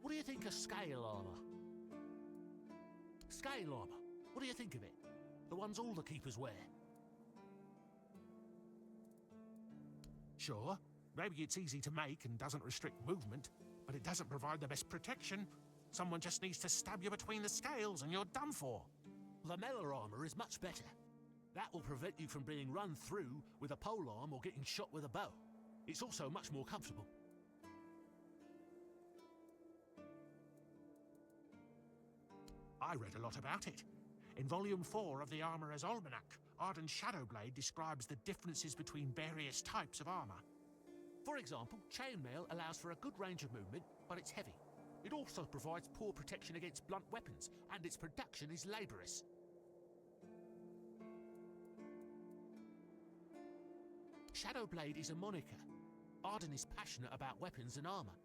What do you think of scale armor? Scale armor. What do you think of it? The ones all the keepers wear. Sure, maybe it's easy to make and doesn't restrict movement, but it doesn't provide the best protection. Someone just needs to stab you between the scales and you're done for. The melee armor is much better. That will prevent you from being run through with a polearm or getting shot with a bow. It's also much more comfortable. I read a lot about it. In Volume 4 of the Armourer's Almanac, Arden Shadowblade describes the differences between various types of armour. For example, chainmail allows for a good range of movement, but it's heavy. It also provides poor protection against blunt weapons, and its production is laborious. Shadowblade is a moniker. Arden is passionate about weapons and armour.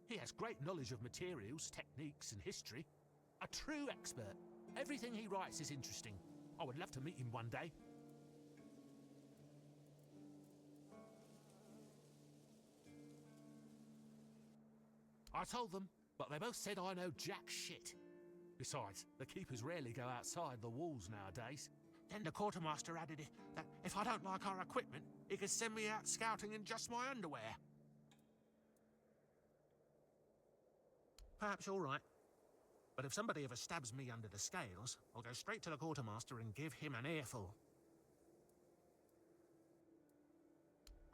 He has great knowledge of materials, techniques, and history. A true expert. Everything he writes is interesting. I would love to meet him one day. I told them, but they both said I know jack shit. Besides, the keepers rarely go outside the walls nowadays. Then the quartermaster added that if I don't like our equipment, he could send me out scouting in just my underwear. Perhaps you're right. But if somebody ever stabs me under the scales, I'll go straight to the quartermaster and give him an earful.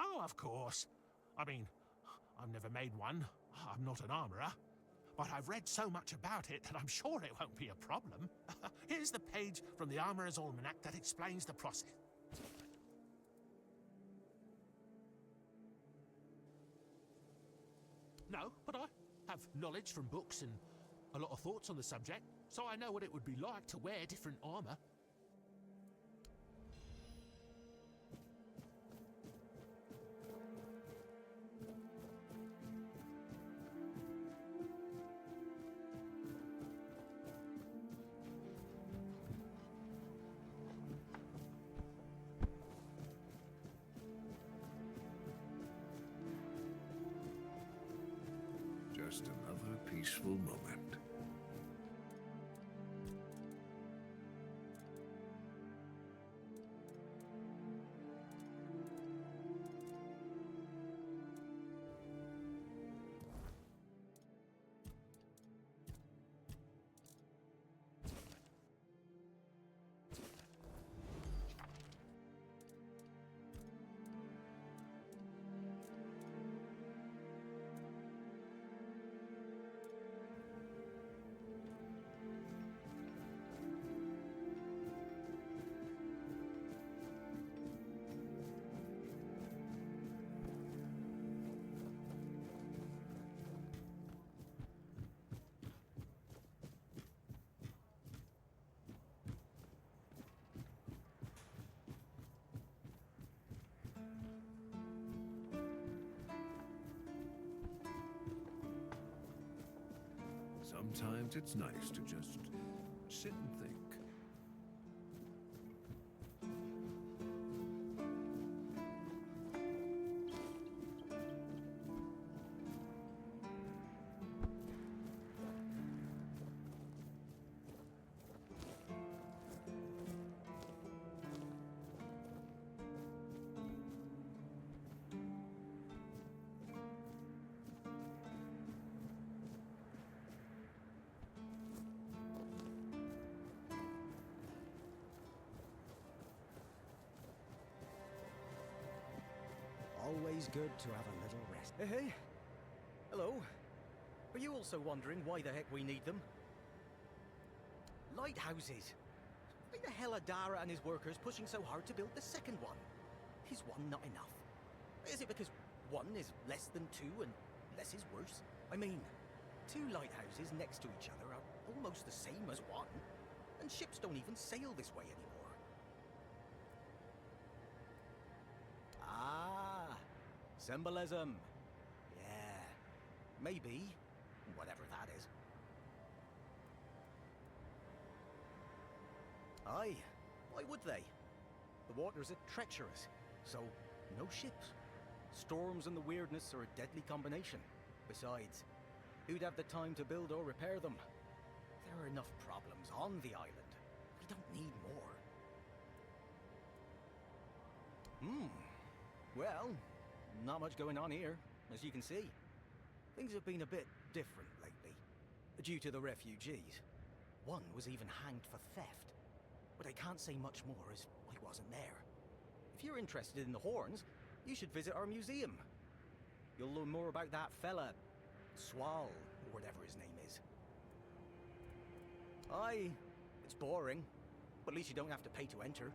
Oh, of course. I mean, I've never made one. I'm not an armourer. But I've read so much about it that I'm sure it won't be a problem. Here's the page from the Armourer's Almanac that explains the process. No, but I have knowledge from books and a lot of thoughts on the subject, so I know what it would be like to wear different armour. Just another peaceful moment. Sometimes it's nice to just sit and think. Always good to have a little rest. Hey. Hello. Are you also wondering why the heck we need them? Lighthouses. Why the hell are Dara and his workers pushing so hard to build the second one? Is one not enough? Is it because one is less than two and less is worse? I mean, two lighthouses next to each other are almost the same as one, and ships don't even sail this way anymore. Ah, symbolism. Yeah, maybe. Whatever that is. Aye, why would they? The waters are treacherous, so no ships. Storms and the weirdness are a deadly combination. Besides, Who'd have the time to build or repair them? There are enough problems on the island. We don't need more. Well, not much going on here, as you can see. Things have been a bit different lately, due to the refugees. One was even hanged for theft. But I can't say much more as I wasn't there. If you're interested in the horns, you should visit our museum. You'll learn more about that fella, Swal, or whatever his name is. Aye, it's boring, but at least you don't have to pay to enter.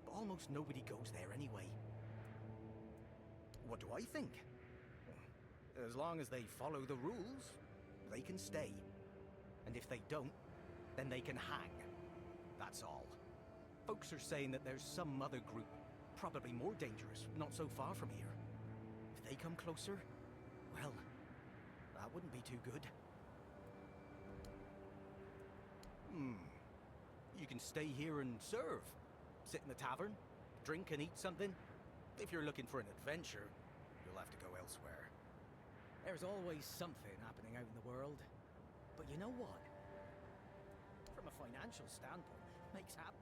But almost nobody goes there anyway. What do I think? As long as they follow the rules, they can stay. And if they don't, then they can hang. That's all. Folks are saying that there's some other group, probably more dangerous, not so far from here. If they come closer, well, that wouldn't be too good. You can stay here and serve. Sit in the tavern, drink and eat something. If you're looking for an adventure, you'll have to go elsewhere. There's always something happening out in the world. But you know what? From a financial standpoint, it makes happen.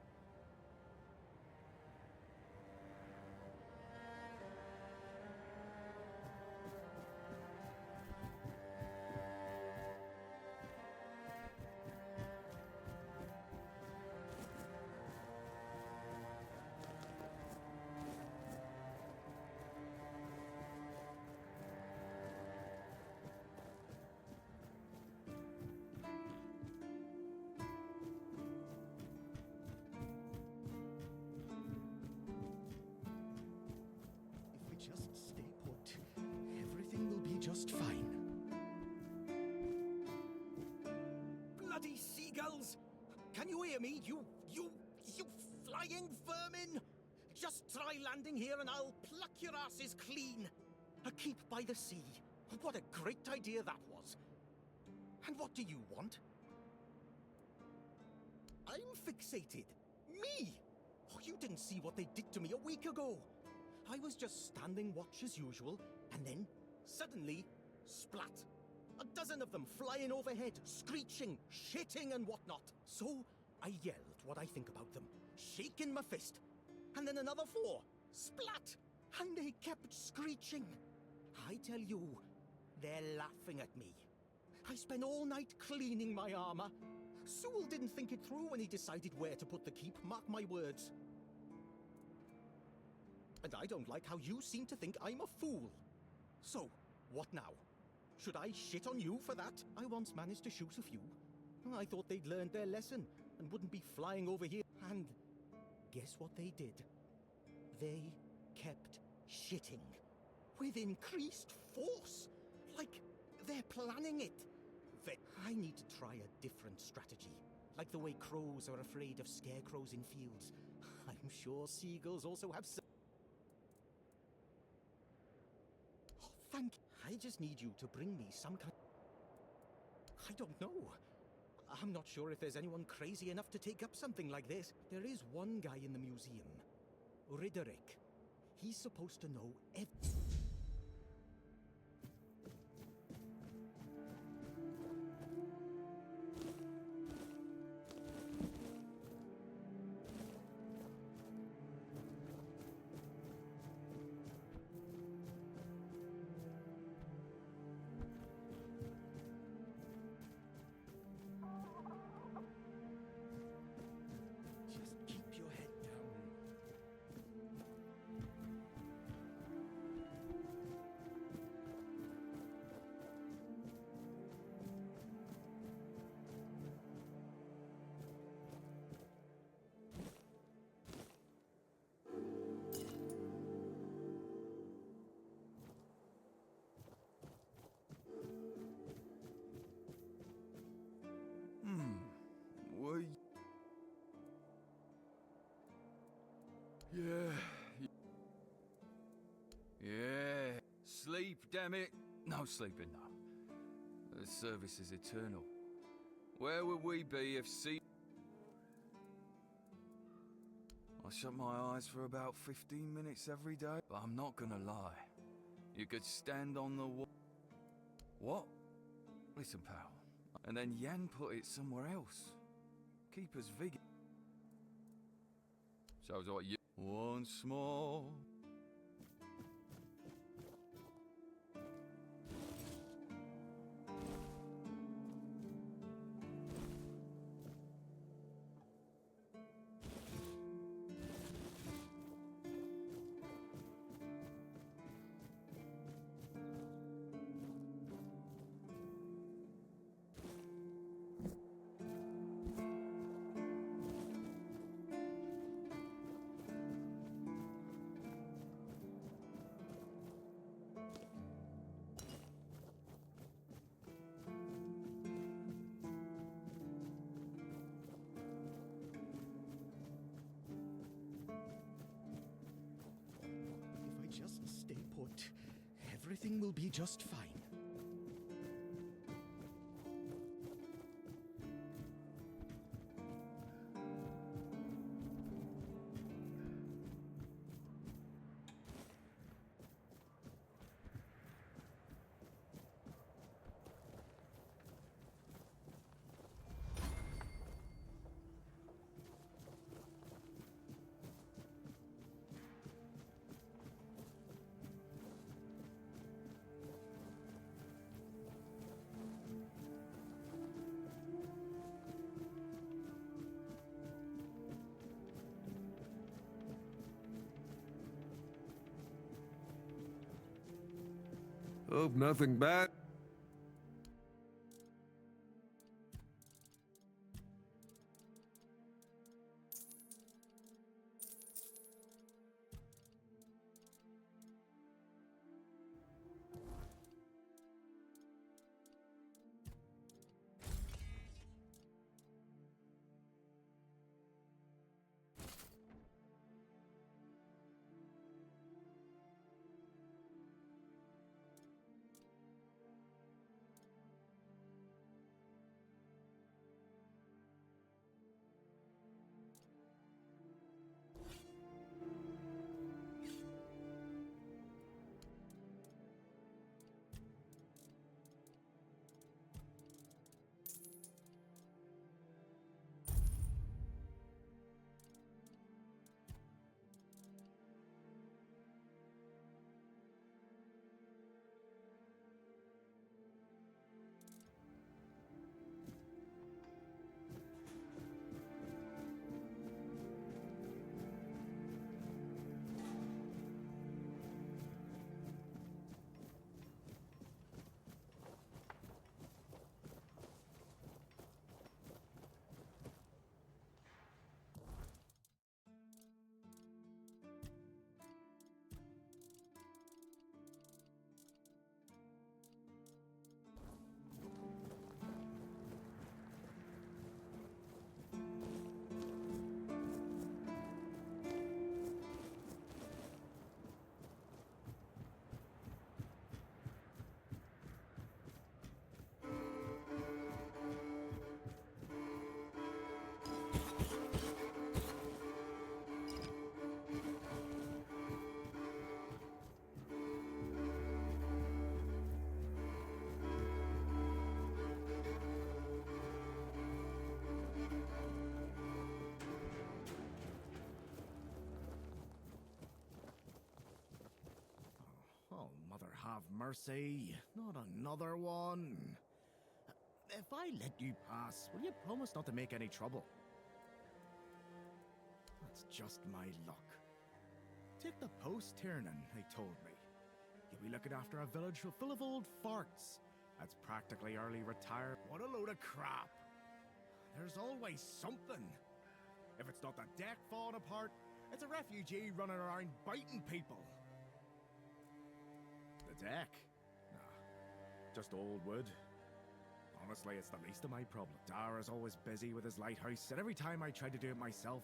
Just stay put. Everything will be just fine. Bloody seagulls! Can you hear me? You flying vermin! Just try landing here and I'll pluck your asses clean. A keep by the sea. What a great idea that was. And what do you want? I'm fixated. Me! Oh, you didn't see what they did to me a week ago. I was just standing watch as usual, and then, suddenly, splat. A dozen of them flying overhead, screeching, shitting and whatnot. So, I yelled what I think about them, shaking my fist. And then another 4, splat! And they kept screeching. I tell you, they're laughing at me. I spent all night cleaning my armor. Sewell didn't think it through when he decided where to put the keep, mark my words. And I don't like how you seem to think I'm a fool. So, what now? Should I shit on you for that? I once managed to shoot a few. I thought they'd learned their lesson and wouldn't be flying over here. And guess what they did? They kept shitting. With increased force. Like they're planning it. I need to try a different strategy. Like the way crows are afraid of scarecrows in fields. I'm sure seagulls also have some... Thank you. I just need you to bring me some kind... I don't know. I'm not sure if there's anyone crazy enough to take up something like this. There is one guy in the museum. Riderick. He's supposed to know everything. Yeah. Sleep, damn it. No sleeping, no. The service is eternal. Where would we be if I shut my eyes for about 15 minutes every day, but I'm not gonna lie. You could stand on the wall. What? Listen, pal. And then Yan put it somewhere else. Keep us vegan. Sounds like you. Once more. If I just stay put, everything will be just fine. Hope nothing bad. Have mercy, not another one. If I let you pass, will you promise not to make any trouble? That's just my luck. Take the post, Tiernan, they told me. You'll be looking after a village full of old farts. That's practically early retired. What a load of crap. There's always something. If it's not the deck falling apart, it's a refugee running around biting people. Deck? Nah, just old wood. Honestly, it's the least of my problem. Dara's always busy with his lighthouse, and every time I try to do it myself,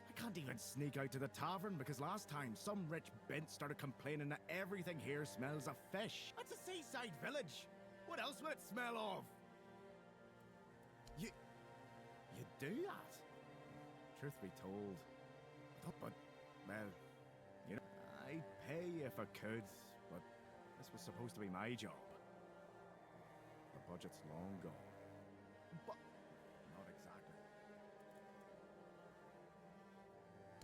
I can't even sneak out to the tavern because last time some rich bint started complaining that everything here smells of fish. That's a seaside village. What else would it smell of? You do that? Truth be told, but well, you know, I'd pay if I could, but this was supposed to be my job. The budget's long gone. But not exactly.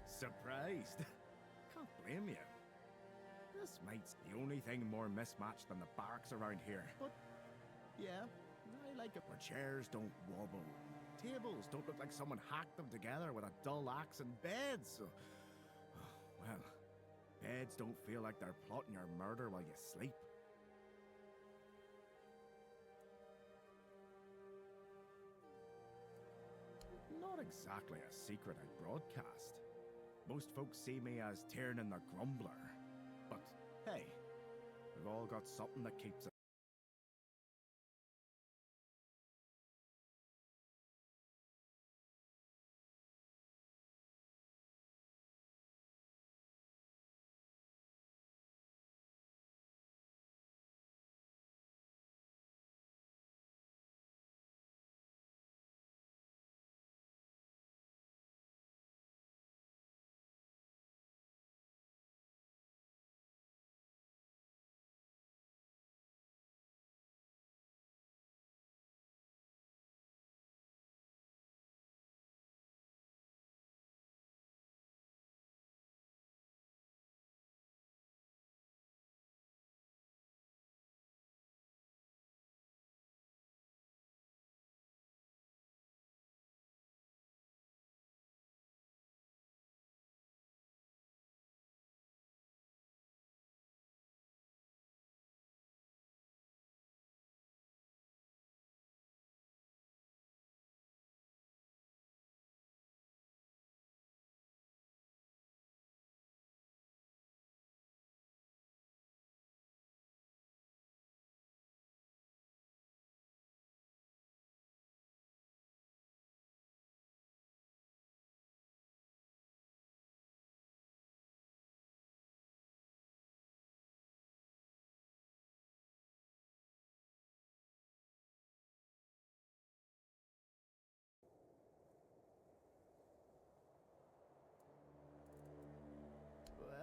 Surprised? Can't blame you. This mate's the only thing more mismatched than the barracks around here. But yeah, I like it where chairs don't wobble. Tables don't look like someone hacked them together with a dull axe, and beds. Well, beds don't feel like they're plotting your murder while you sleep. Not exactly a secret I broadcast. Most folks see me as Tiernan the Grumbler. But hey, we've all got something that keeps us.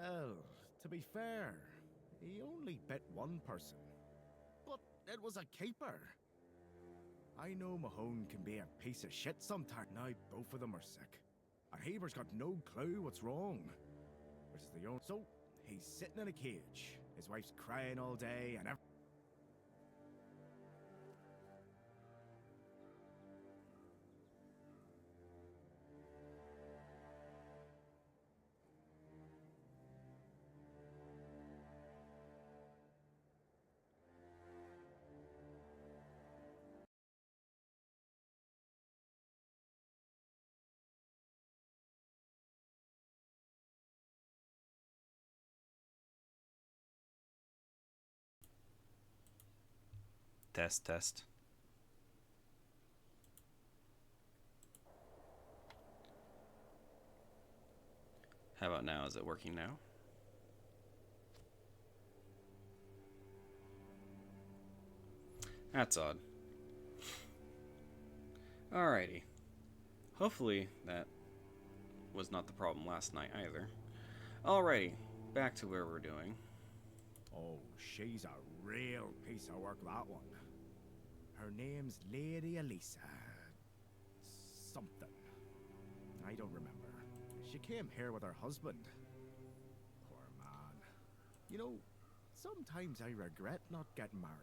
Well, to be fair, he only bit one person. But it was a keeper. I know Mahone can be a piece of shit sometimes. Now both of them are sick. And Haber's got no clue what's wrong. Which is the only... So, he's sitting in a cage. His wife's crying all day and Test, test. How about now? Is it working now? That's odd. Alrighty. Hopefully that was not the problem last night either. Alrighty, back to where we're doing. oh, she's a real piece of work, that one. Her name's Lady Elisa. Something. I don't remember. She came here with her husband. Poor man. You know, sometimes I regret not getting married.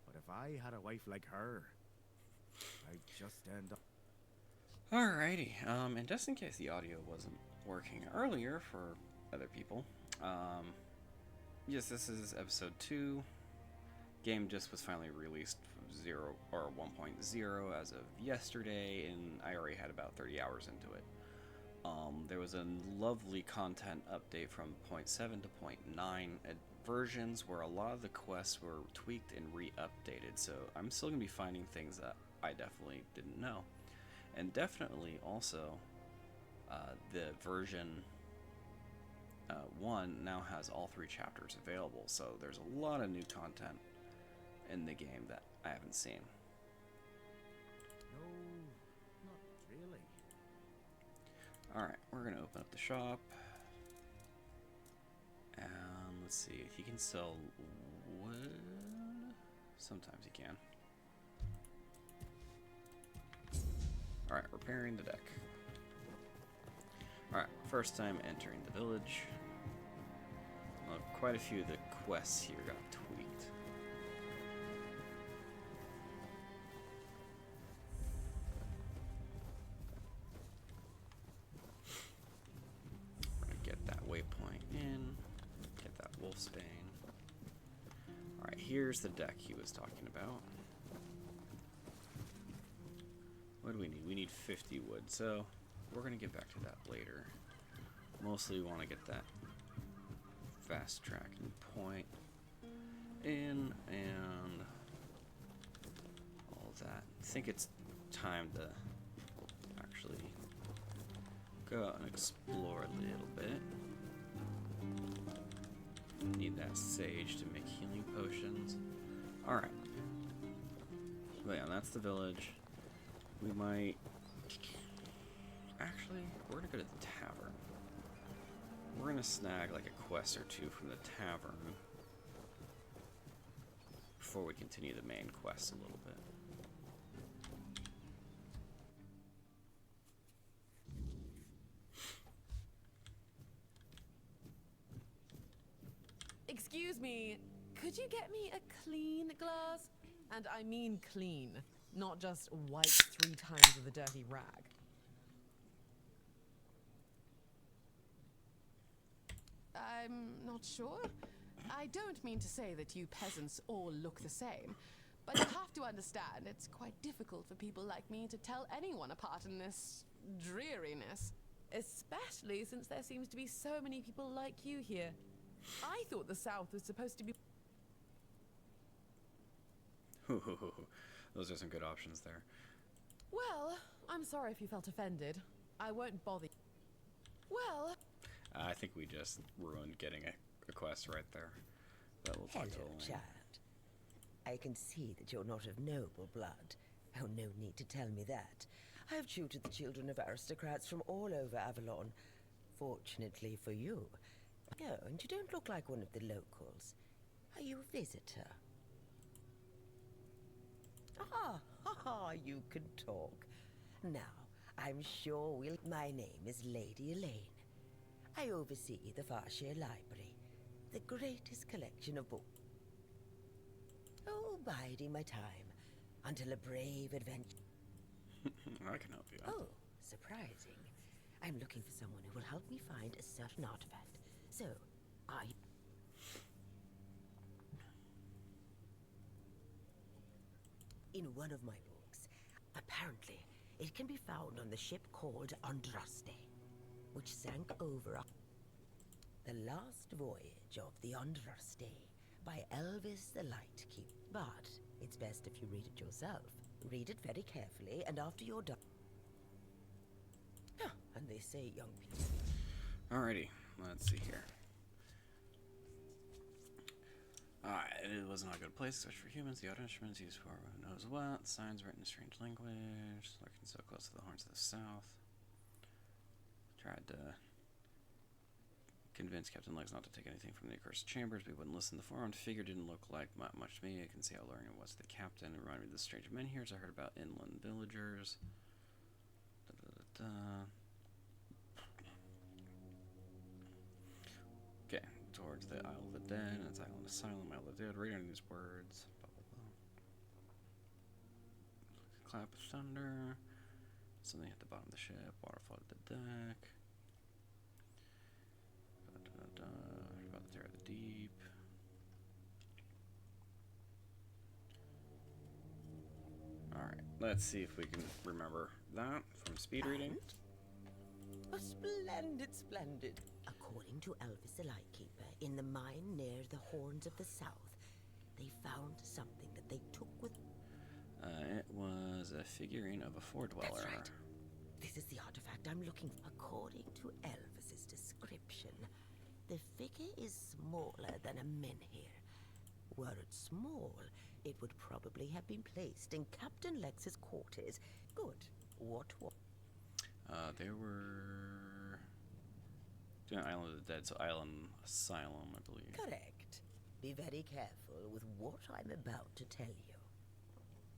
But if I had a wife like her, I'd just end up... Alrighty, and just in case the audio wasn't working earlier for other people, yes, this is episode 2. Game just was finally released 0 or 1.0 as of yesterday, and I already had about 30 hours into it. There was a lovely content update from 0.7 to 0.9 versions where a lot of the quests were tweaked and re-updated, so I'm still going to be finding things that I definitely didn't know. And definitely also, the version 1 now has all 3 chapters available, so there's a lot of new content in the game that I haven't seen. No, not really. Alright, we're going to open up the shop. And let's see, he can sell wood? Sometimes he can. Alright, repairing the deck. Alright, first time entering the village. Well, quite a few of the quests here got tweaked. We're gonna get that waypoint in, get that wolfsbane. Alright, here's the deck he was talking about. What do we need? We need 50 wood, so we're going to get back to that later. Mostly we want to get that fast tracking point in and all that. I think it's time to actually go out and explore a little bit. Need that sage to make healing potions. Alright. But yeah, that's the village. We might... Actually, we're gonna go to the tavern. We're gonna snag like a quest or two from the tavern before we continue the main quest a little bit. Excuse me, could you get me a clean glass? And I mean clean, not just wiped 3 times with a dirty rag. I'm not sure. I don't mean to say that you peasants all look the same, but you have to understand it's quite difficult for people like me to tell anyone apart in this dreariness. Especially since there seems to be so many people like you here. I thought the South was supposed to be... Those are some good options there. Well, I'm sorry if you felt offended. I won't bother you. Well... I think we just ruined getting a quest right there. But we'll talk to Hello, Elaine. child. I can see that you're not of noble blood. Oh, no need to tell me that. I've tutored the children of aristocrats from all over Avalon. Fortunately for you. Oh, and you don't look like one of the locals. Are you a visitor? You can talk. Now, I'm sure we'll... My name is Lady Elaine. I oversee the Farshire Library, the greatest collection of books. Oh, biding my time until a brave adventure... I can help you out. Oh, surprising. I'm looking for someone who will help me find a certain artifact. So, in one of my books, apparently, it can be found on the ship called Andraste, which sank over the last voyage of the Andraste by Elvis the Lightkeeper. But it's best if you read it yourself. Read it very carefully, and after you're done... And they say young people... Alrighty, let's see here. Alright, it was not a good place, especially for humans. The audio instruments used for who knows what. Signs written in strange language. Lurking so close to the horns of the south. Tried to convince Captain Legs not to take anything from the accursed chambers, but he wouldn't listen. The four-armed figure didn't look like much to me. I can see how alluring it was to the captain. It reminded me of the strange men here, as I heard about inland villagers. Okay, towards the Isle of the Dead. It's Island Asylum, Isle of the Dead. Reading these words. Blah, blah, blah. Clap of thunder. Something at the bottom of the ship. Waterfall at the deck. About the terror of the deep. Alright, let's see if we can remember that from speed reading. Oh, splendid, splendid. According to Elvis the Lightkeeper, in the mine near the Horns of the South, they found something that they took with... It was a figurine of a four-dweller. That's right. This is the artifact I'm looking for. According to Elvis's description, the figure is smaller than a menhir. Were it small, it would probably have been placed in Captain Lex's quarters. Good. What? They were... doing Island of the Dead, so Island Asylum, I believe. Correct. Be very careful with what I'm about to tell you.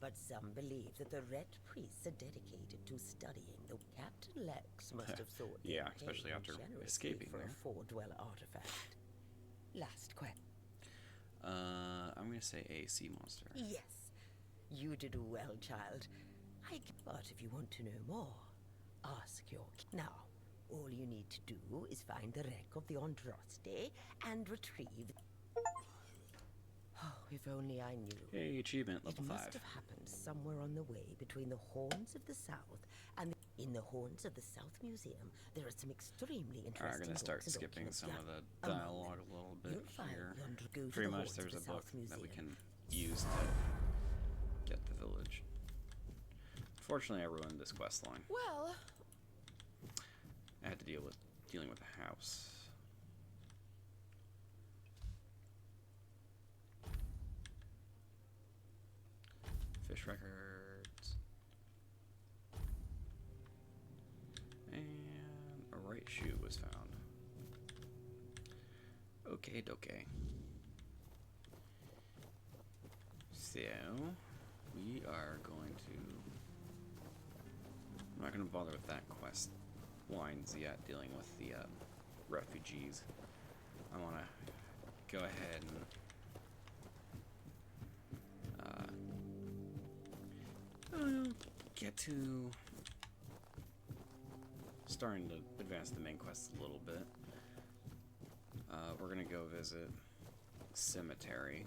But some believe that the Red Priests are dedicated to studying the Captain Lex must have thought they Yeah, paid especially after generously escaping for there. a four-dweller artifact. Last question. I'm gonna say a sea monster. Yes, you did well, child. But if you want to know more, ask your now. All you need to do is find the wreck of the Andraste and retrieve. Oh, if only I knew. Hey, achievement level It 5. must have happened somewhere on the way between the Horns of the South and in the Horns of the South Museum. There are some extremely interesting. Alright, I'm gonna start books and skipping documents some of like the dialogue a little bit You'll find here. yonder- go to Pretty the much Horns of there's a the book South that we Museum. can use to get the village. Fortunately, I ruined this quest line. Well, I had to dealing with a house. Fish records. And a right shoe was found. Okay, dokie. So, we are going to... I'm not going to bother with that quest lines yet, dealing with the refugees. I want to go ahead and get to starting to advance the main quest a little bit. We're going to go visit Cemetery.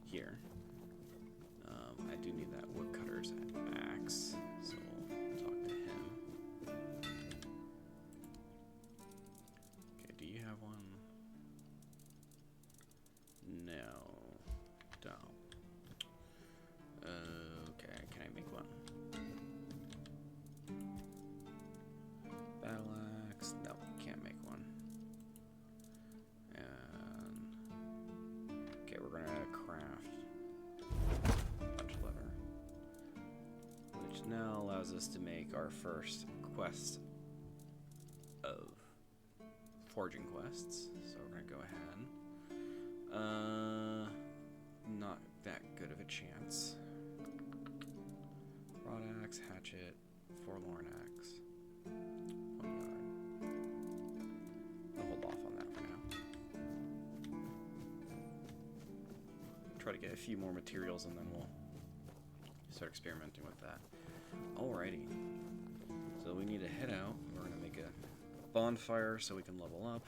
Here. I do need that woodcutter's axe, so we'll talk to him. Okay, do you have one? No. Don't. Okay, can I make one? Battle axe? No, can't make one. And okay, we're gonna craft bunch leather, which now allows us to make our first quest of forging quests. So we're gonna go ahead. Not that good of a chance. Rod axe, hatchet, forlorn axe. I'll hold off on that for now. Try to get a few more materials and then we'll start experimenting with that. Alrighty. So we need to head out. We're going to make a bonfire so we can level up.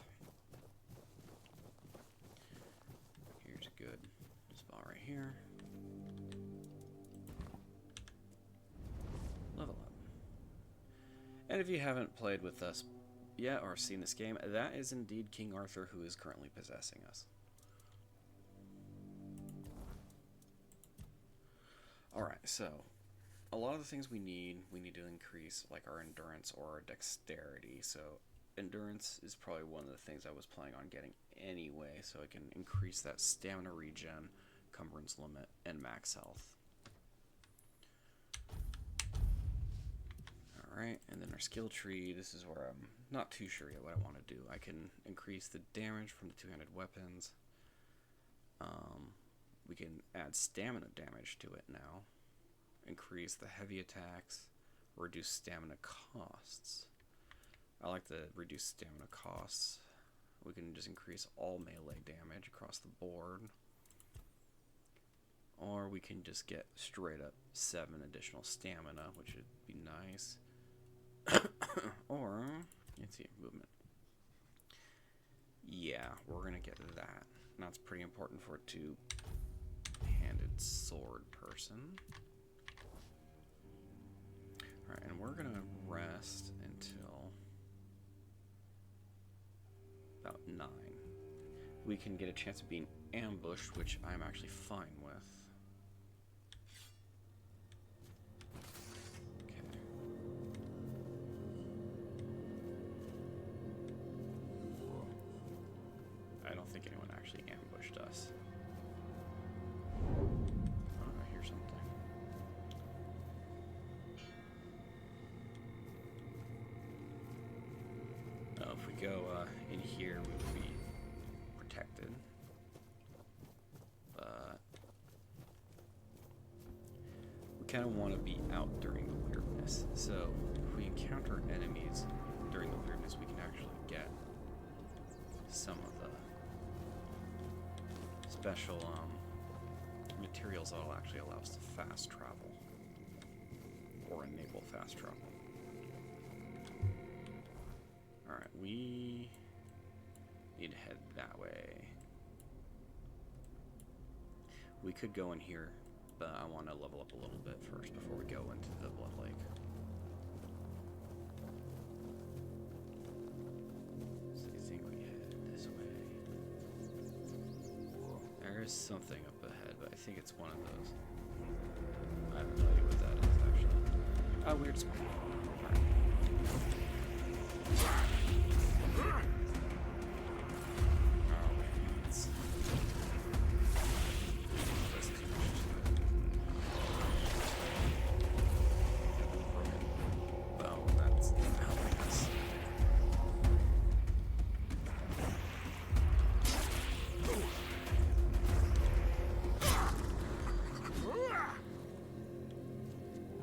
Here's a good spot right here. Level up. And if you haven't played with us yet or seen this game, that is indeed King Arthur who is currently possessing us. Alright, so a lot of the things we need to increase like our endurance or our dexterity. So endurance is probably one of the things I was planning on getting anyway, so I can increase that stamina regen, cumbrance limit, and max health. Alright, and then our skill tree, this is where I'm not too sure yet what I want to do. I can increase the damage from the two-handed weapons. We can add stamina damage to it now. Increase the heavy attacks. Reduce stamina costs. I like the reduce stamina costs. We can just increase all melee damage across the board. Or we can just get straight up 7 additional stamina, which would be nice. Or, let's see, movement. Yeah, we're going to get that. And that's pretty important for a two-handed sword person. Alright, and we're going to rest until about 9. We can get a chance of being ambushed, which I'm actually fine with. Okay. don't think anyone actually ambushed us. Oh, I hear something. Oh, if we go in here, we will be protected. But we kind of want to be out during the weirdness. So if we encounter enemies during the weirdness, we can actually get some of the special materials that will actually allow us to fast travel or enable fast travel. Alright, we need to head that way. We could go in here, but I want to level up a little bit first before we go into the Blood Lake. So you think we head this way? There is something up ahead, but I think it's one of those. I have no idea what that is, actually. Oh, weird spawn.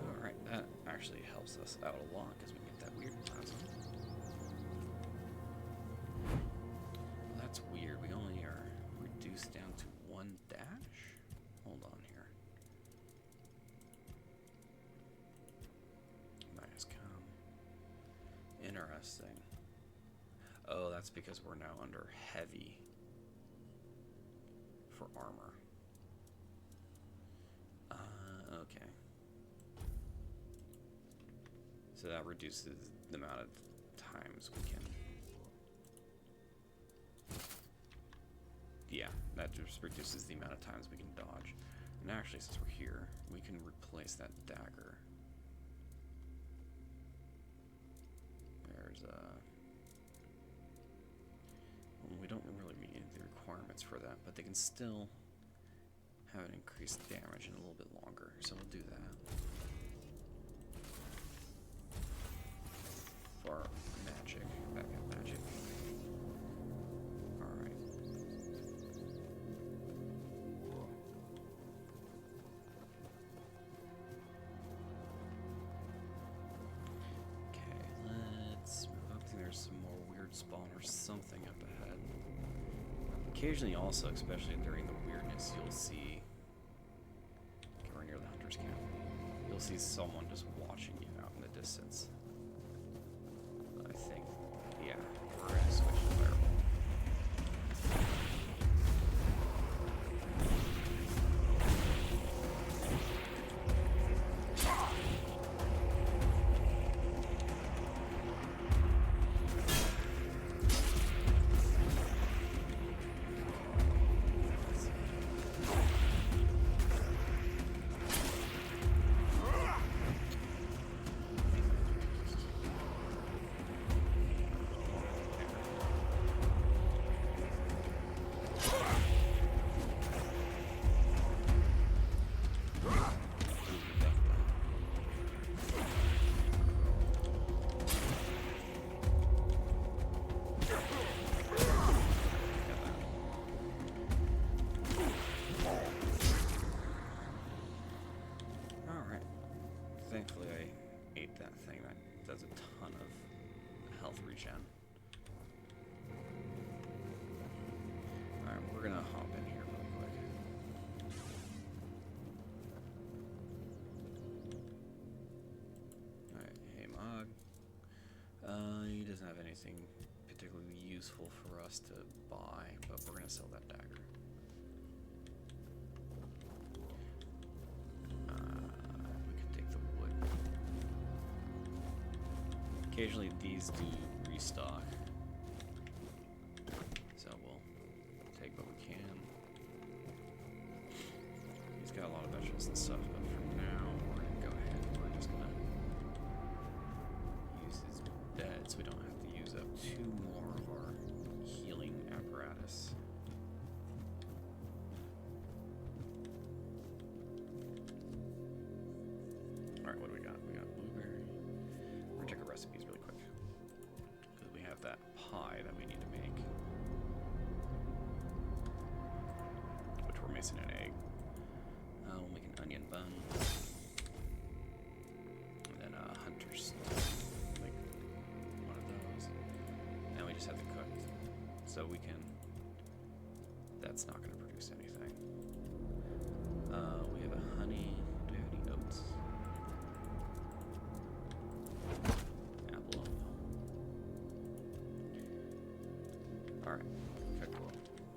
Alright. Actually helps us out a lot because we get that weird plasma. That's weird. We only are reduced down to 1 dash? Hold on here. Minus com. Interesting. Oh, that's because we're now under heavy for armor. Okay. So that reduces the amount of times we can... Yeah, that just reduces the amount of times we can dodge. And actually, since we're here, we can replace that dagger. There's well, we don't really meet any of the requirements for that, but they can still have an increased damage and a little bit longer, so we'll do that. For magic, backup magic. Alright. Okay, let's move up. I think there's some more weird spawn or something up ahead. Occasionally also, especially during the weirdness, you'll see... Okay, we're near the hunter's camp. You'll see someone just watching you out in the distance. I think, yeah, we're going to switch to fireball. Thankfully I ate that thing. That does a ton of health regen. Alright, we're gonna hop in here really quick. Alright, hey Mog. He doesn't have anything particularly useful for us to buy, but we're gonna sell that dagger. Occasionally these do restock, so we'll take what we can. He's got a lot of vegetables and stuff, but for now we're gonna go ahead and we're just gonna use his bed so we don't have to use up 2 more of our healing apparatus. Alright, what do we got? We got blueberry. We're gonna check our recipes really quick. Because we have that pie that we need to make. Which we're missing an egg. We'll make an onion bun. And then hunter's like one of those. And we just have to cook. So we can... That's not gonna produce anything. We have a honey. Do we have any oats? Apple. Alright, cook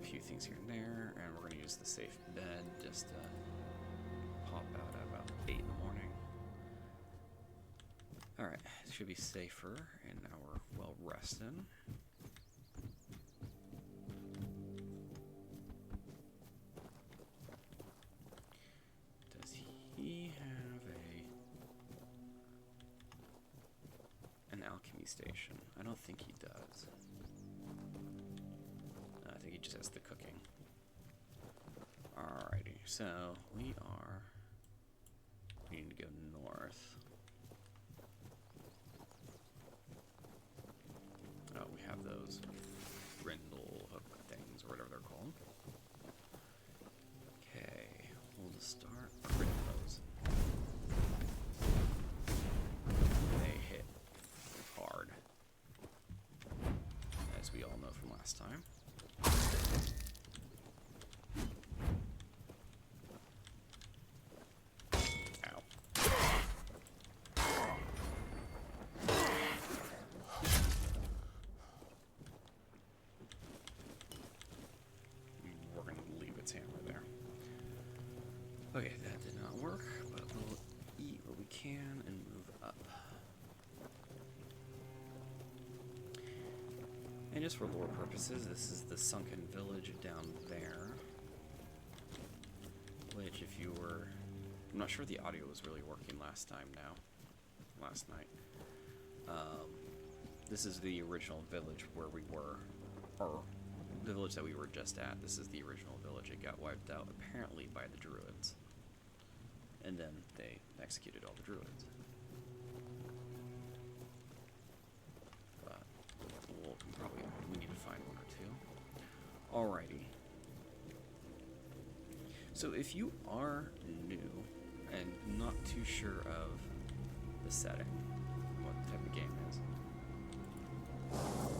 a few things here and there, and we're gonna use the safe bed just to pop out at about 8 in the morning. Alright, it should be safer, and now we're well rested. He have an alchemy station? I don't think he does. I think he just has the cooking. Alrighty, so we need to go north. Oh, we have those brindle hook things or whatever they're called. Okay, we'll just start critting those. They hit hard, as we all know from last time. Ow. We're going to leave its hammer there. Okay, that did not work, but we'll eat what we can and move up. And just for lore purposes, this is the sunken village down there. Which, if you were... I'm not sure the audio was really working last night. This is the original village where we were, or the village that we were just at. This is the original village. It got wiped out, apparently, by the druids. And then they executed all the druids. But we need to find one or two. Alrighty. So if you are new and not too sure of the setting, what type of game is,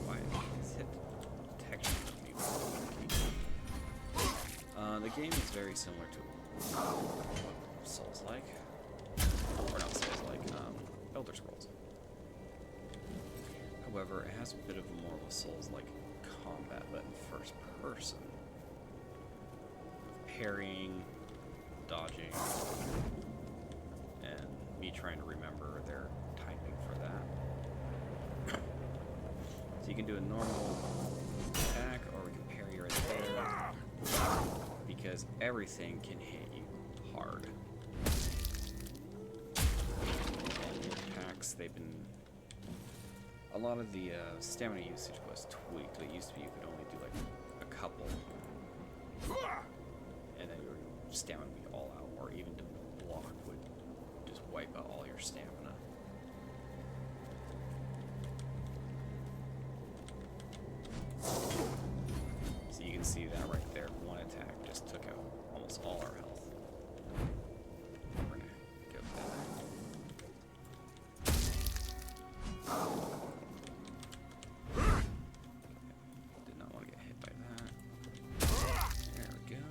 why is hit detection of me? The game is very similar to Souls-like, or not Souls-like, Elder Scrolls. However, it has a bit of more of a Souls-like combat, but in first person. With parrying, dodging, and me trying to remember their timing for that. So you can do a normal attack, or we can parry right there, because everything can hit you hard. And your attacks, they've been... A lot of the stamina usage was tweaked. It used to be you could only do like a couple, and then your stamina would be all out, or even to block would just wipe out all your stamina. So you can see that right there. One attack just took out almost all our health. We're gonna go back. Did not want to get hit by that. There we go.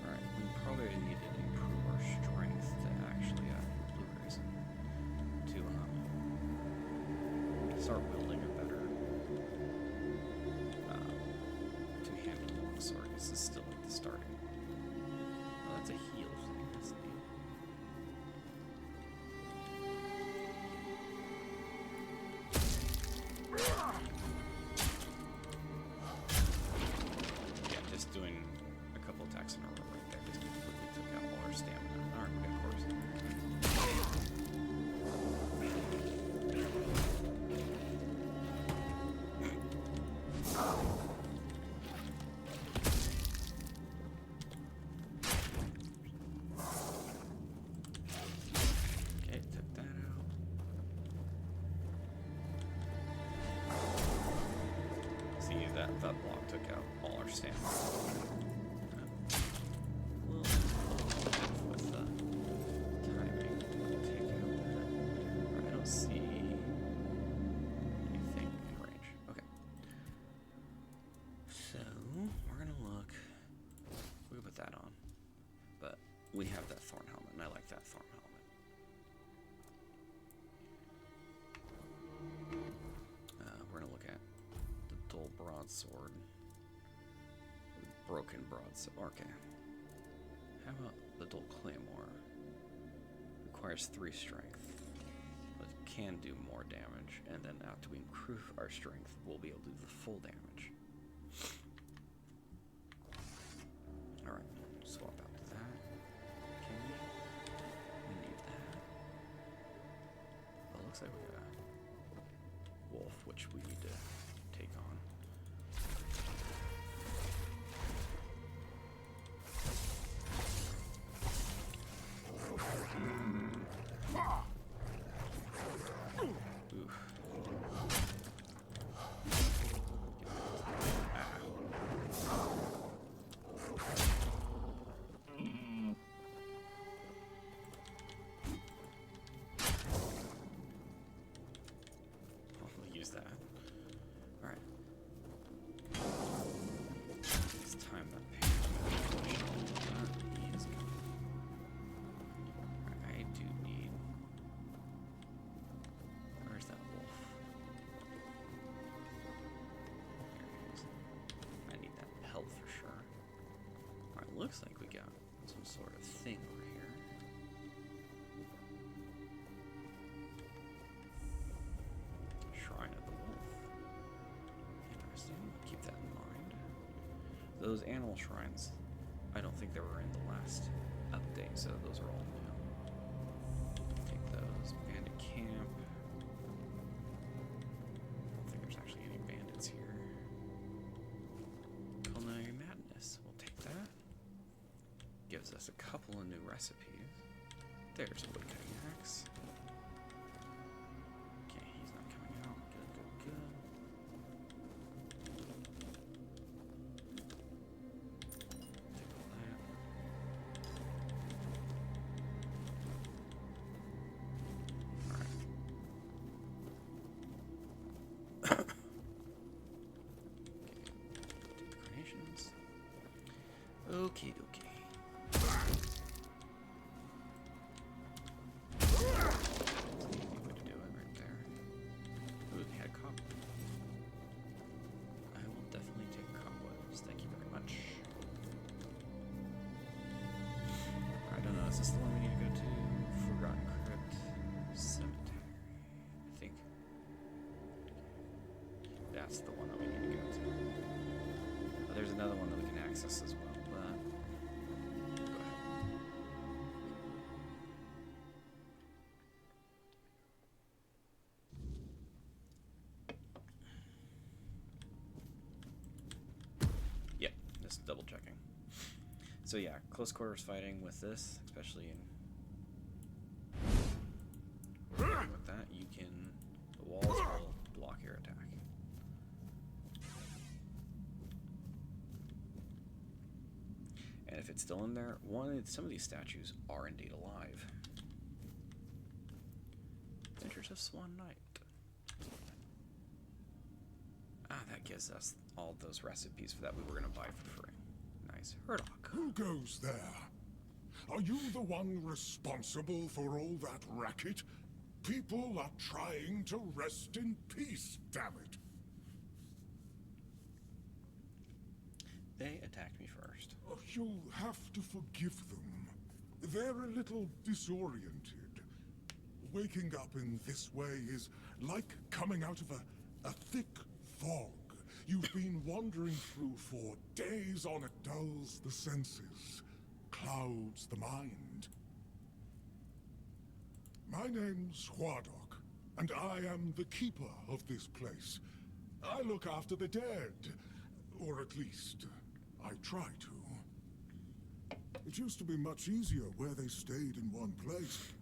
Alright, we probably need to improve our strength to actually blueberries to start building a better two-handed longsword. This is still at the starting. Oh, that's a heal thing. That's neat. Yeah, just doing a couple attacks in a row right there just completely took out all our stamina. Alright, we got course. that block took out all our stamina. Well, with the timing to take out that. I don't see anything in range. Okay. So, we're gonna look. We can put that on. But we have that thorn helmet, and I like that thorn helmet. We're gonna look at the dull broadsword. Broken broadsword. Okay. How about the dull claymore? Requires 3 strength, but can do more damage, and then after we improve our strength, we'll be able to do the full damage. Alright, swap out that. Can we need that? Well, it looks like we got a wolf, which we need to take on. Oof. We'll use that. Alright. Let's time that page. He is coming. I do need. Where's that wolf? Here he is. I need that pelt for sure. Alright, looks like we got some sort of thing over here. Shrine of the Wolf. Interesting. Keep that in mind. Those animal shrines, I don't think they were in the last update, so those are all new. Take those. Bandit camp. I don't think there's actually any bandits here. Culinary madness. We'll take that. Gives us a couple of new recipes. There's a woodcutting axe. Okay, he's not coming out. Good, good, good. Take all that. Alright. Okay. Do the carnations. Okay, okay. Easy way to do it right there. Ooh, they had cobweb. I will definitely take cobwebs. Thank you very much. I don't know. Is this the one we need to go to? Forgotten Crypt Cemetery. I think that's the one that we need to go to. But there's another one that we can access as well. But go ahead. Yep, just double checking. So yeah, close quarters fighting with this, especially in with that, you can the walls will block your attack. And if it's still in there, some of these statues are indeed alive. Adventures of Swan Knight. Ah, that gives us all those recipes for that we were going to buy for free. Nice. Hurdock. Who goes there? Are you the one responsible for all that racket? People are trying to rest in peace, damn it. They attacked me first. Oh, you'll have to forgive them. They're a little disoriented. Waking up in this way is like coming out of a thick fog you've been wandering through for days on. It dulls the senses, clouds the mind. My name's Huardok, and I am the keeper of this place. I look after the dead, or at least I try to. It used to be much easier where they stayed in one place.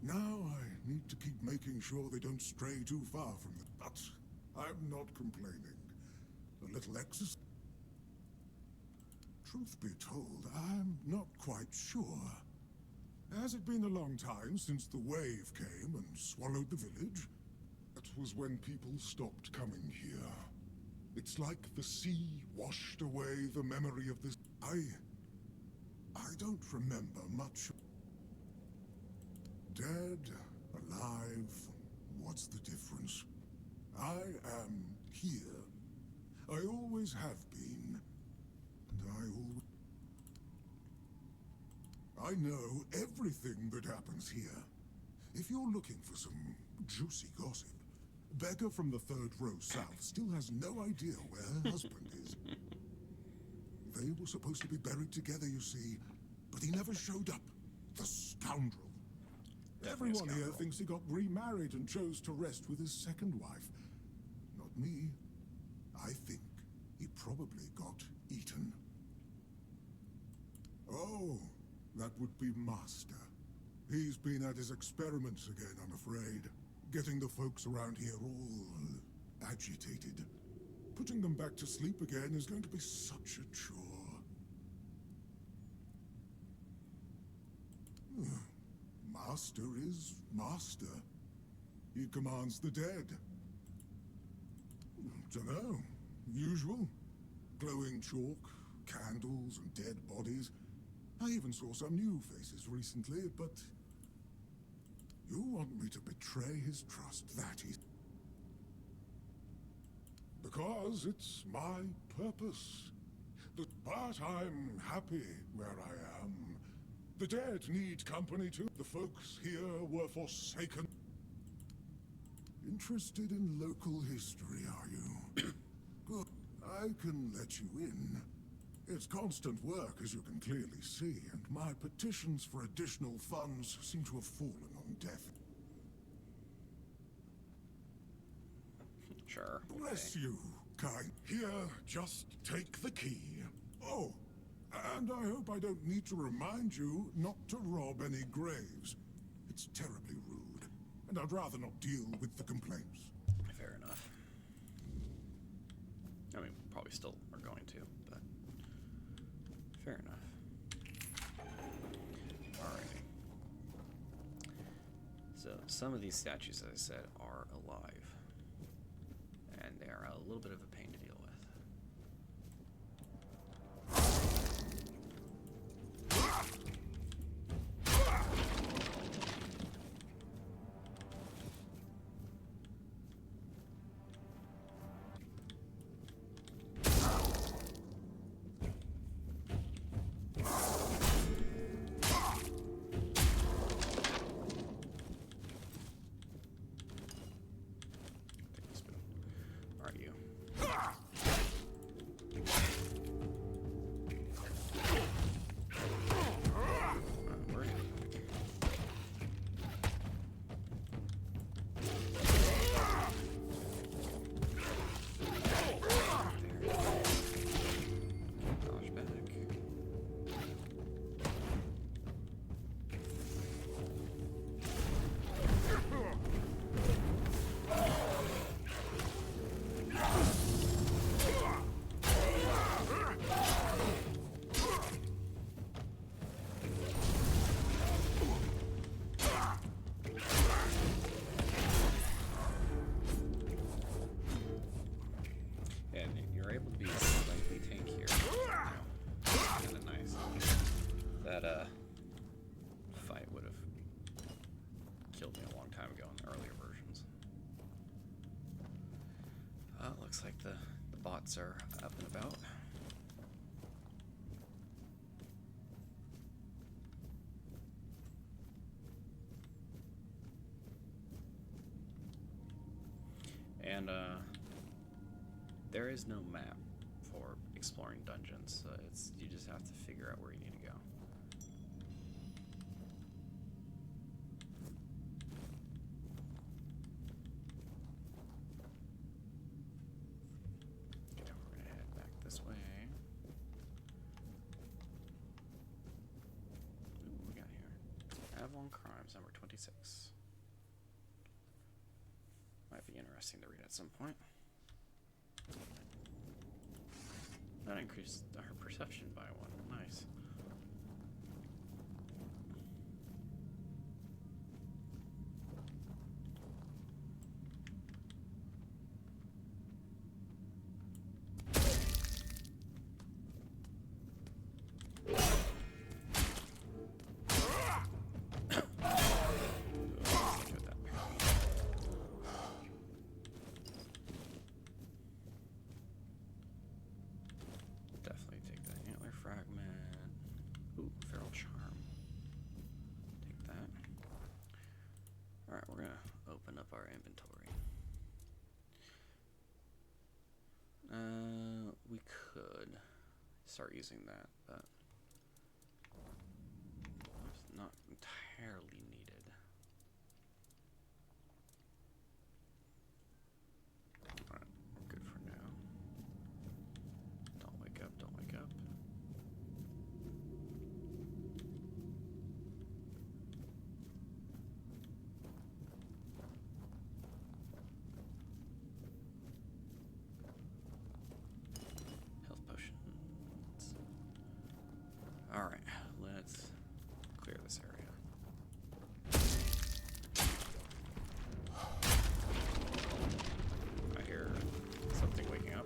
Now I need to keep making sure they don't stray too far from the... But I'm not complaining. a little exercise. Truth be told, I'm not quite sure. Has it been a long time since the wave came and swallowed the village? That was when people stopped coming here. It's like the sea washed away the memory of this. I don't remember much. Dead, alive, what's the difference? I am here. I always have been. And I know everything that happens here. If you're looking for some juicy gossip, Beggar from the third row south still has no idea where her husband is. They were supposed to be buried together, you see, but he never showed up. The scoundrel. Definitely Everyone here thinks he got remarried and chose to rest with his second wife. Not me. I think he probably got eaten. Oh, that would be Master. He's been at his experiments again, I'm afraid. Getting the folks around here all agitated. Putting them back to sleep again is going to be such a chore. Master is Master. He commands the dead. Dunno. Usual. Glowing chalk, candles, and dead bodies. I even saw some new faces recently, but... You want me to betray his trust, that is... Because it's my purpose. But I'm happy where I am. The dead need company too. The folks here were forsaken. Interested in local history, are you? Good. I can let you in. It's constant work, as you can clearly see, and my petitions for additional funds seem to have fallen on deaf. Sure. Bless you, kind. Here, just take the key. Oh, and I hope I don't need to remind you not to rob any graves. It's terribly rude, and I'd rather not deal with the complaints. Fair enough. I mean, probably still are going to, but fair enough. Alrighty. So, some of these statues, as I said, are alive. And they are a little bit of a pain to deal with. Fight would have killed me a long time ago in the earlier versions. Looks like the bots are up and about. And there is no map for exploring dungeons, so you just have to figure out where you need to go. Okay, we're gonna head back this way. Ooh, what we got here? Avalon Crimes, number 26. Might be interesting to read at some point. That increased her perception by 1. Nice. Our inventory. We could start using that, but it's not entirely needed. Alright, we're good for now. Don't wake up, don't wake up. Alright, let's clear this area. I hear something waking up.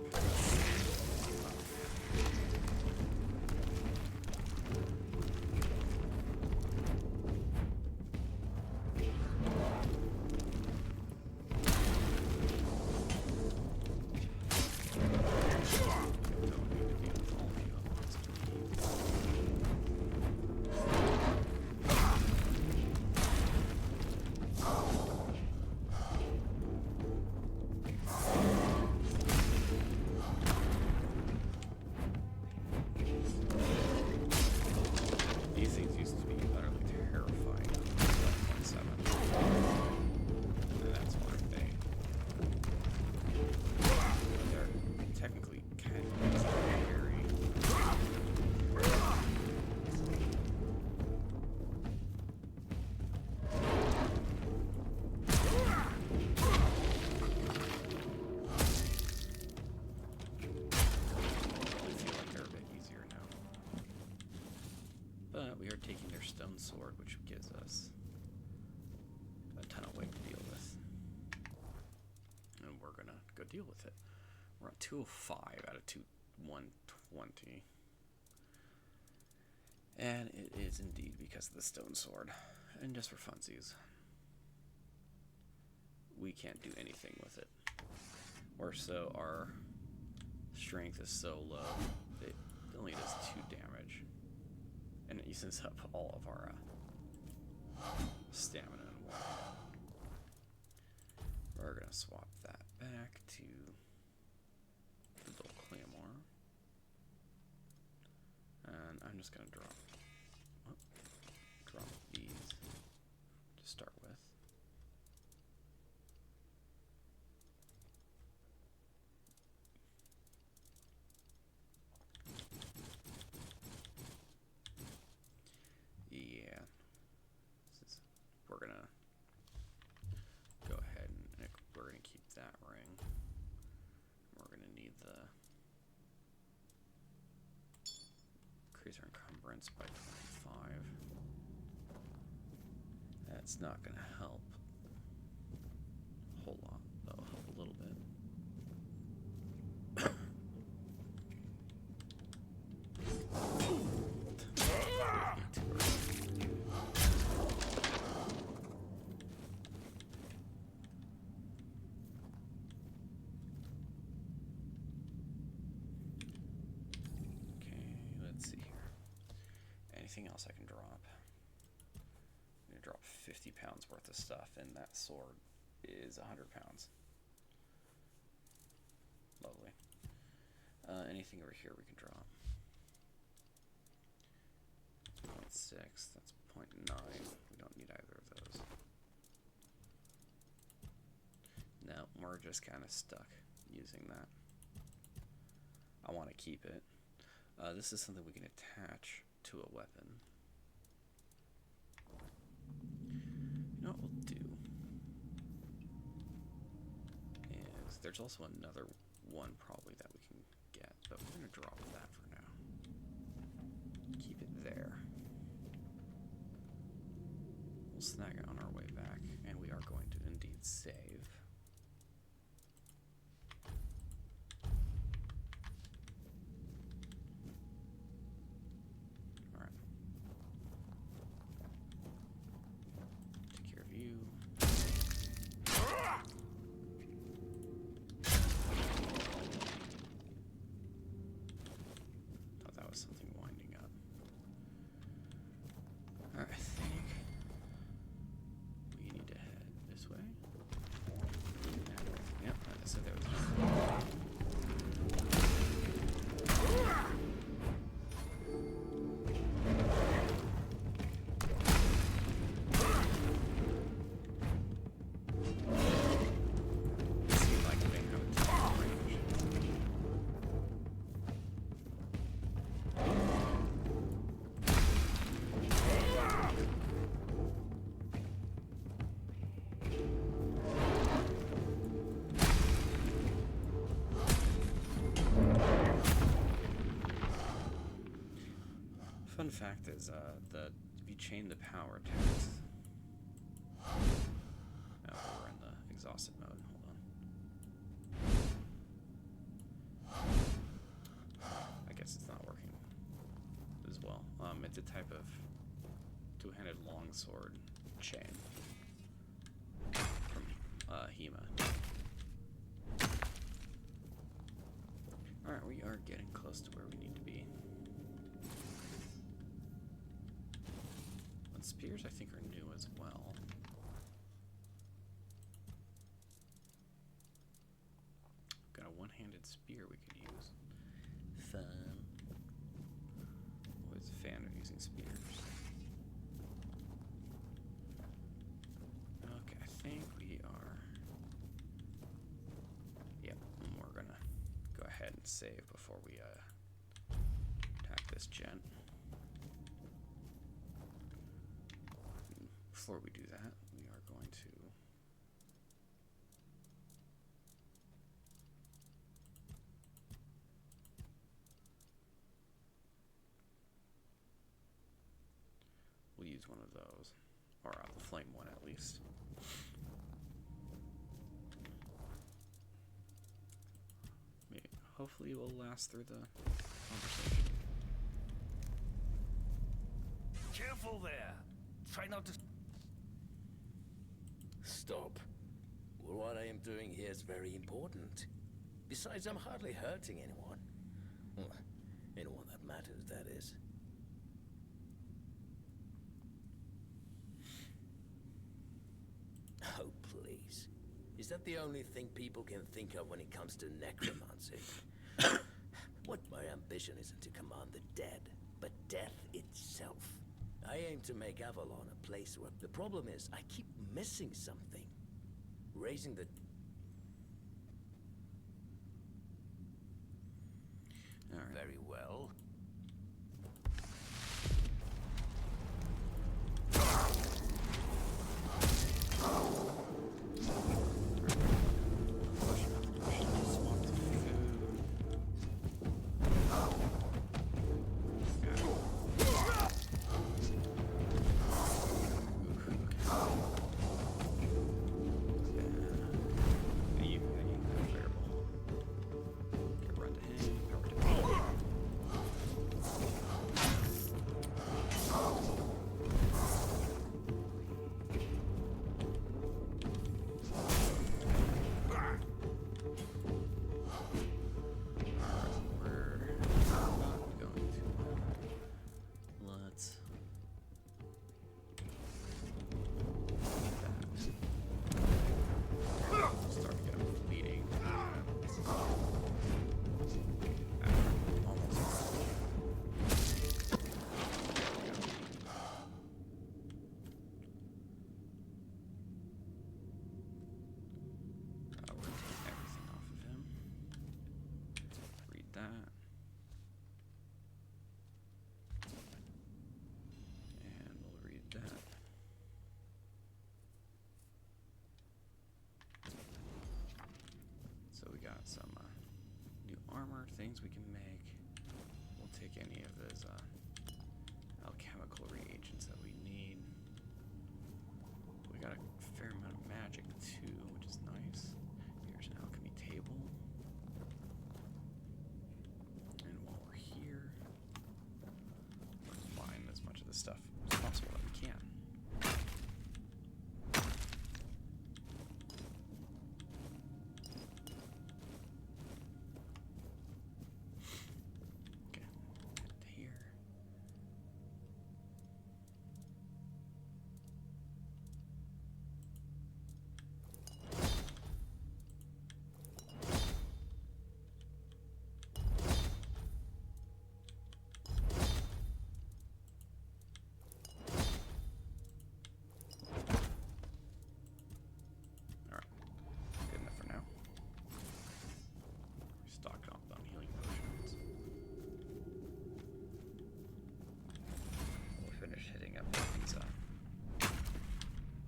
We are taking their stone sword, which gives us a ton of weight to deal with. And we're gonna go deal with it. We're at 205 out of 120. And it is indeed because of the stone sword. And just for funsies, we can't do anything with it. Or so our strength is so low, it only does 2 damage. And it uses up all of our stamina and whatnot. We're gonna swap that back to the dual claymore. And I'm just gonna drop these to start with. We're gonna go ahead and we're gonna keep that ring. We're gonna need the increase our encumbrance by 25. That's not gonna help a whole lot, though. Help a little bit. Anything else I can drop? I'm gonna drop 50 pounds worth of stuff, and that sword is 100 pounds. Lovely. Anything over here we can drop? 0.6, that's 0.9. We don't need either of those. No, we're just kind of stuck using that. I want to keep it. This is something we can attach to a weapon. You know what we'll do is there's also another one probably that we can get. but we're going to drop that for now. Keep it there. We'll snag it on our way back, and we are going to indeed save. Alright. Take care of you. Thought that was something winding up. Alright, I think we need to head this way. Yep, so there was seemed like they have a ton of range. Fun fact is, if you chain the power attacks. Oh, we're in the exhausted mode. Hold on. I guess it's not working as well. It's a type of two-handed longsword chain from Hema. Alright, we are getting close to where we need to be. And spears, I think, are new as well. Got a one-handed spear we could use. Fun. Always a fan of using spears. Okay, I think we are... Yep, we're gonna go ahead and save before we attack this gent. Before we do that, we are going to we'll use one of those, or the flame one at least. Maybe, hopefully it will last through the conversation. Careful there! Try not to... Stop. Well, what I am doing here is very important. Besides, I'm hardly hurting anyone. Well, anyone that matters, that is. Oh, please. Is that the only thing people can think of when it comes to necromancy? What my ambition isn't to command the dead, but death itself. I aim to make Avalon a place where... The problem is, I keep missing something. Raising the... All right. Very well. things we can make. We'll take any of those alchemical reagents that we need. We got a fair amount of magic too, which is nice. Here's an alchemy table. And while we're here, let's mine as much of this stuff as possible that we can.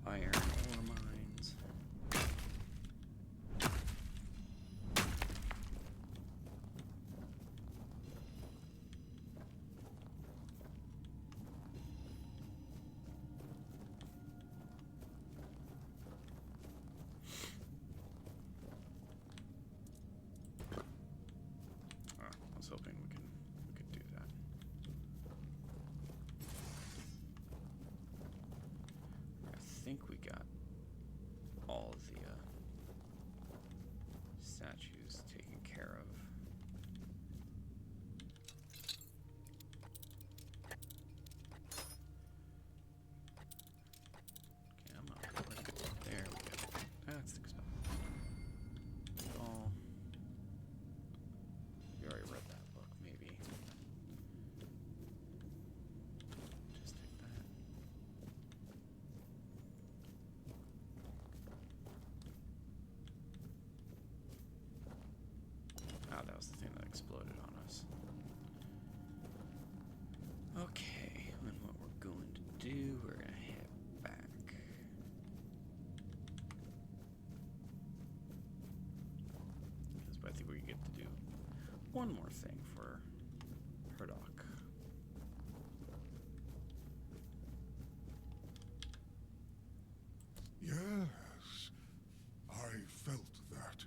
Iron ore mines. I was hoping we could do that. I think we got all of the statues taken care of. Okay, I'm not really good. There we go. That's the spot. Oh, we already read that book, maybe. Just take that. Oh, that was the thing that exploded on us. Okay, and what we're going to do, we're going to head back. Because I think we get to do one more thing for Herdok. Yes, I felt that.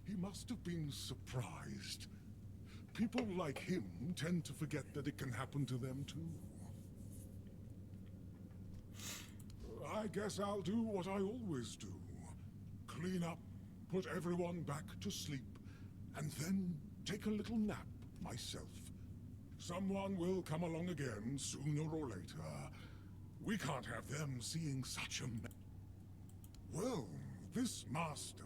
He must have been surprised. People like him tend to forget that it can happen to them too. I guess I'll do what I always do. Clean up, put everyone back to sleep, and then take a little nap myself. Someone will come along again sooner or later. We can't have them seeing such a Well, this master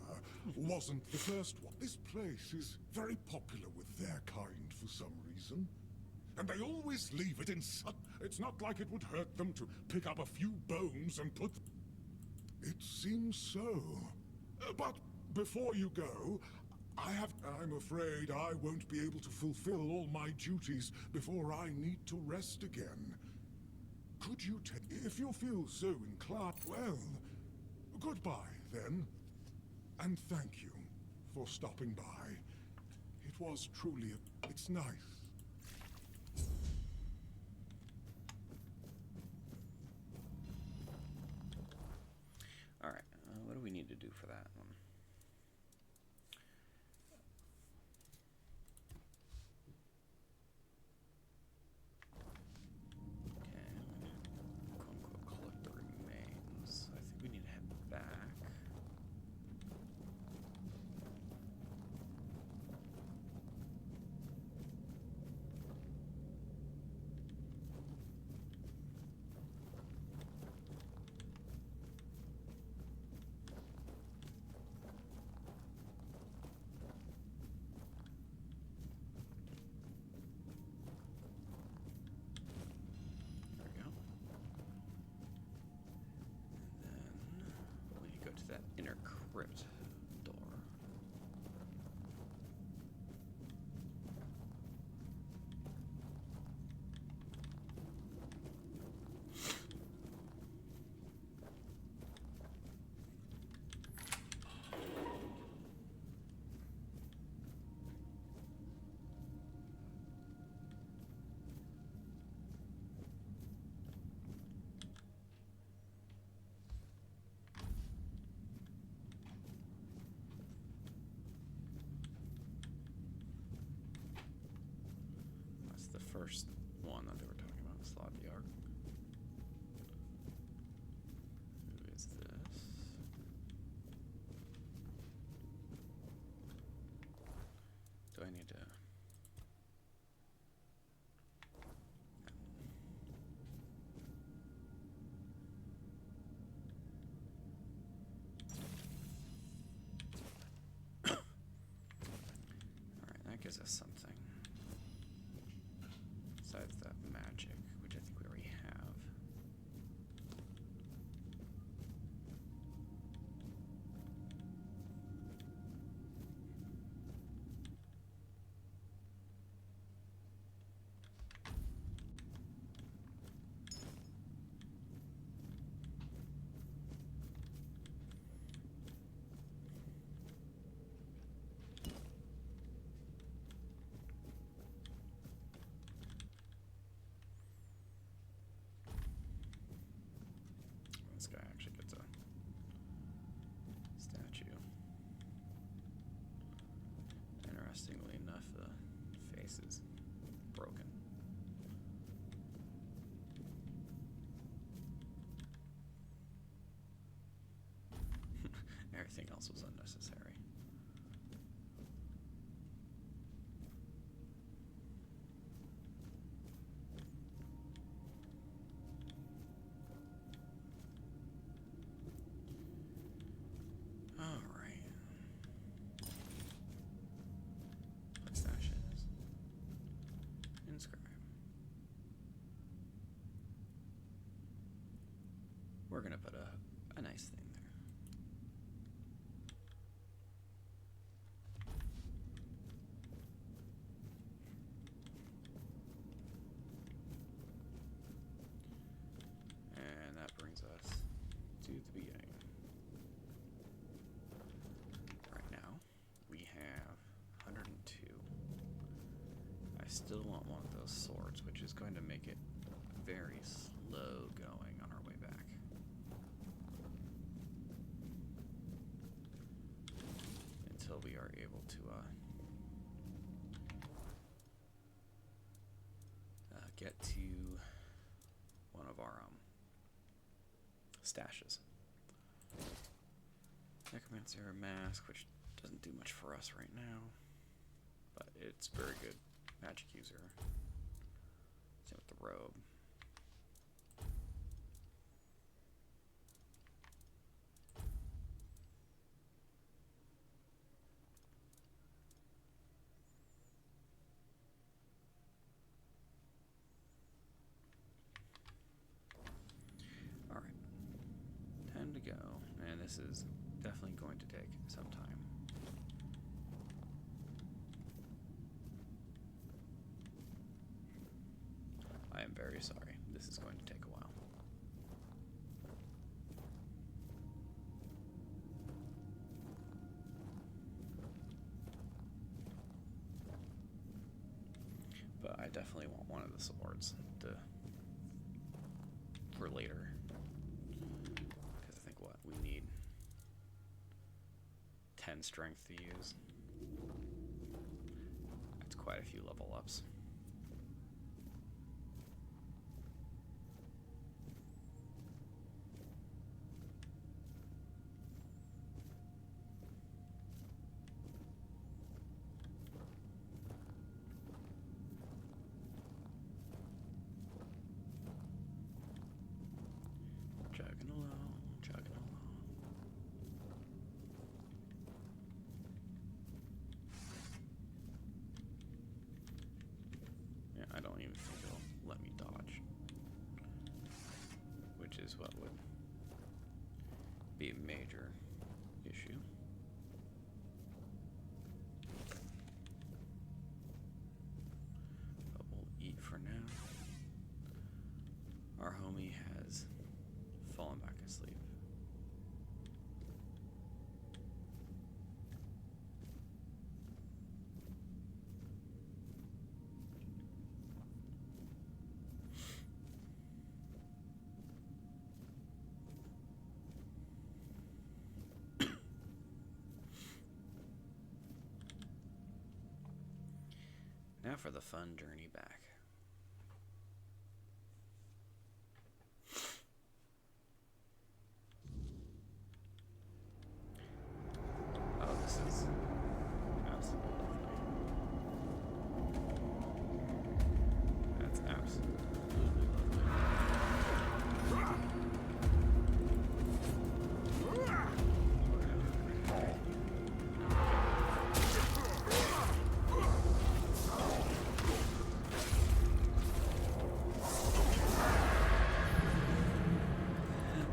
wasn't the first one. This place is very popular with their kind for some reason. And they always leave it in such... It's not like it would hurt them to pick up a few bones and put... It seems so. But before you go, I'm afraid I won't be able to fulfill all my duties before I need to rest again. Could you if you feel so inclined... Well, goodbye, then. And thank you for stopping by. It was truly... It's nice. Alright, what do we need to do for that one? Quote-unquote collect the remains. I think we need to head back. There we go. And then we need to go to that inner crypt door. first one that they were talking about, Slot the Ark. Who is this? Do I need to... Alright, that gives us something. Besides that magic, which I think we already have. This guy actually gets a statue. Interestingly enough, the face is broken. Everything else was unnecessary. We're gonna put a nice thing there. And that brings us to the beginning. Right now, we have 102. I still want one of those swords, which is going to make it very slow going on our way back. Until we are able to get to one of our stashes. Necromancer mask, which doesn't do much for us right now, but it's very good magic user. Same with the robe. To go, and this is definitely going to take some time. I am very sorry. This is going to take a while. But I definitely want one of the swords for later. We need 10 strength to use. That's quite a few level ups. Chugging along, chugging along. I don't even think it'll let me dodge, which is what would be a major issue. But we'll eat for now. Our homie has fallen back asleep. Now for the fun journey back.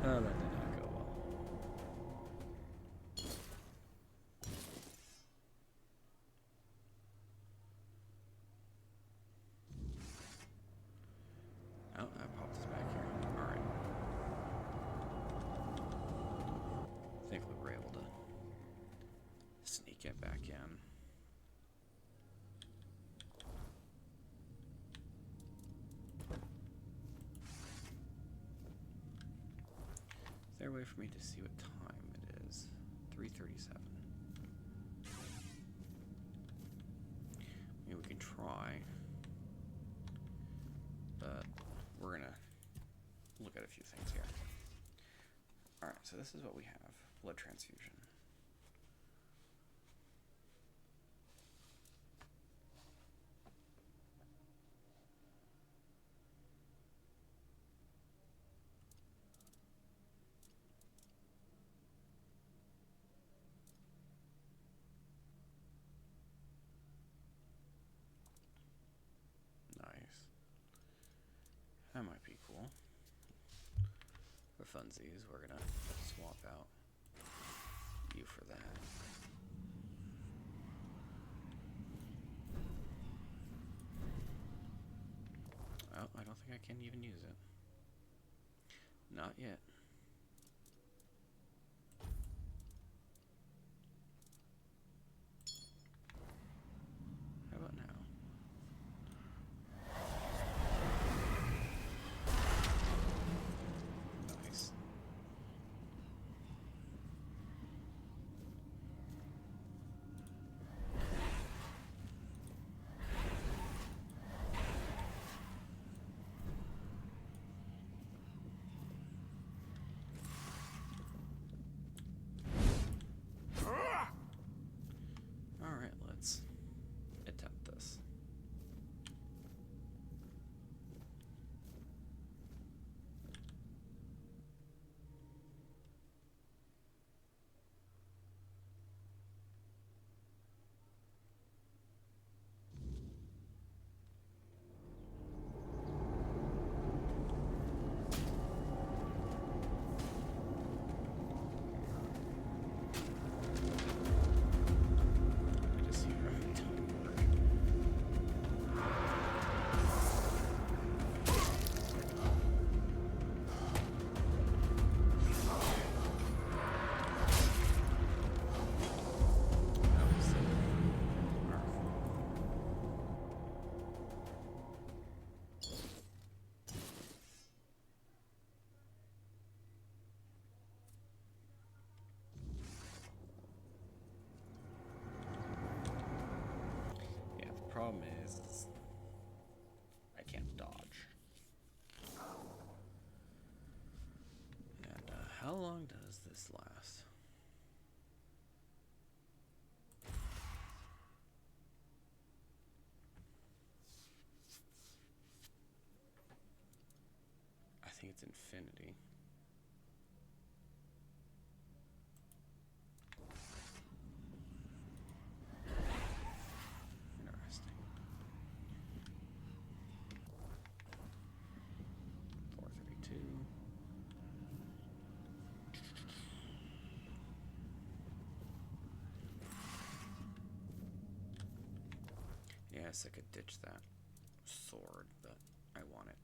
Oh, that did not go well. Oh, that popped us back here. Alright. Thankfully we're able to sneak it back in. Is there a way for me to see what time it is? 3:37. Maybe we can try. But we're gonna look at a few things here. Alright, so this is what we have. Blood transfusion. Nice. That might be cool. For funsies, we're gonna swap out you for that. Oh, I don't think I can even use it. Not yet. How about now? Nice. Alright, let's attempt this. I just see her time work. That was yeah, the problem is I can't dodge. And how long does this last? I think it's infinity. Interesting. 432. Yes, I could ditch that sword, but I want it.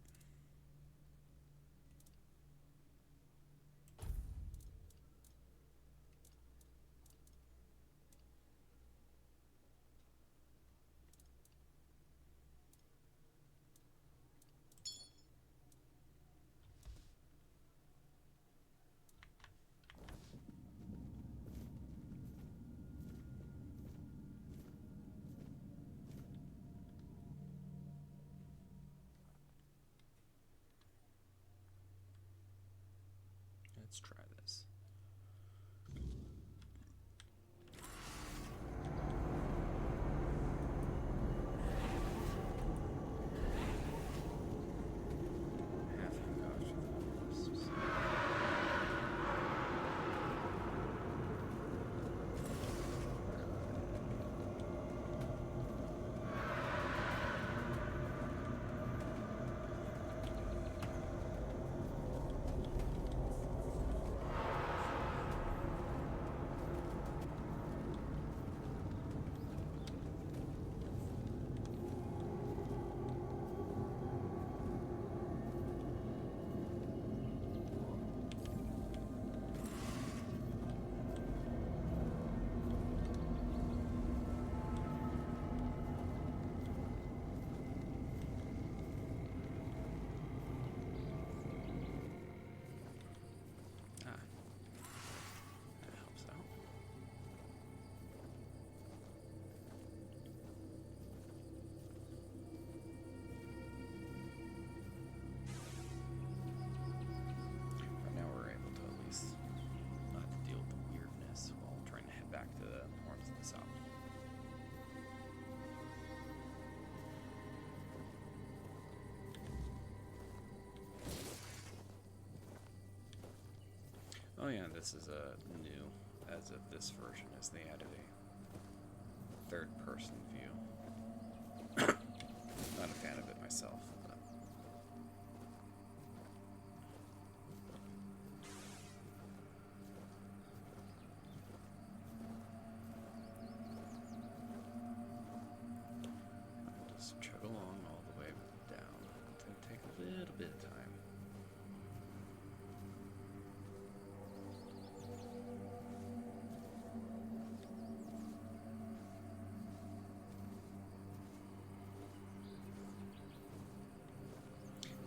Oh yeah, this is new as of this version, as they added a third-person view. Not a fan of it myself. But I'll just chug along all the way down. It's going to take a little bit of time.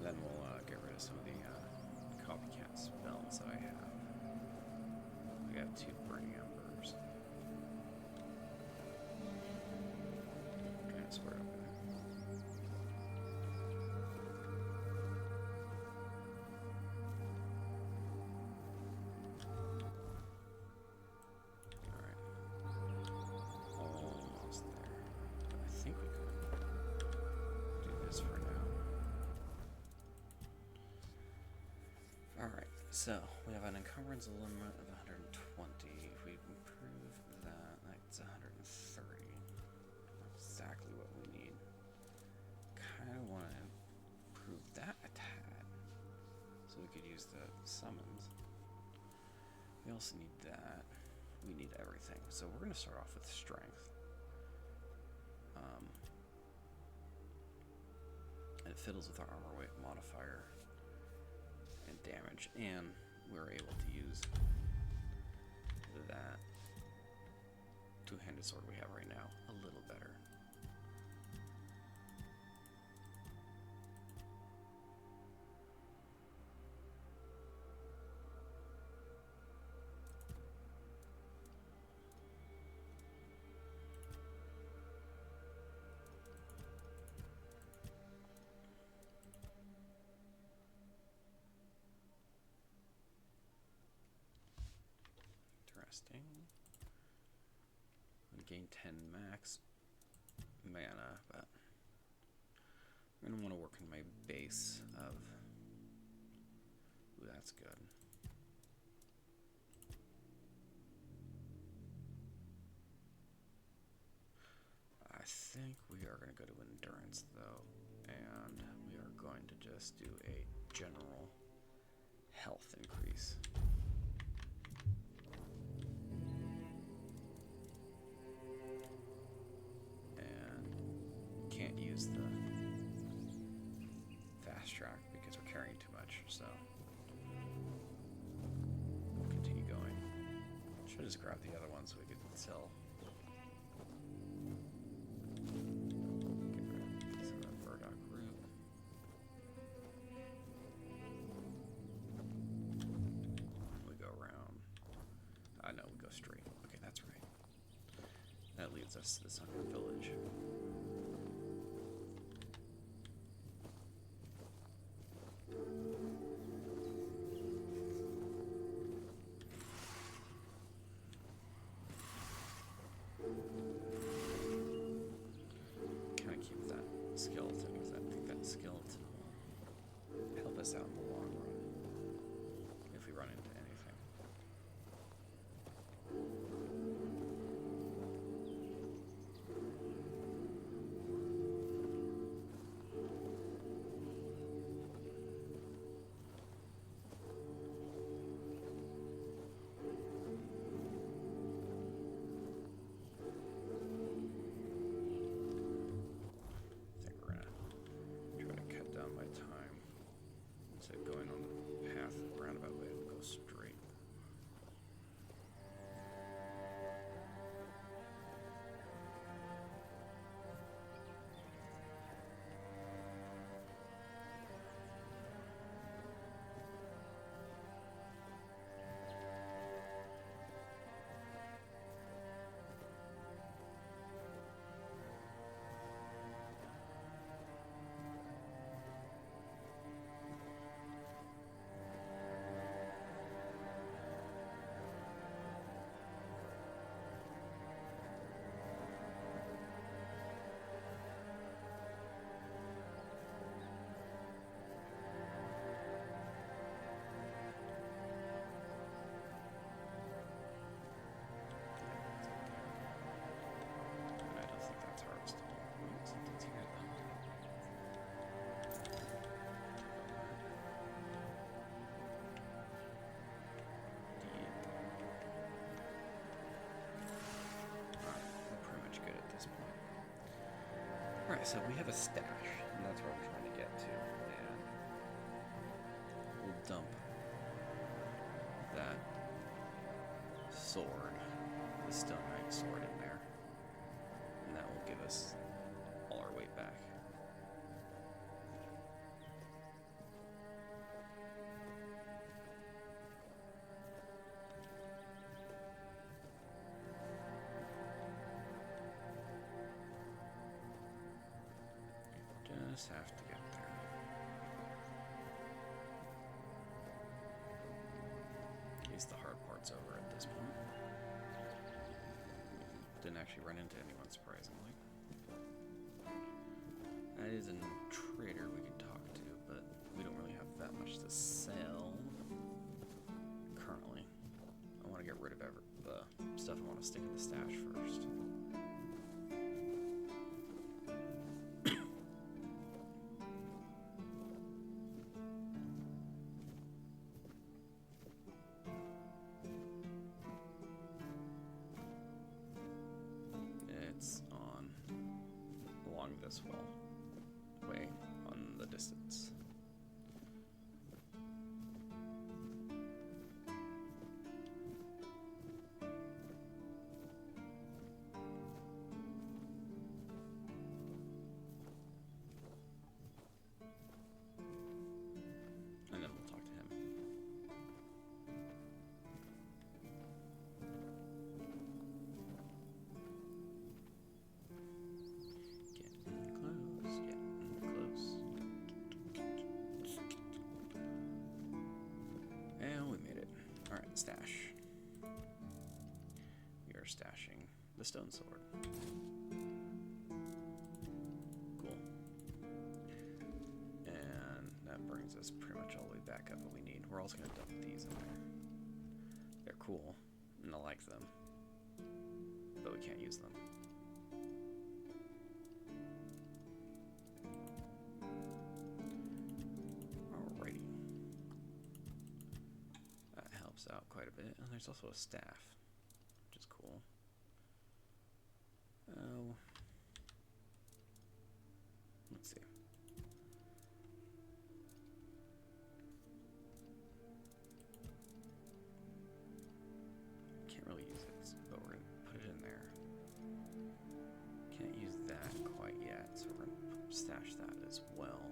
Then we'll get rid of some of the copycat spells that I have. I got 2 burning embers. Kind of squared up in there. Alright. Almost there. I think we could do this for now. Alright, so we have an encumbrance limit of 120. If we improve that, that's 130. That's exactly what we need. Kind of want to improve that a tad, so we could use the summons. We also need that. We need everything. So we're going to start off with strength. And it fiddles with our armor weight modifier and damage, and we're able to use that two-handed sword we have right now a little better. Interesting. I'm gonna gain 10 max mana, but I'm gonna want to work on my base of. Ooh, that's good. I think we are gonna go to endurance though, and we are going to just do a general health increase. The fast track because we're carrying too much, so we'll continue going. Should just grab the other one so we could sell. Get rid of some of that burdock root. We go around. No, we go straight. Okay, that's right. That leads us to the sunken village. Skeleton, because I think that skeleton will help us out in the long run if we run into anything. Alright, so we have a stash, and that's where I'm trying to get to, and we'll dump that sword, the Stone Knight sword, in there, and that will give us all our weight back. Just have to get there. At least the hard part's over at this point. Didn't actually run into anyone, surprisingly. That is a trader we can talk to, but we don't really have that much to sell currently. I want to get rid of the stuff I want to stick in the stash first. This way on the distance. And then we'll talk to him. Stash. We are stashing the stone sword. Cool. And that brings us pretty much all the way back up what we need. We're also going to dump these in there. They're cool, and I like them, but we can't use them. Out quite a bit, and there's also a staff, which is cool. Oh, let's see. Can't really use it, but we're gonna put it in there. Can't use that quite yet, so we're gonna stash that as well.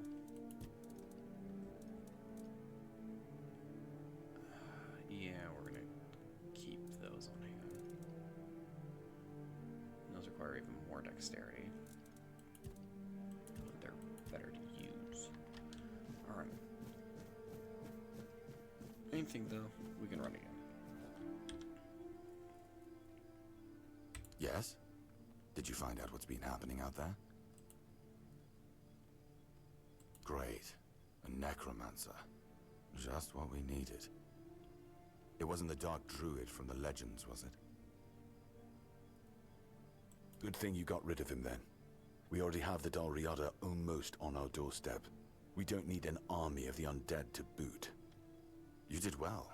Yeah, we're gonna keep those on hand. And those require even more dexterity. They're better to use. Alright. Anything though, we can run again. Yes? Did you find out what's been happening out there? Great. A necromancer. Just what we needed. It wasn't the Dark Druid from the legends, was it? Good thing you got rid of him then. We already have the Dalriada almost on our doorstep. We don't need an army of the undead to boot. You did well.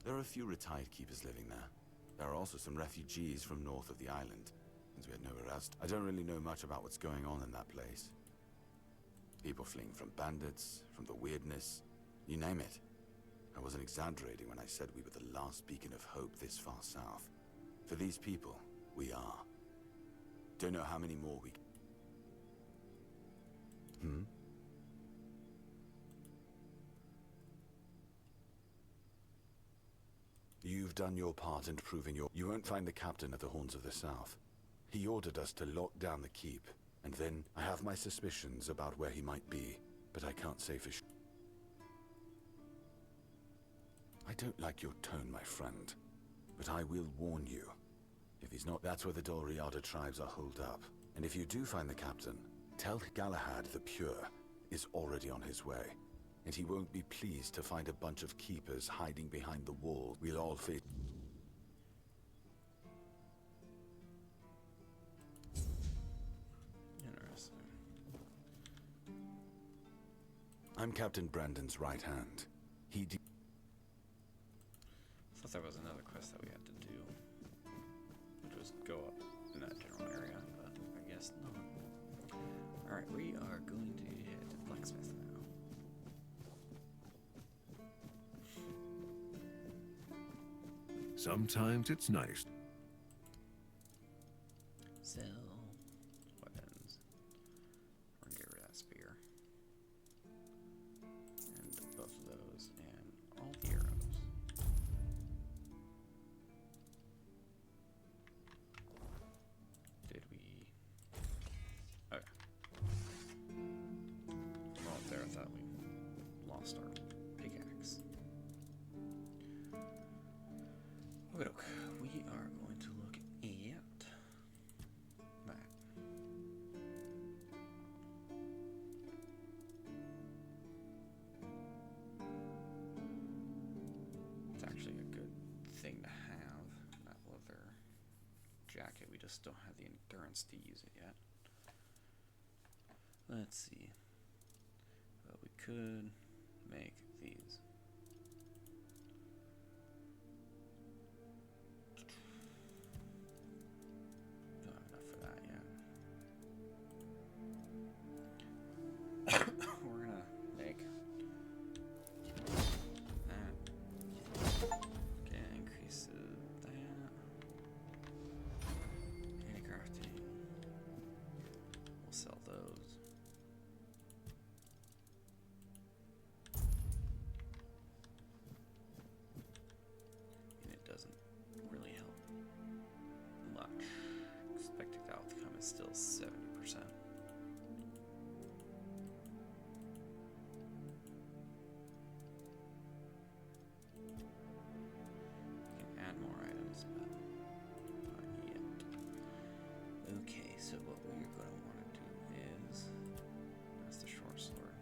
There are a few retired keepers living there. There are also some refugees from north of the island, since we had nowhere else. I don't really know much about what's going on in that place. People fleeing from bandits, from the weirdness, you name it. I wasn't exaggerating when I said we were the last beacon of hope this far south. For these people, we are. Don't know how many more we... You've done your part in proving your... You won't find the captain at the Horns of the South. He ordered us to lock down the keep. And then, I have my suspicions about where he might be, but I can't say for sure. I don't like your tone, my friend, but I will warn you. If he's not, that's where the Dalriada tribes are holed up. And if you do find the captain, tell Galahad the Pure is already on his way. And he won't be pleased to find a bunch of keepers hiding behind the wall. We'll all face... I'm Captain Brandon's right hand. I thought there was another quest that we had to do, which was go up Alright, we are going to head to the blacksmith now. Sometimes it's nice. Sell weapons. We're gonna get rid of that spear. And both of those and all the arrows. Did we... Okay. Well, up there I thought we lost our pickaxe. Okay, look. We are going to look at that. It's actually a good thing to have, that leather jacket. We just don't have the endurance to use it yet. Let's see. Well, we could make these. Don't have enough for that yet. We're gonna make that. Okay, increase that. Handicrafting. We'll sell those. And it doesn't really help much. Expected outcome is still 70%. You can add more items, but not yet. Okay, so what we're going to want to do is, that's the short sword.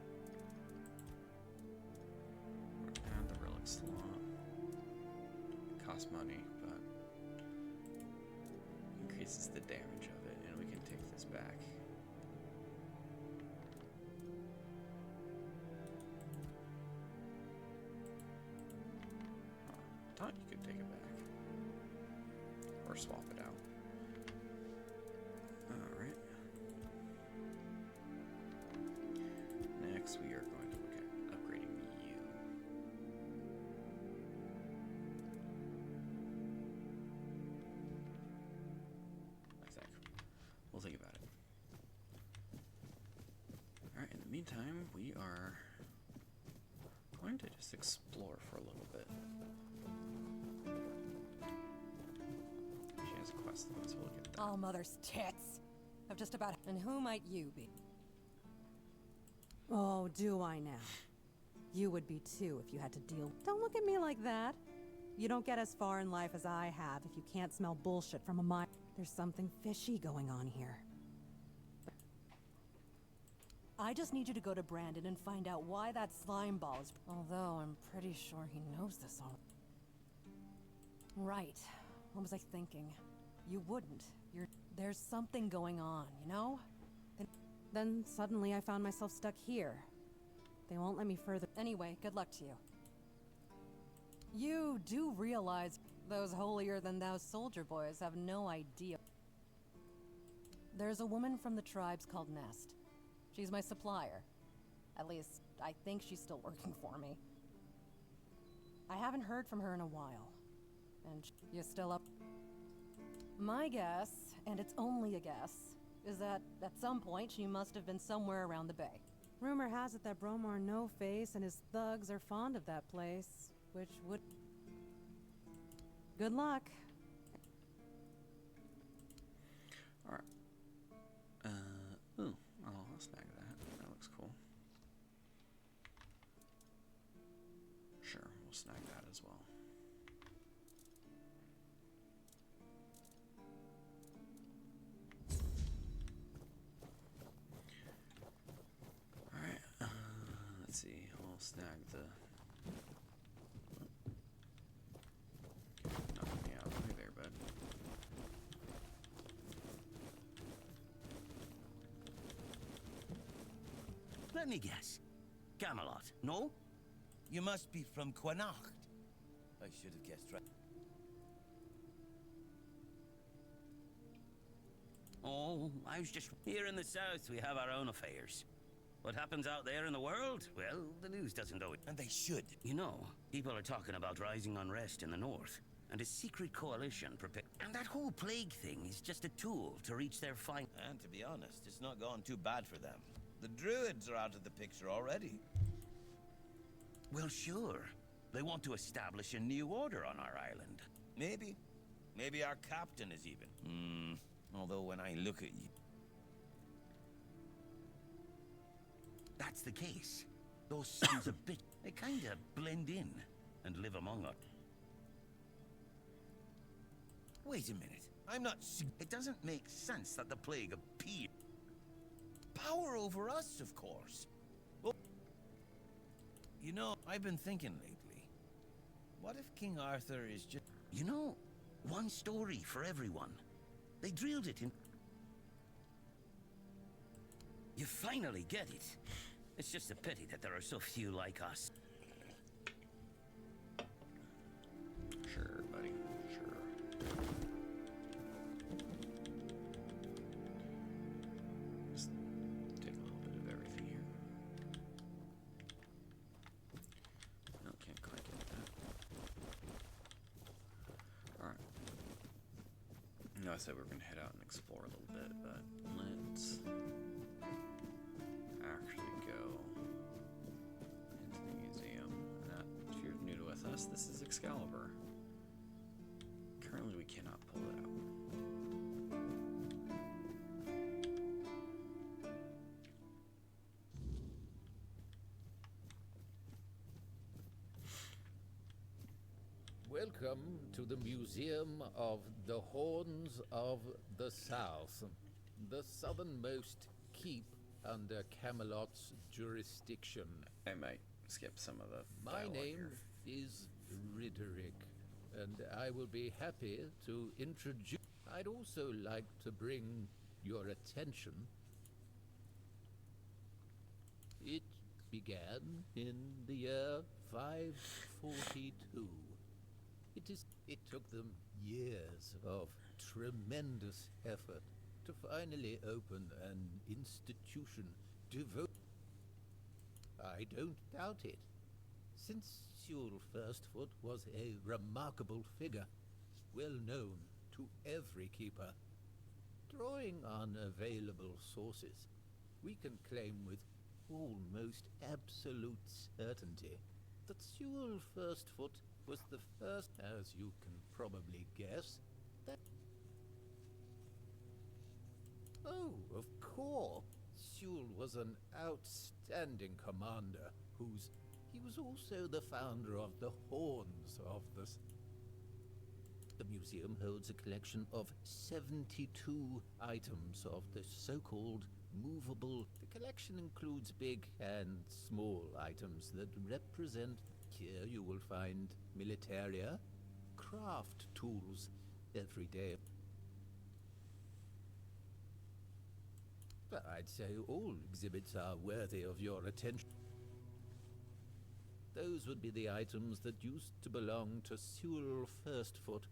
We're going to add the relic slot. Costs money, but increases the damage of it, and we can take this back. I thought you could take it back. Or swap it out. Alright. Next, we are going to look at upgrading you. I think. We'll think about it. Alright, in the meantime, we are going to just explore for a little bit. She has a quest line, so we'll get that. All mother's tits. I've just about. And who might you be? Oh, do I now? You would be too if you had to deal. Don't look at me like that. You don't get as far in life as I have if you can't smell bullshit from a mile. There's something fishy going on here. I just need you to go to Brandon and find out why that slime ball is. Although I'm pretty sure he knows this all. Right. What was I thinking? You wouldn't. There's something going on, you know? Then suddenly I found myself stuck here. They won't let me further. Anyway, good luck to you. You do realize those holier-than-thou soldier boys have no idea. There's a woman from the tribes called Nest. She's my supplier. At least, I think she's still working for me. I haven't heard from her in a while. And you still up? My guess, and it's only a guess, is that at some point she must have been somewhere around the bay. Rumor has it that Bromar No-Face and his thugs are fond of that place, which would... Good luck. Alright. Ooh. Oh, I'll snag that. That looks cool. Sure, we'll snag that as well. Alright, let's see. We'll snag the... Knock me out of the way there, bud. Let me guess. Camelot, no? You must be from Quanacht. I should have guessed right. Oh, I was just... Here in the south, we have our own affairs. What happens out there in the world? Well, the news doesn't always... And they should. You know, people are talking about rising unrest in the north, and a secret coalition prepared... And that whole plague thing is just a tool to reach their final... And to be honest, it's not gone too bad for them. The druids are out of the picture already. Well, sure. They want to establish a new order on our island. Maybe. Maybe our captain is even. Although when I look at you... That's the case. Those sons of bitch, they kinda blend in and live among us. Wait a minute. I'm not... It doesn't make sense that the plague appeared. Power over us, of course. Well, you know, I've been thinking lately. What if King Arthur is just... You know, one story for everyone. They drilled it in... You finally get it. It's just a pity that there are so few like us. Sure, buddy. Sure. Just take a little bit of everything here. No, can't quite get that. Alright. No, I said we were going to head out and explore a little bit, but let's actually go into the museum. If you're new to us, this is Excalibur. Currently, we cannot pull it out. Welcome to the Museum of the Horns of the South, the southernmost keep under Camelot's jurisdiction. I might skip some of the My dialogue name here. is Ridderick, and I will be happy to introduce... I'd also like to bring your attention... It began in the year 542. It took them years of tremendous effort to finally open an institution devoted... I don't doubt it, since Sewell Firstfoot was a remarkable figure, well known to every keeper. Drawing on available sources, we can claim with almost absolute certainty that Sewell Firstfoot was the first, as you can probably guess, that... Oh, of course. Sewell was an outstanding commander he was also the founder of the Horns of the... The museum holds a collection of 72 items of the so-called movable... The collection includes big and small items that represent... Here you will find militaria, craft tools, everyday... I'd say all exhibits are worthy of your attention. Those would be the items that used to belong to Sewell Firstfoot.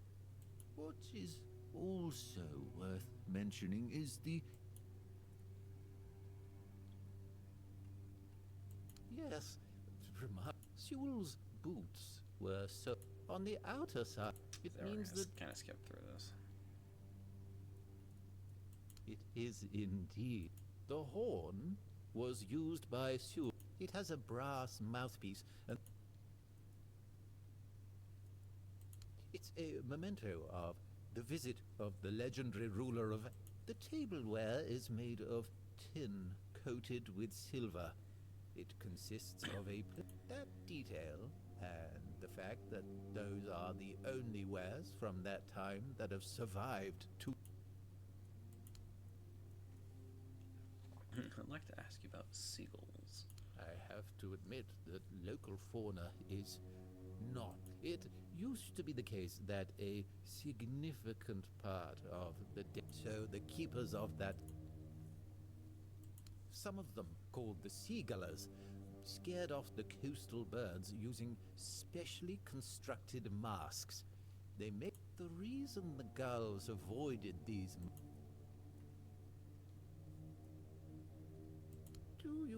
What is also worth mentioning is the... Yes, Sewell's boots were so... On the outer side, it means that... Kind of skip through this. It is indeed. The horn was used by Sewell. It has a brass mouthpiece, and it's a memento of the visit of the legendary ruler of... The tableware is made of tin coated with silver. It consists of a... That detail, and the fact that those are the only wares from that time that have survived to... I'd like to ask you about seagulls. I have to admit that local fauna is not. It used to be the case that a significant part of the... So the keepers of that... Some of them, called the seagullers, scared off the coastal birds using specially constructed masks. They make... The reason the gulls avoided these...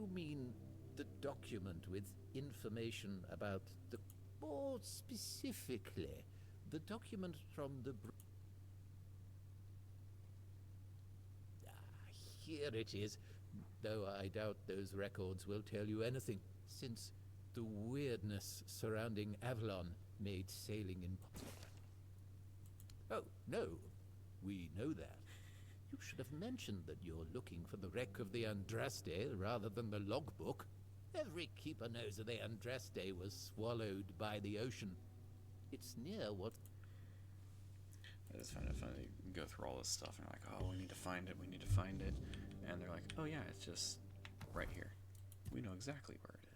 you mean the document with information about the... More specifically, the document from the... Here it is, though I doubt those records will tell you anything, since the weirdness surrounding Avalon made sailing impossible. Oh, no, we know that. You should have mentioned that you're looking for the wreck of the Andraste rather than the logbook. Every keeper knows that the Andraste was swallowed by the ocean. It's near what... I just find it funny. You go through all this stuff and you're like, oh, we need to find it, we need to find it. And they're like, oh yeah, it's just right here. We know exactly where it is.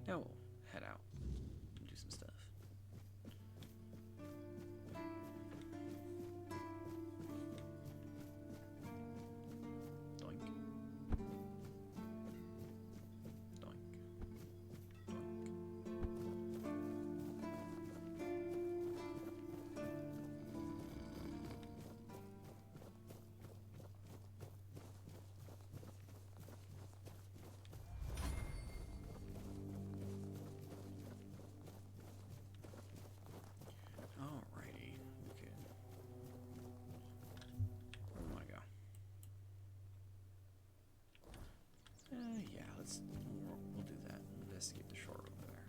Now we'll head out and do some stuff. Doink. Doink. Alrighty, we could. Where do we want to go? Yeah, we'll do that. Investigate the shore over there.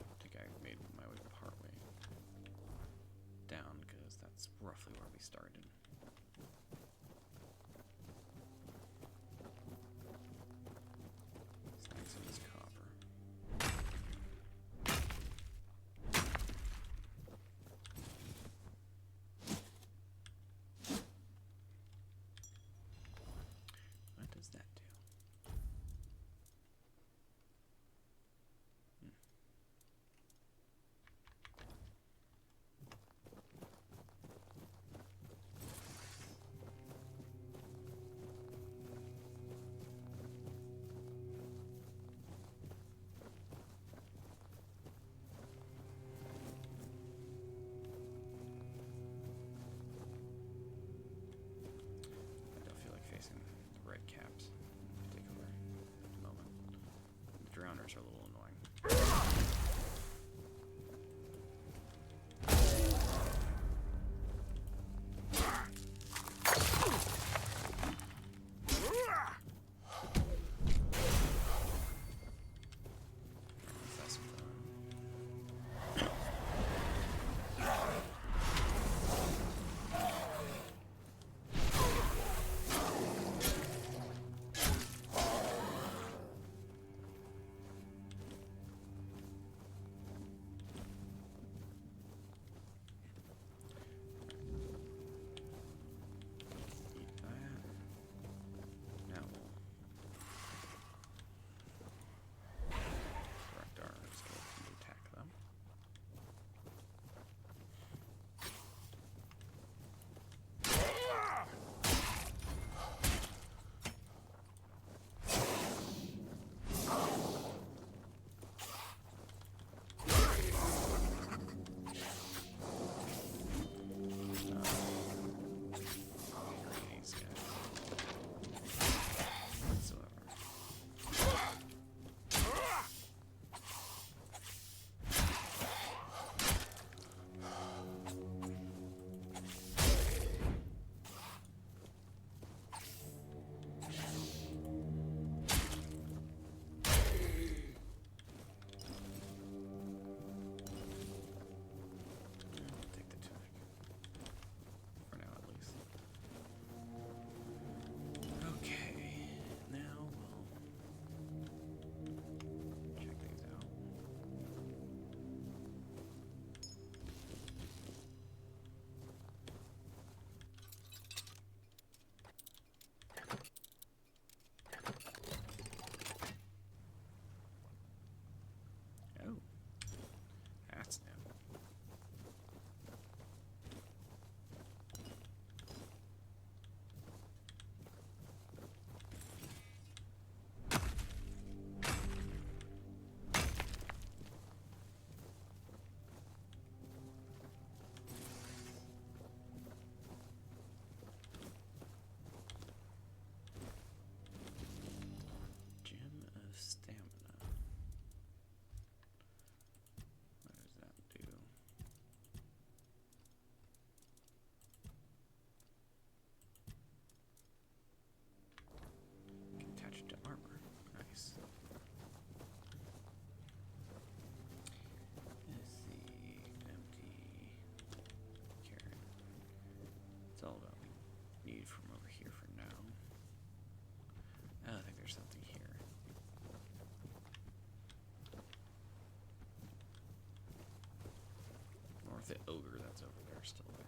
I think I made my way partway down because that's roughly where we started. Some of this copper. What does that do? I don't feel like facing the red caps in particular at the moment. The drowners are a little annoying. That's fun. there's something here. Or if the ogre that's over there is still there.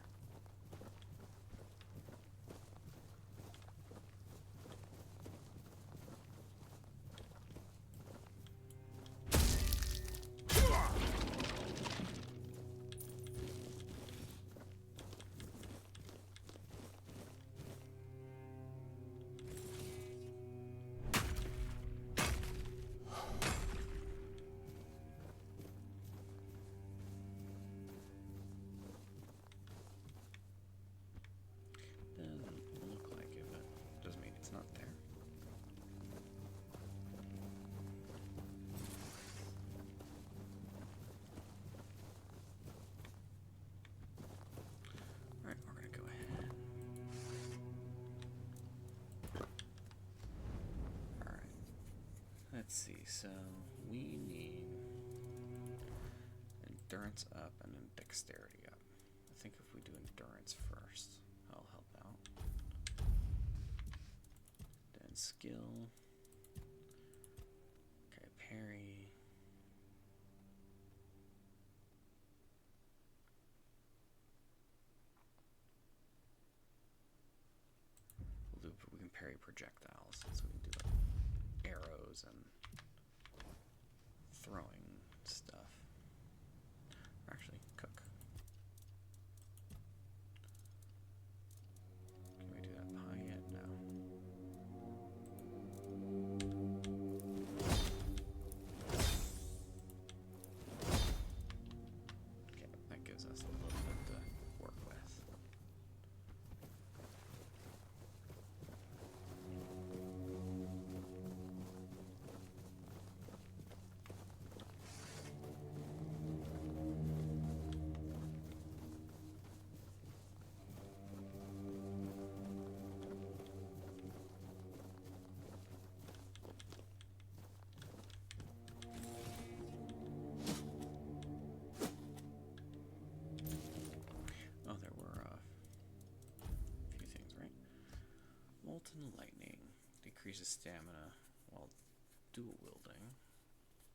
Doesn't look like it, but doesn't mean it's not there. Alright, we're gonna go ahead. Alright. Let's see, so we need endurance up and then dexterity up. I think if we do endurance first, that'll help out. Then skill. Okay, parry. We'll do, we can parry projectiles, so we can do like arrows and throwing stuff. Actually, cook. Can we do that pie yet? No. Okay, that gives us a little bit to work with. Oh, there were a few things, right? Molten lightning decreases stamina while dual wielding.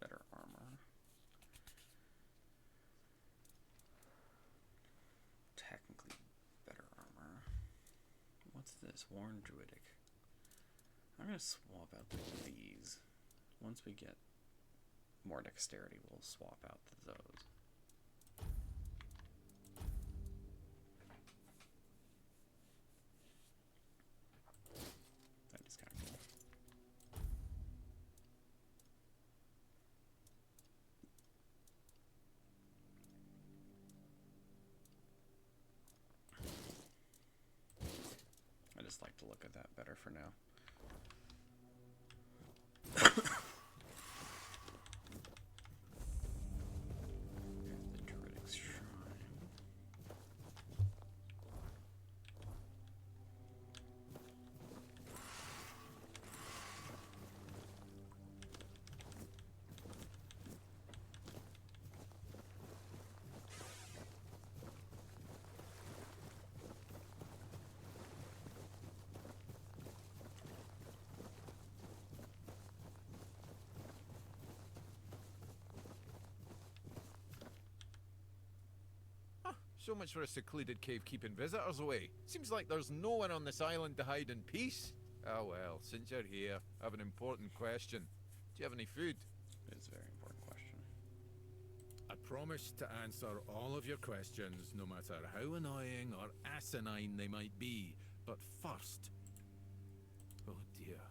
Better armor. Technically better armor. What's this? Worn druidic. I'm gonna swap out these. Once we get more dexterity, we'll swap out those. That is kind of cool. I just like to look at that better for now. The Druidic Shrine. So much for a secluded cave keeping visitors away. Seems like there's no one on this island to hide in peace. Ah well, since you're here, I have an important question. Do you have any food? It's a very important question. I promise to answer all of your questions, no matter how annoying or asinine they might be. But first... Oh dear.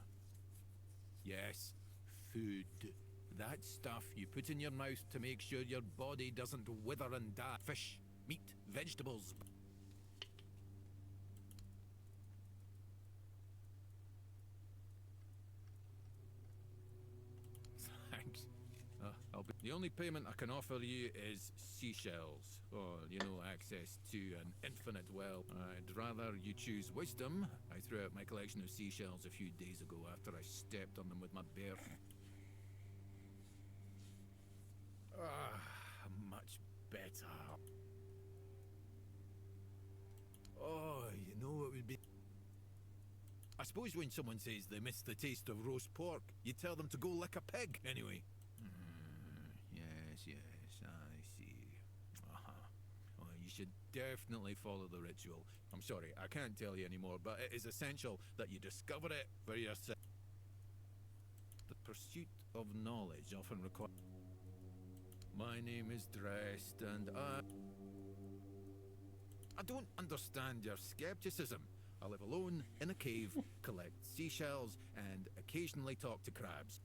Yes, food. That stuff you put in your mouth to make sure your body doesn't wither and die. Fish, meat, vegetables. Thanks. The only payment I can offer you is seashells. Or, you know, access to an infinite well. I'd rather you choose wisdom. I threw out my collection of seashells a few days ago after I stepped on them with my bare... much better. Oh, you know what would be... I suppose when someone says they miss the taste of roast pork, you tell them to go lick a pig, anyway. Yes, I see. Well, you should definitely follow the ritual. I'm sorry, I can't tell you anymore, but it is essential that you discover it for yourself. The pursuit of knowledge often requires... My name is Drest, and I don't understand your skepticism. I live alone in a cave, collect seashells, and occasionally talk to crabs.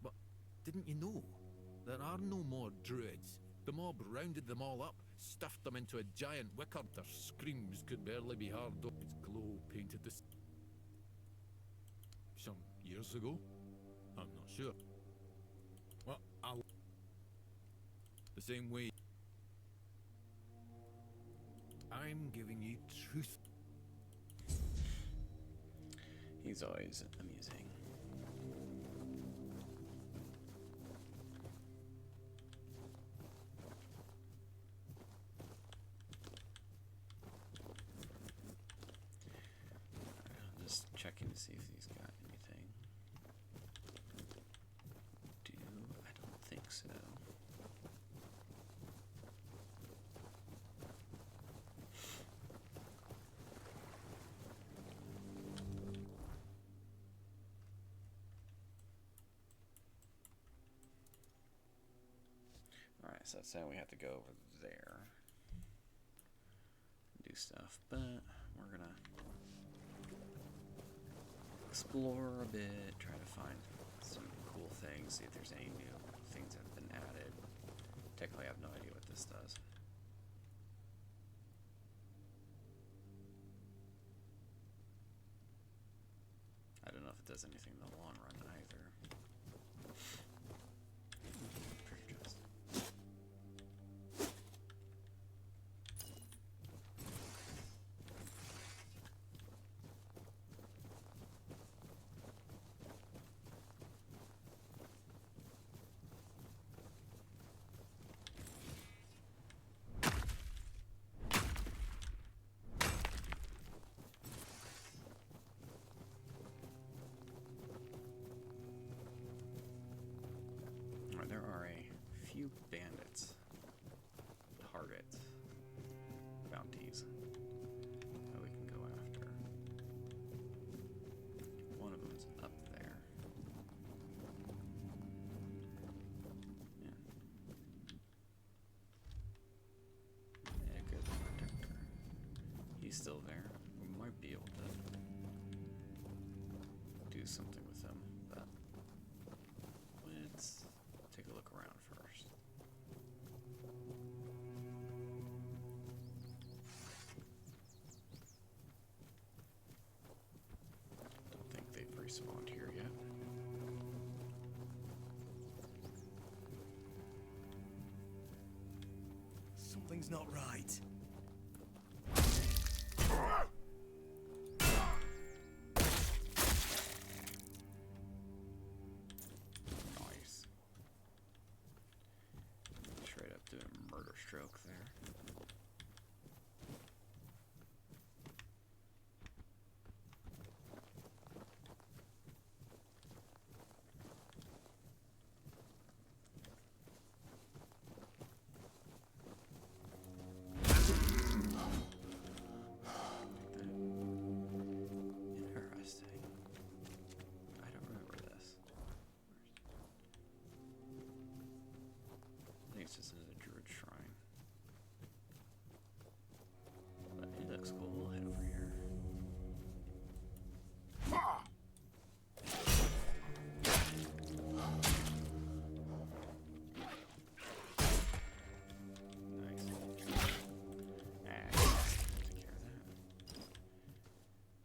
But didn't you know? There are no more druids. The mob rounded them all up, stuffed them into a giant wicker. Their screams could barely be heard. Its glow painted the... Some years ago? I'm not sure. Well, I'll... The same way... I'm giving you truth. He's always amusing. I'm just checking to see if he's got anything. I don't think so. Alright, so that's saying we have to go over there and do stuff, but we're gonna explore a bit, try to find some cool things, see if there's any new things that have been added. Technically, I have no idea what this does. I don't know if it does anything in the long run either. Treasure chest. There are a few bandits, targets, bounties that we can go after. One of them's up there. Yeah, good protector. He's still there. We might be able to do something with him, but let's take a look around first. Don't think they've respawned here yet. Something's not right. Nice. Straight up doing a murder stroke there. Interesting. I don't remember this. I think it's just a druid shrine. But it looks cool. We'll head over here. Nice. And take care of that.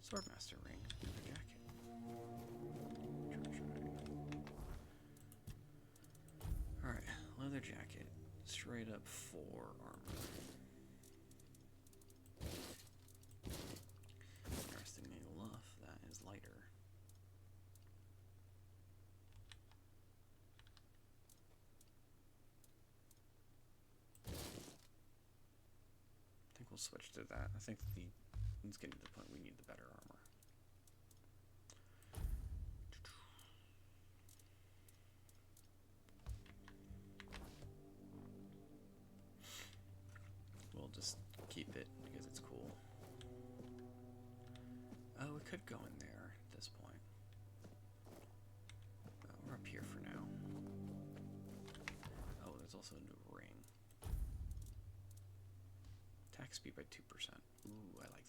Swordmaster ring and a jacket. Alright, leather jacket. Straight up 4 armor. Interestingly enough, that is lighter. I think we'll switch to that. I think the It's getting to the point we need the better armor. We'll just keep it because it's cool. Oh, it could go in there at this point. We're up here for now. Oh, there's also a new ring. Attack speed by 2%. Ooh, I like that.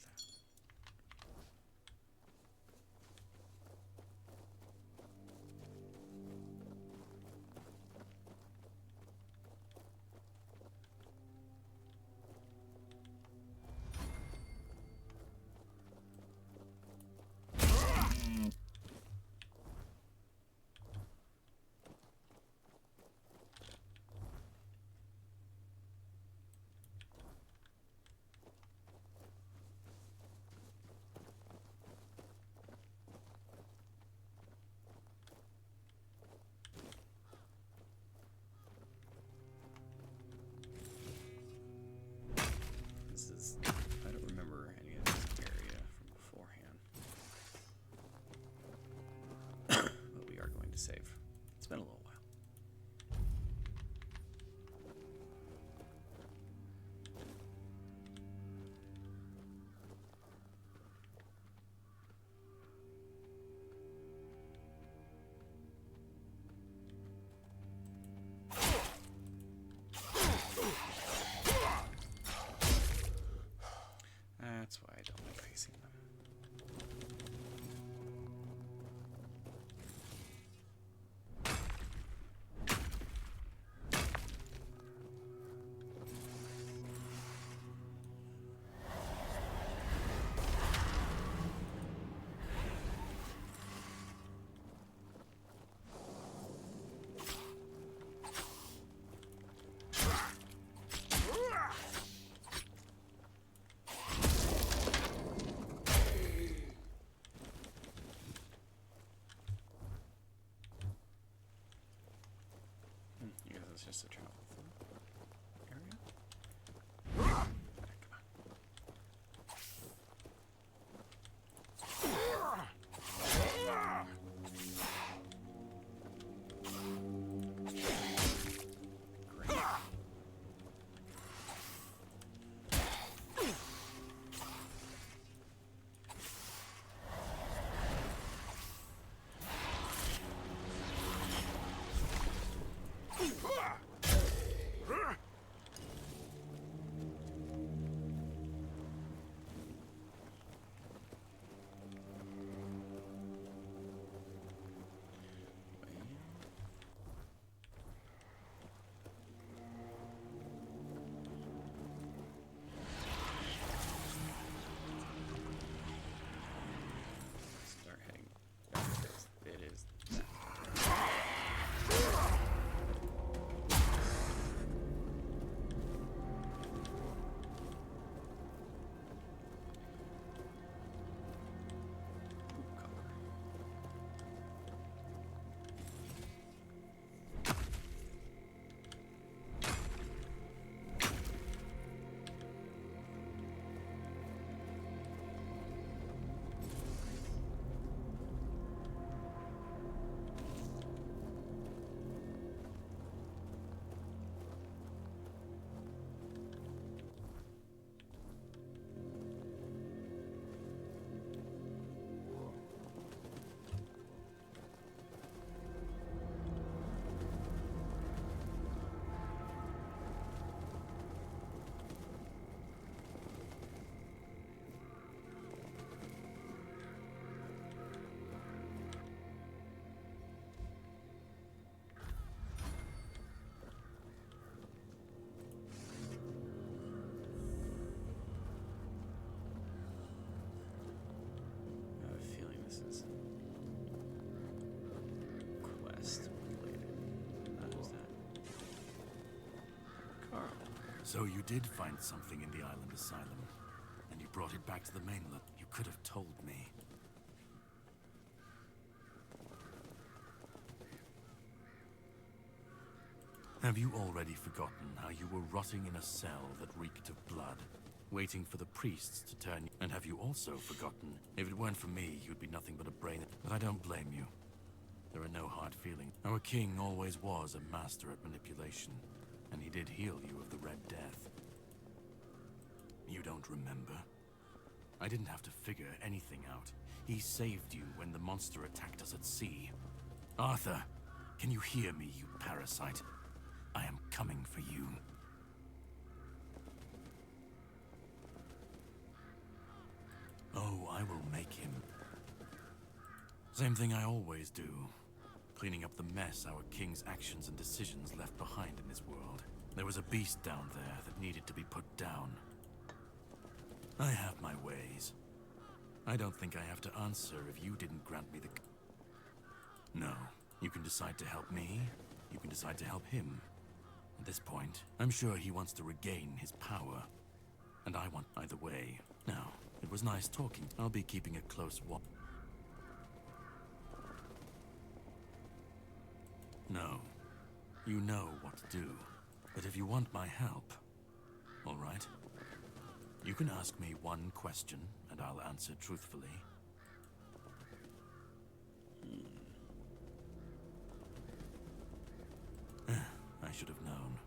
I don't remember any of this area from beforehand. But we are going to save. It's been a little while. That's why I don't like facing them. It's just a travel through area. So you did find something in the island asylum, and you brought it back to the mainland. You could have told me. Have you already forgotten how you were rotting in a cell that reeked of blood? waiting for the priests to turn you. And have you also forgotten? If it weren't for me, you'd be nothing but a brain. But I don't blame you. There are no hard feelings. Our king always was a master at manipulation, and he did heal you of the Red Death. You don't remember? I didn't have to figure anything out. He saved you when the monster attacked us at sea. Arthur, can you hear me, you parasite? I am coming for you. Oh, I will make him. Same thing I always do. Cleaning up the mess our king's actions and decisions left behind in his world. There was a beast down there that needed to be put down. I have my ways. I don't think I have to answer if you didn't grant me the... No. You can decide to help me. You can decide to help him. At this point, I'm sure he wants to regain his power. And I want either way. Now, it was nice talking. I'll be keeping a close watch. No. You know what to do. But if you want my help, all right? You can ask me one question, and I'll answer truthfully. I should have known.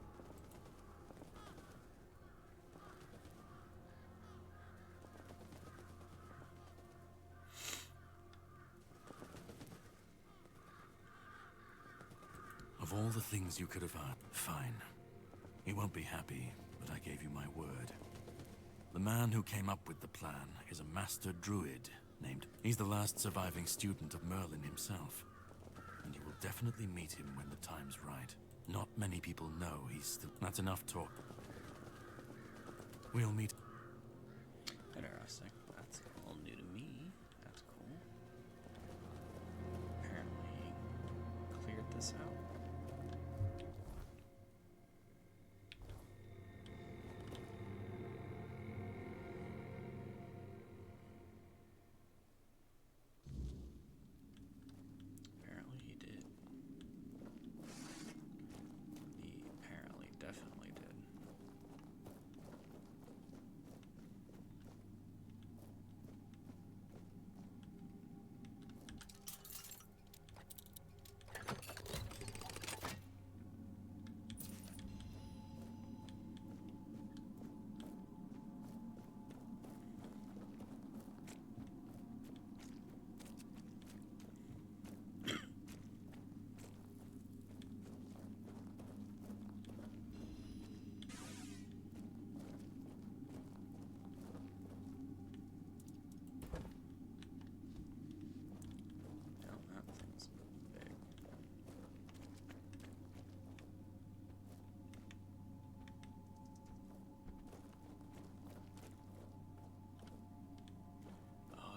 Of all the things you could have asked, fine. He won't be happy, but I gave you my word. The man who came up with the plan is a master druid named... He's the last surviving student of Merlin himself. And you will definitely meet him when the time's right. Not many people know he's still... That's enough talk. We'll meet... Interesting. That's all new to me. That's cool. Apparently cleared this out.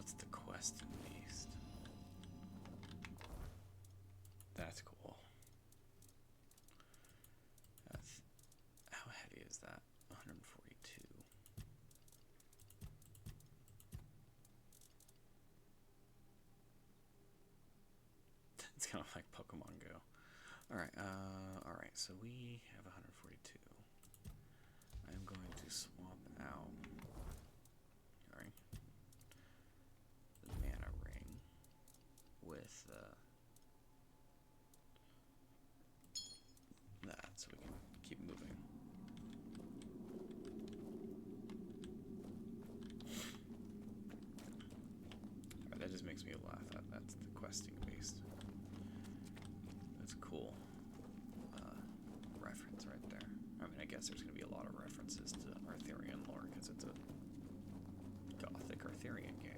It's the questing beast. That's cool. That's... How heavy is that? 142. It's kind of like Pokemon Go. Alright, so we have 142. I'm going to swap out... mana ring with that, so we can keep moving. Alright, that just makes me laugh. That's the questing beast. That's cool. Reference right there. I mean, I guess there's going to be a lot of references to Arthurian lore because it's a gothic Arthurian game.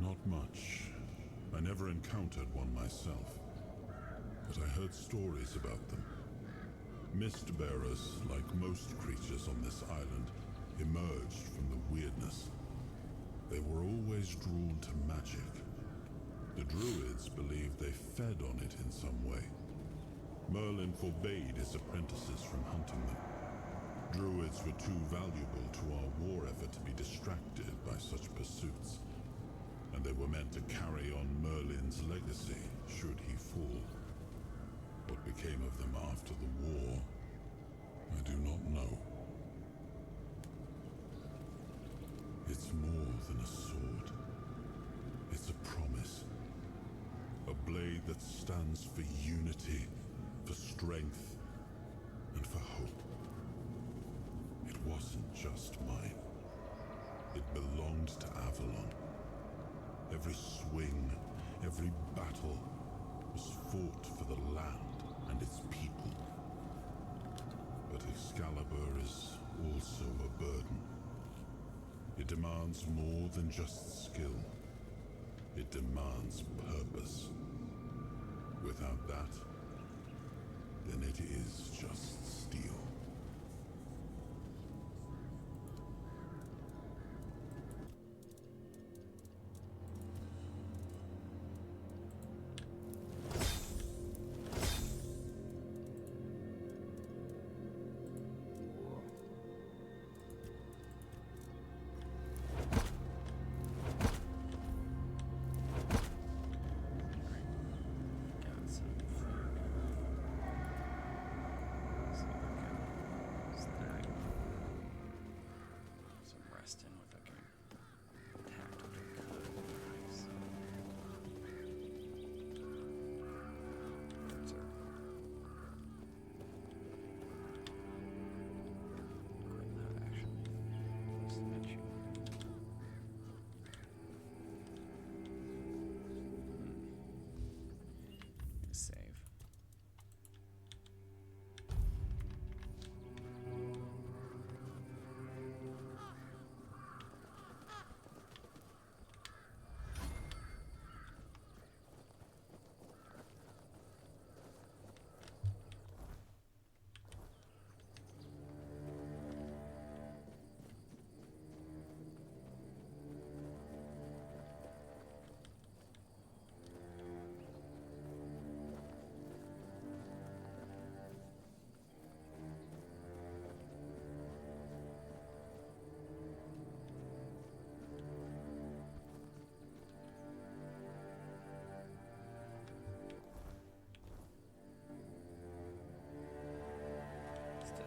Not much. I never encountered one myself, but I heard stories about them. Mist bearers, like most creatures on this island, emerged from the weirdness. They were always drawn to magic. The druids believed they fed on it in some way. Merlin forbade his apprentices from hunting them. Druids were too valuable to our war effort to be distracted by such pursuits, and they were meant to carry on Merlin's legacy should he fall. What became of them after the war, I do not know. It's more than a sword. It's a promise. A blade that stands for unity, for strength, and for hope. It wasn't just mine. It belonged to Avalon. Every swing, every battle was fought for the land and its people. But Excalibur is also a burden. It demands more than just skill. It demands purpose. Without that, then it is just steel.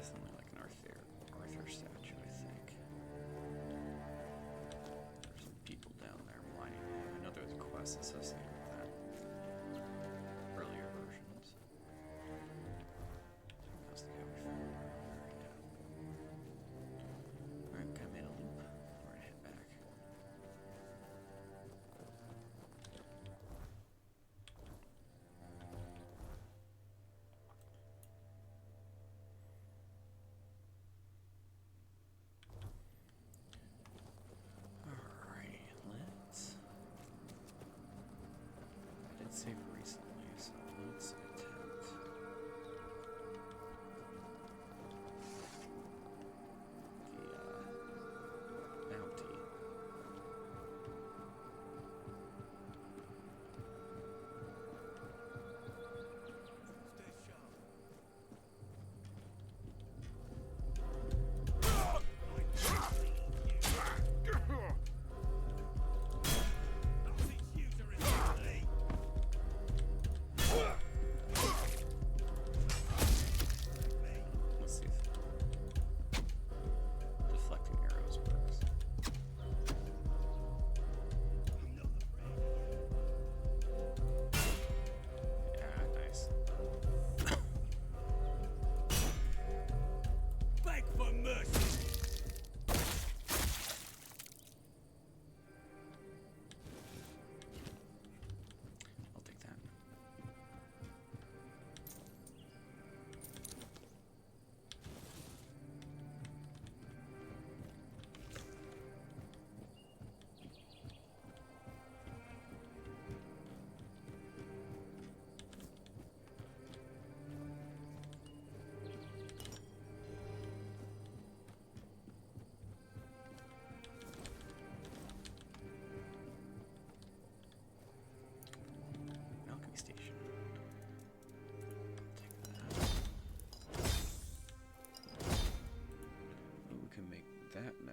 Something like an Arthur statue, I think. There's some people down there mining. I know there's quests associated with that. Earlier versions. Something else to go before. Alright, kind of made a loop. We're gonna head back.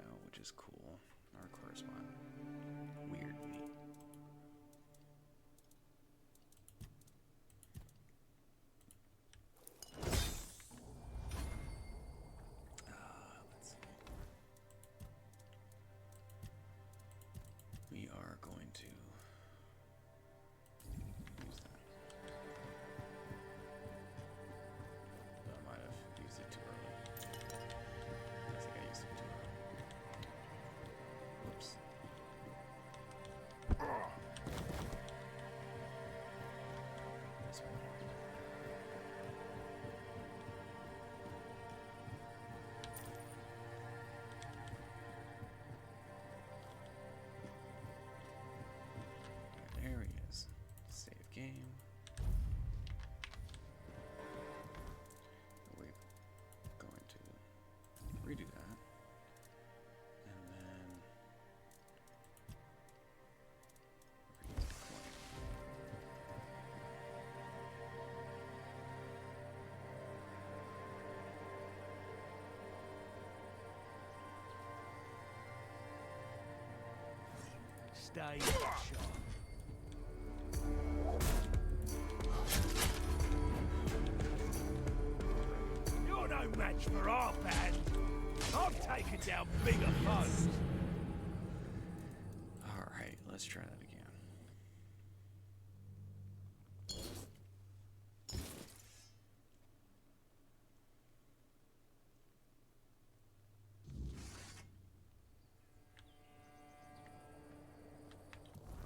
now, which is cool. Our correspondent. Weird me. Let's see. We are going to use that. Though I might have used it too early. I think I used it too early. Whoops. This one. There he is. Save game. We're going to redo that. And then we're going to use the coin. Stay sharp. You're no match for our band. I've taken down bigger foes. Alright, let's try that again.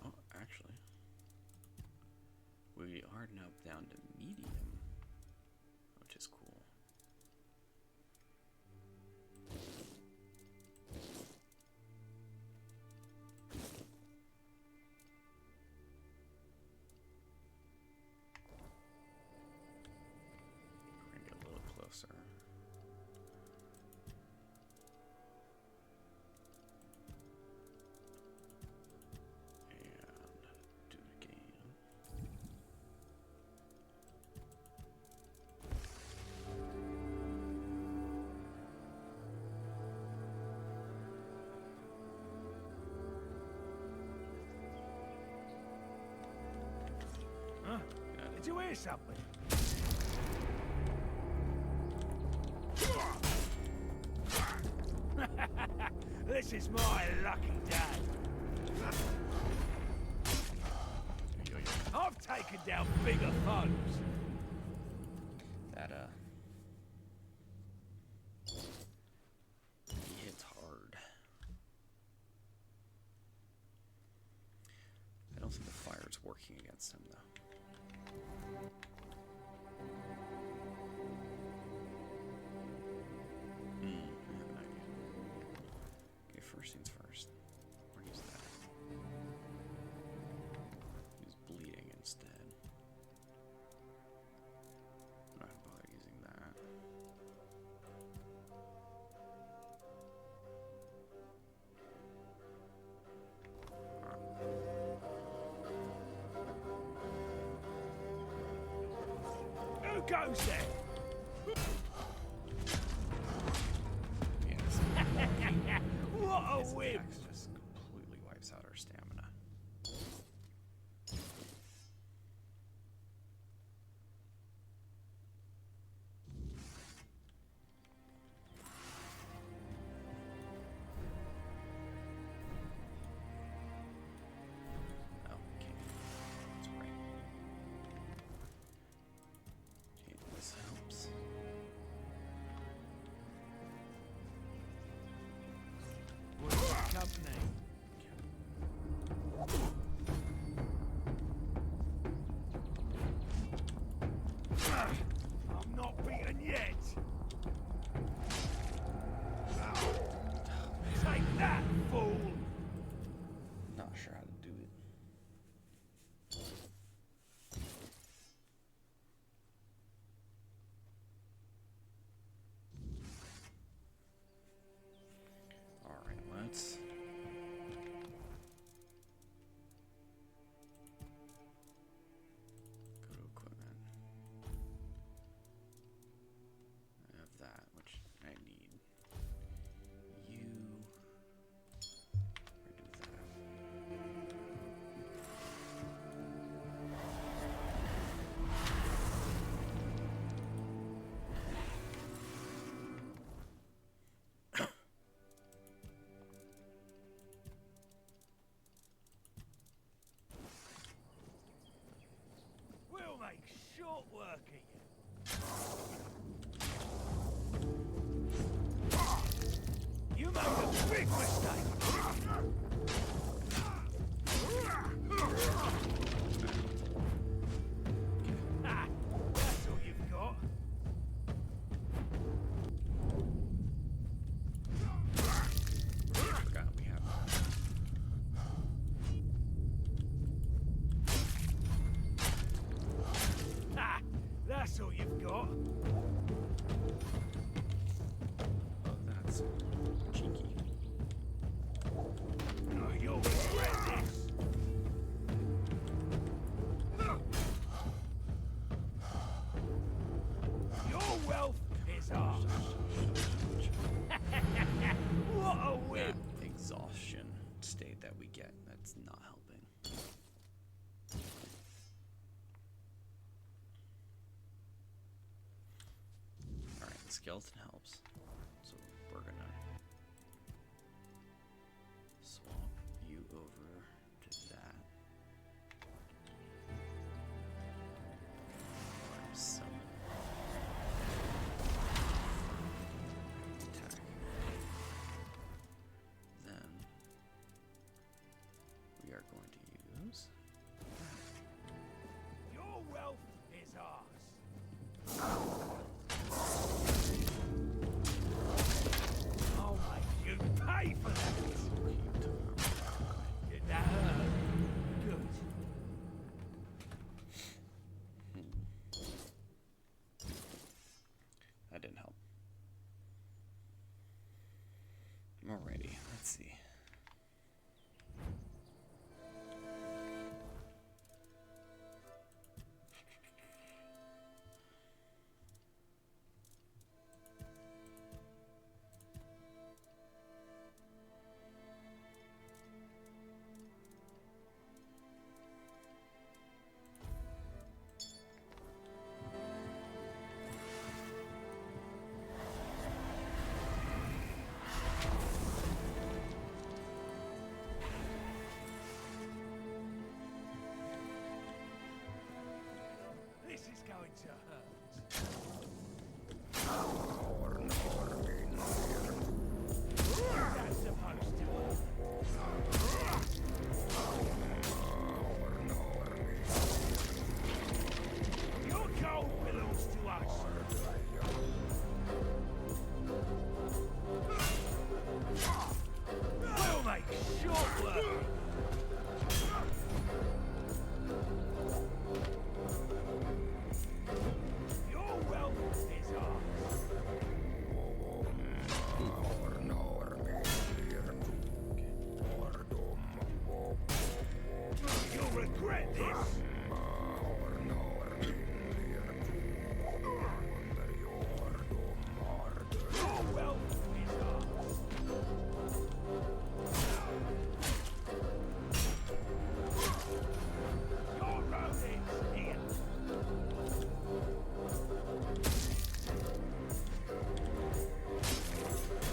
Oh, actually, we are now down to medium, which is cool. We're gonna get a little closer. And do it again. Huh? Did you hear something? This is my lucky day. I've taken down bigger foes. That he hits hard. I don't think the fire's working against him though. I have an idea. Okay, first things first. We're gonna use that. Use bleeding instead. I'm not gonna bother using that. Who goes there? What a His whim! attacks just completely wipes out our stamina. Oh, okay. That's right. Change this out. Smart work, you made a big mistake. Ah, that's all you've got. Forgot we have Ah, that's all you've got. Oh, that's cheeky. Oh, you'll regret this. Your wealth is ours. What a win! That exhaustion state that we get, that's not helping. Alright, the skeleton helps. So we're gonna swap you over to that. Summon. Attack. Then we are going to use Your wealth is ours. I'll make you pay for that. Did that hurt? Good. That didn't help. Alrighty, let's see. This is going to hurt. That's supposed to hurt. Your gold belongs to us. We'll make short work. Your wealth is ours. You'll regret this. Your wealth is ours. Your road ends here.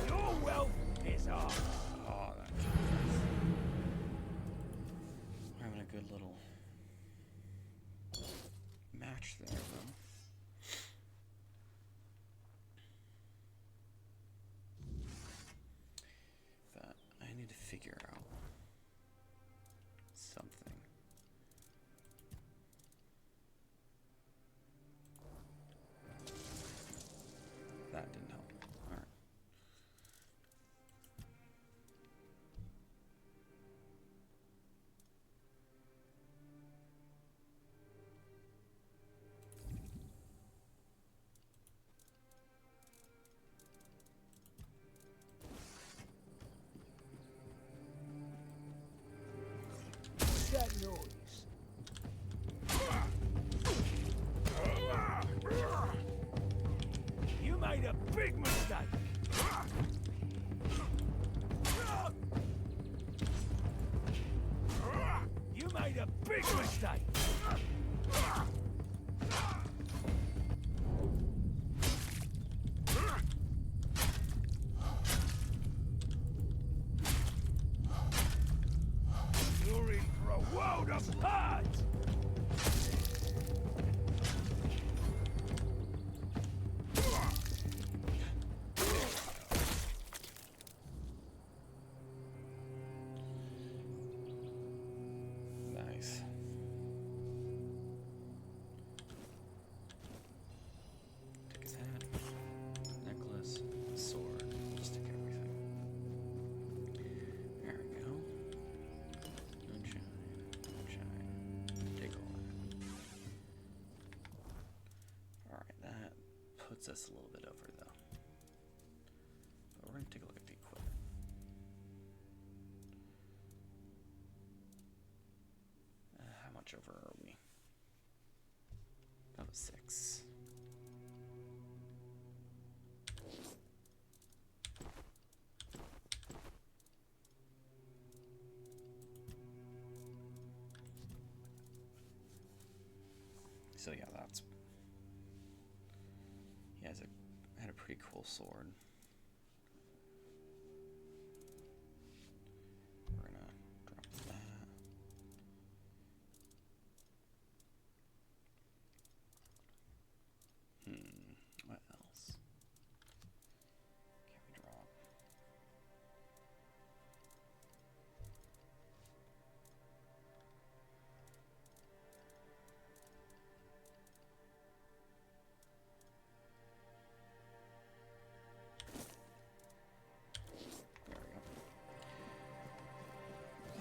Your wealth is ours. Oh, that we're having a good little match there, though. But I need to figure out something. That didn't help. Alright. What's that noise? You made a big mistake. You made a big mistake. You're in for a world of hurt. this a little bit over, though. But we're going to take a look at the equipment. How much over are we? That was 6. So yeah, that's... He had a pretty cool sword. We're gonna drop that. What else can we drop?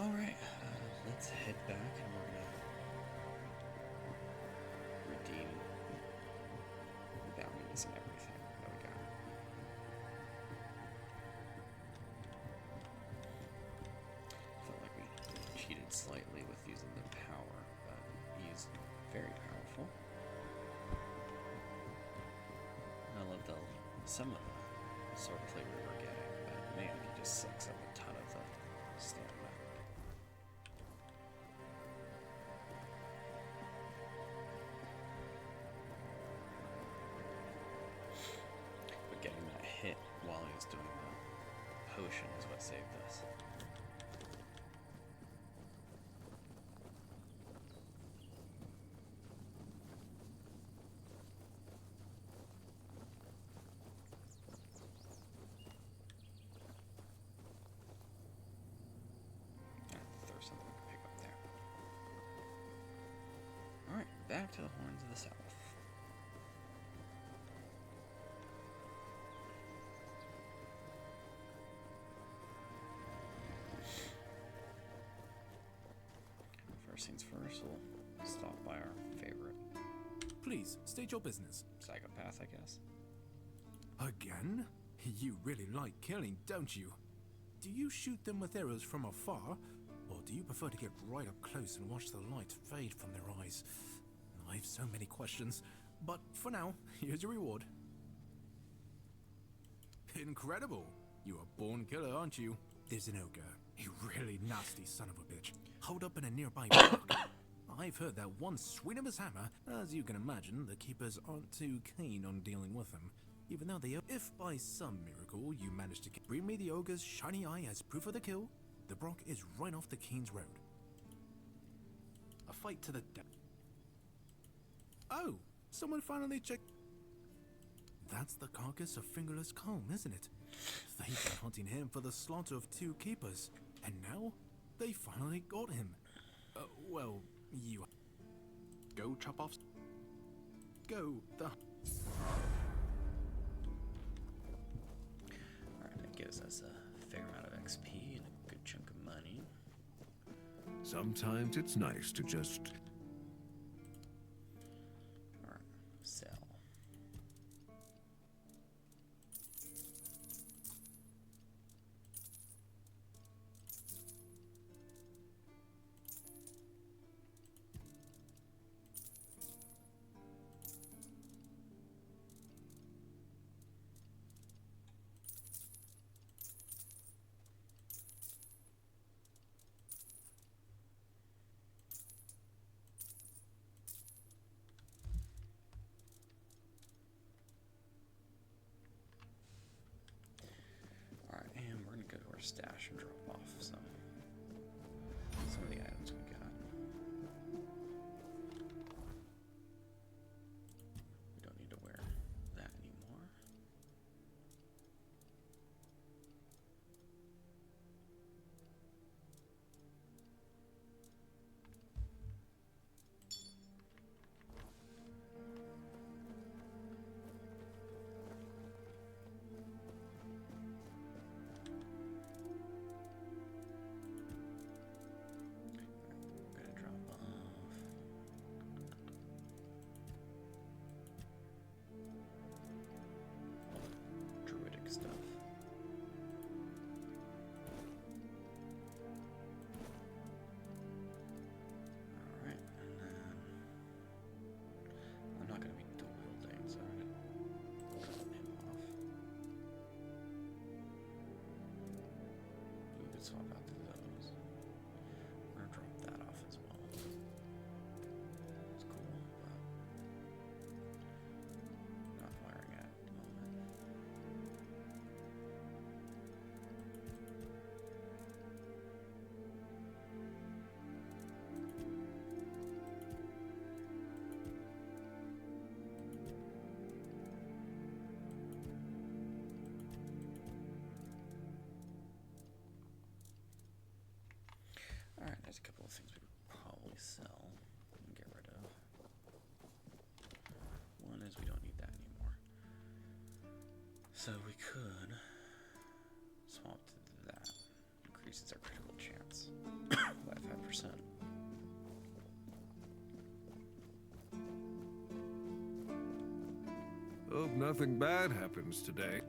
Alright, let's head back and we're gonna redeem bounties and everything that we got. Felt like we cheated slightly with using the power, but he is very powerful. I love some of the sword play we were getting, but man, he just sucks up a ton of the stamina. Getting that hit while he was doing the potion is what saved us. There's something we can pick up there. Alright, back to the Horns of the South. First things first, we'll stop by our favorite. Please, state your business. Psychopath, I guess. Again? You really like killing, don't you? Do you shoot them with arrows from afar, or do you prefer to get right up close and watch the light fade from their eyes? I have so many questions, but for now, here's your reward. Incredible! You're a born killer, aren't you? There's an ogre, a really nasty son of a bitch, holed up in a nearby block. I've heard that one swing of his hammer, as you can imagine, the keepers aren't too keen on dealing with him, even though they... If by some miracle you manage to bring me the ogre's shiny eye as proof of the kill, the Brock is right off the Keen's Road. A fight to the death. Oh, someone finally checked... That's the carcass of Fingerless Calm, isn't it? They've been hunting him for the slaughter of 2 keepers, and now they finally got him. Well, you... Go chop off... Go the... Alright, that gives us a fair amount of XP and a good chunk of money. Sometimes it's nice to just... Alright, sell. Stash and drop off some of the items we got. We don't need to wear that anymore. could swap out to those. We're gonna drop that off as well. It's cool, but not firing at the moment. Alright, there's a couple of things we could probably sell and get rid of. One is we don't need that anymore. So we could swap to that. Increases our critical chance by 5%. Hope nothing bad happens today.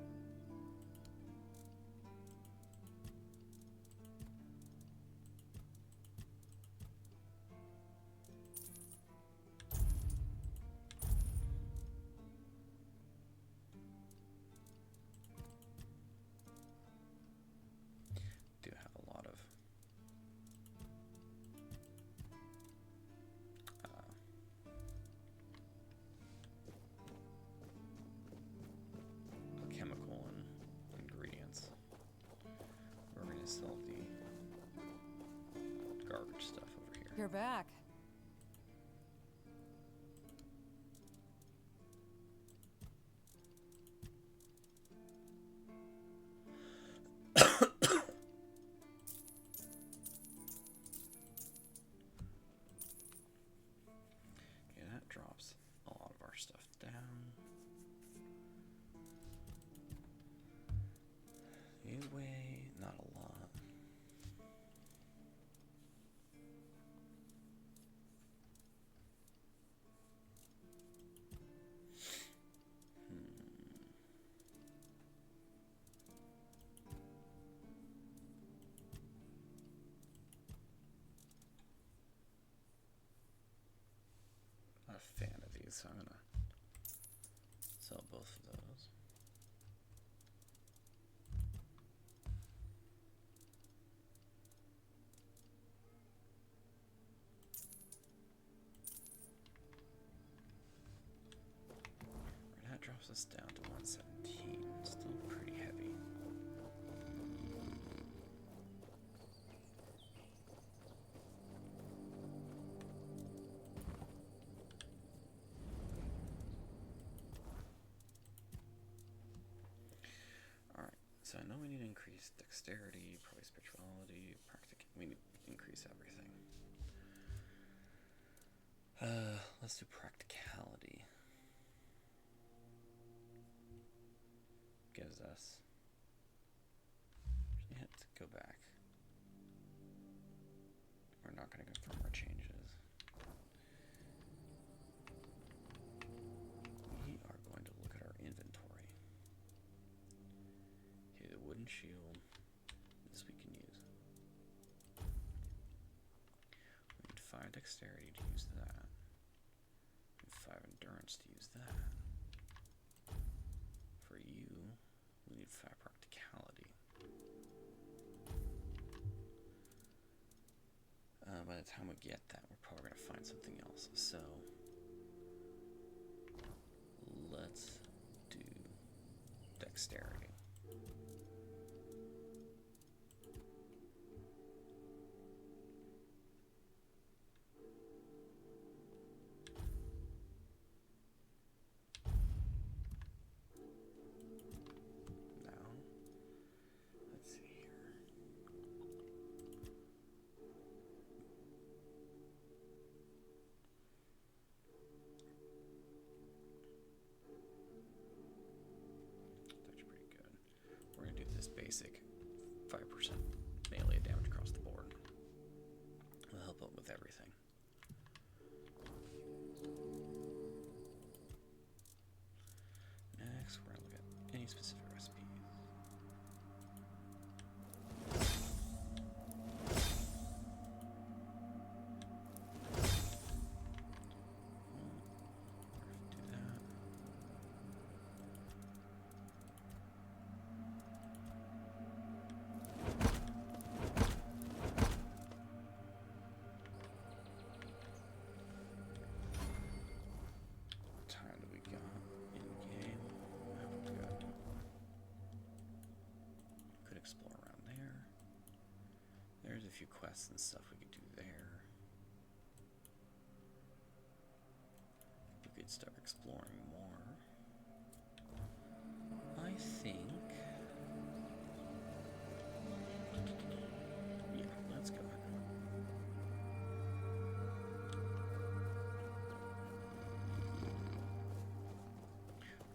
Do have a lot of chemical and ingredients. We're going to sell the garbage stuff over here. You're back. Okay, that drops a lot of our stuff down. These weigh not a lot. Not a fan of these, so I'm gonna sell both of those. Right, that drops us down to 117. Still pretty heavy. Alright, so I know we need to increase dexterity, probably spirituality, we need to increase everything. Let's do practicality. Gives us. We have to go back. We're not going to confirm our changes. We are going to look at our inventory. Okay, the wooden shield. This we can use. We need 5 dexterity to use that. We need 5 endurance to use that. For you, we need 5 practicality. By the time we get that, we're probably going to find something else. So, let's do dexterity. Now, let's see here. That's pretty good. We're going to do this basic 5% melee damage across the board. It'll help out with everything. Next, we're going to look at any specific recipes. Do that. few quests and stuff we could do there. We could start exploring more. I think... yeah, let's go.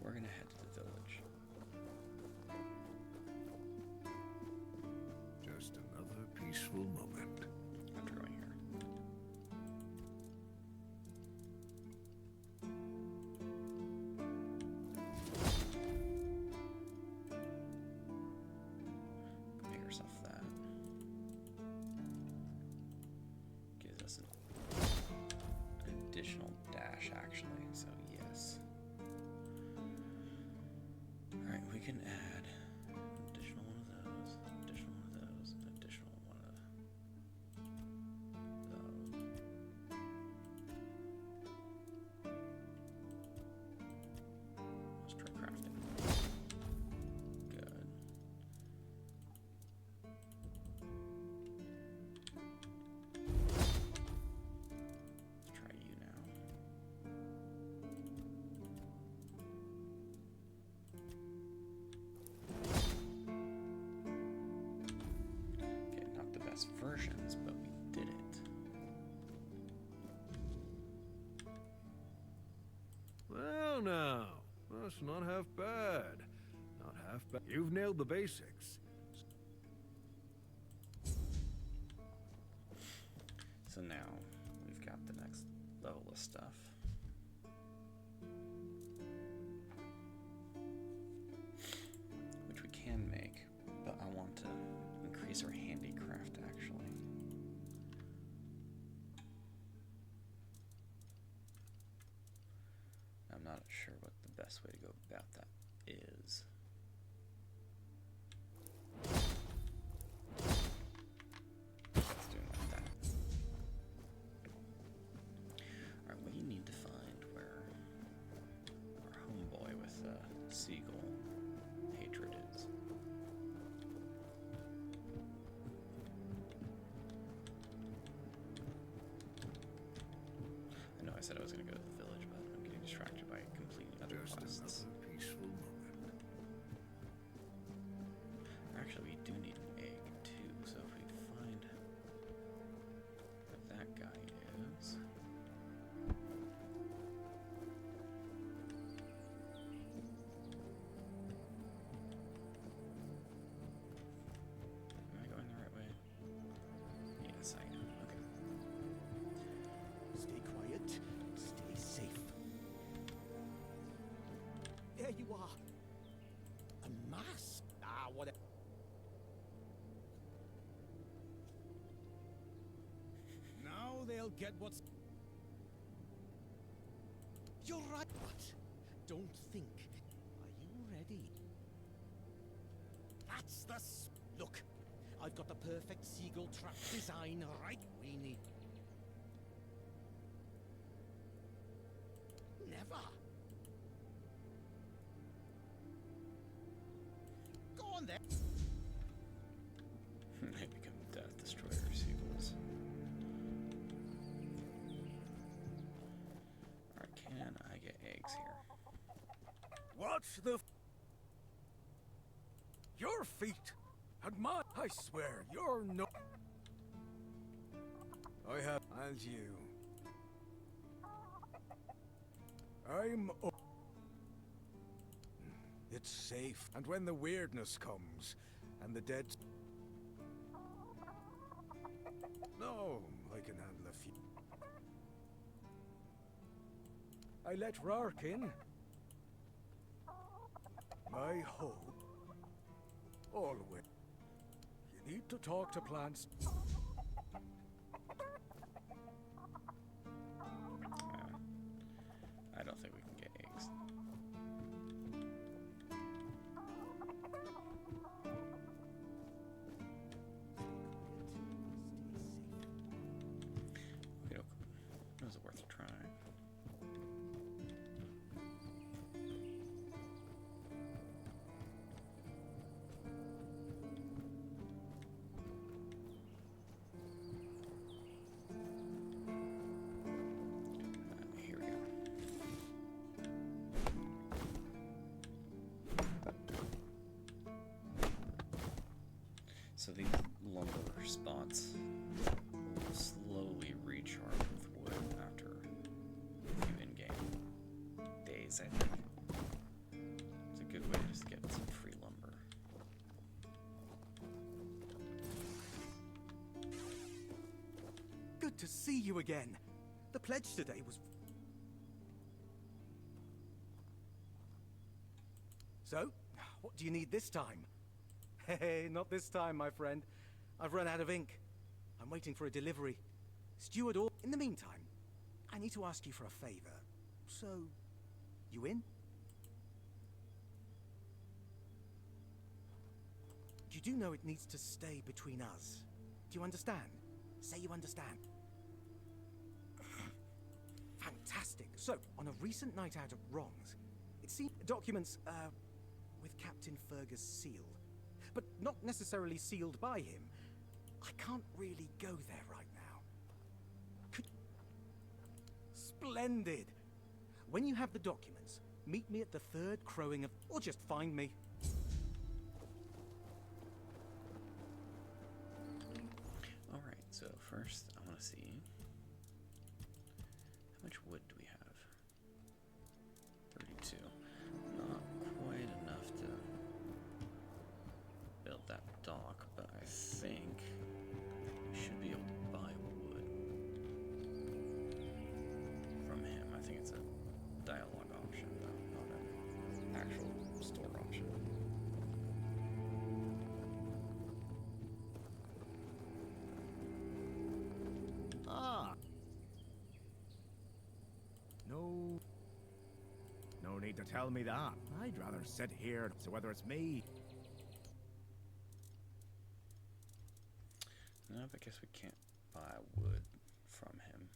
We're gonna head to the village. Just another peaceful moment. After going here. Make yourself that. Gives us an additional dash, actually, so yes. Alright, we can add an additional one of those, additional one of those, an additional one of those. Let's try crafting. Good. Let's try you now. Okay, not the best versions, but we did it. Well, now, that's not half bad. Not half bad. You've nailed the basics. So now we've got the next level of stuff. Which we can make, but I want to increase our handicraft actually. I'm not sure what the best way to go about that is. Let's do it like that. Alright, we need to find where our homeboy with the seagull hatred is. I know I said I was going to go to the village, but I'm getting distracted by completing other Just quests. another peaceful moment. Actually, we do need an egg too, so if we find where that guy is. Am I going the right way? Yes, I am. Okay. Stay quiet. Stay safe. There you are. A mask. Ah, whatever. Now they'll get what's... You're right. But don't think. Are you ready? That's the... Look, I've got the perfect seagull trap design right. We need... Never. Go on then. They become Death Destroyer sequels. Alright, can I get eggs here? What the f... Your feet and mine, I swear, you're no... I have... And you. I'm... It's safe. And when the weirdness comes, and the dead... No, I can handle a few. I let Rark in. My hope... Always. You need to talk to plants. I don't think we can get eggs. Okay, it was worth a try. So these lumber spots will slowly recharge with wood after a few in-game days, I think. It's a good way to just get some free lumber. Good to see you again. The pledge today was... So, what do you need this time? Hey, not this time, my friend. I've run out of ink. I'm waiting for a delivery. Steward or... In the meantime, I need to ask you for a favor. So, you in? You do know it needs to stay between us. Do you understand? Say you understand. Fantastic. So, on a recent night out of wrongs, it seemed documents, with Captain Fergus sealed. But not necessarily sealed by him. I can't really go there right now. Splendid! When you have the documents, meet me at the third crowing of... or just find me. Alright, so first I want to see... How much wood do we have? 32. Not quite enough to build that dock, but I think we should be able to buy wood from him. I think it's a dialogue option, though, not an actual store option. Ah. No need to tell me that. I'd rather sit here, so whether it's me... No, but I guess we can't buy wood from him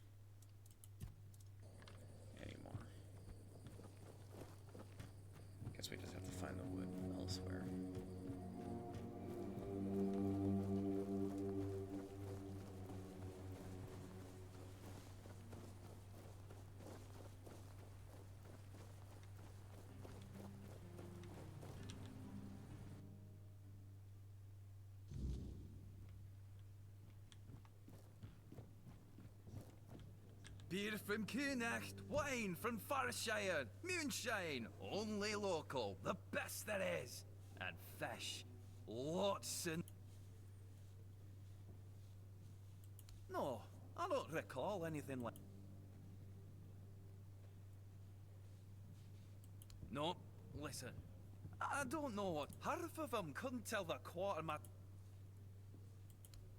anymore. Guess we just have to find the wood elsewhere. Beer from Kunacht, wine from Farshire, moonshine, only local, the best there is. And fish, lots and... No, I don't recall anything like... No, listen, I don't know what... Half of them couldn't tell the quartermaster...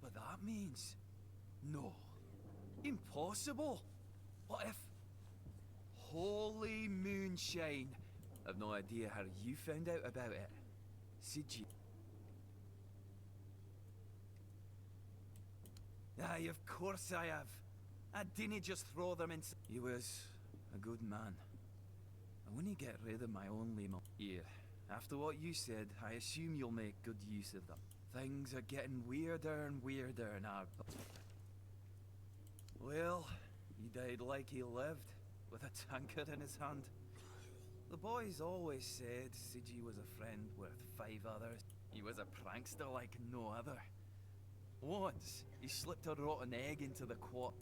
But that means... No. Impossible. What if... Holy moonshine. I've no idea how you found out about it. Did you? Aye, of course I have. I didn't just throw them in... He was a good man. I wouldn't get rid of my only mo... Here, after what you said, I assume you'll make good use of them. Things are getting weirder and weirder now. Well, he died like he lived, with a tankard in his hand. The boys always said Sigi was a friend worth 5 others. He was a prankster like no other. Once, he slipped a rotten egg into the quat.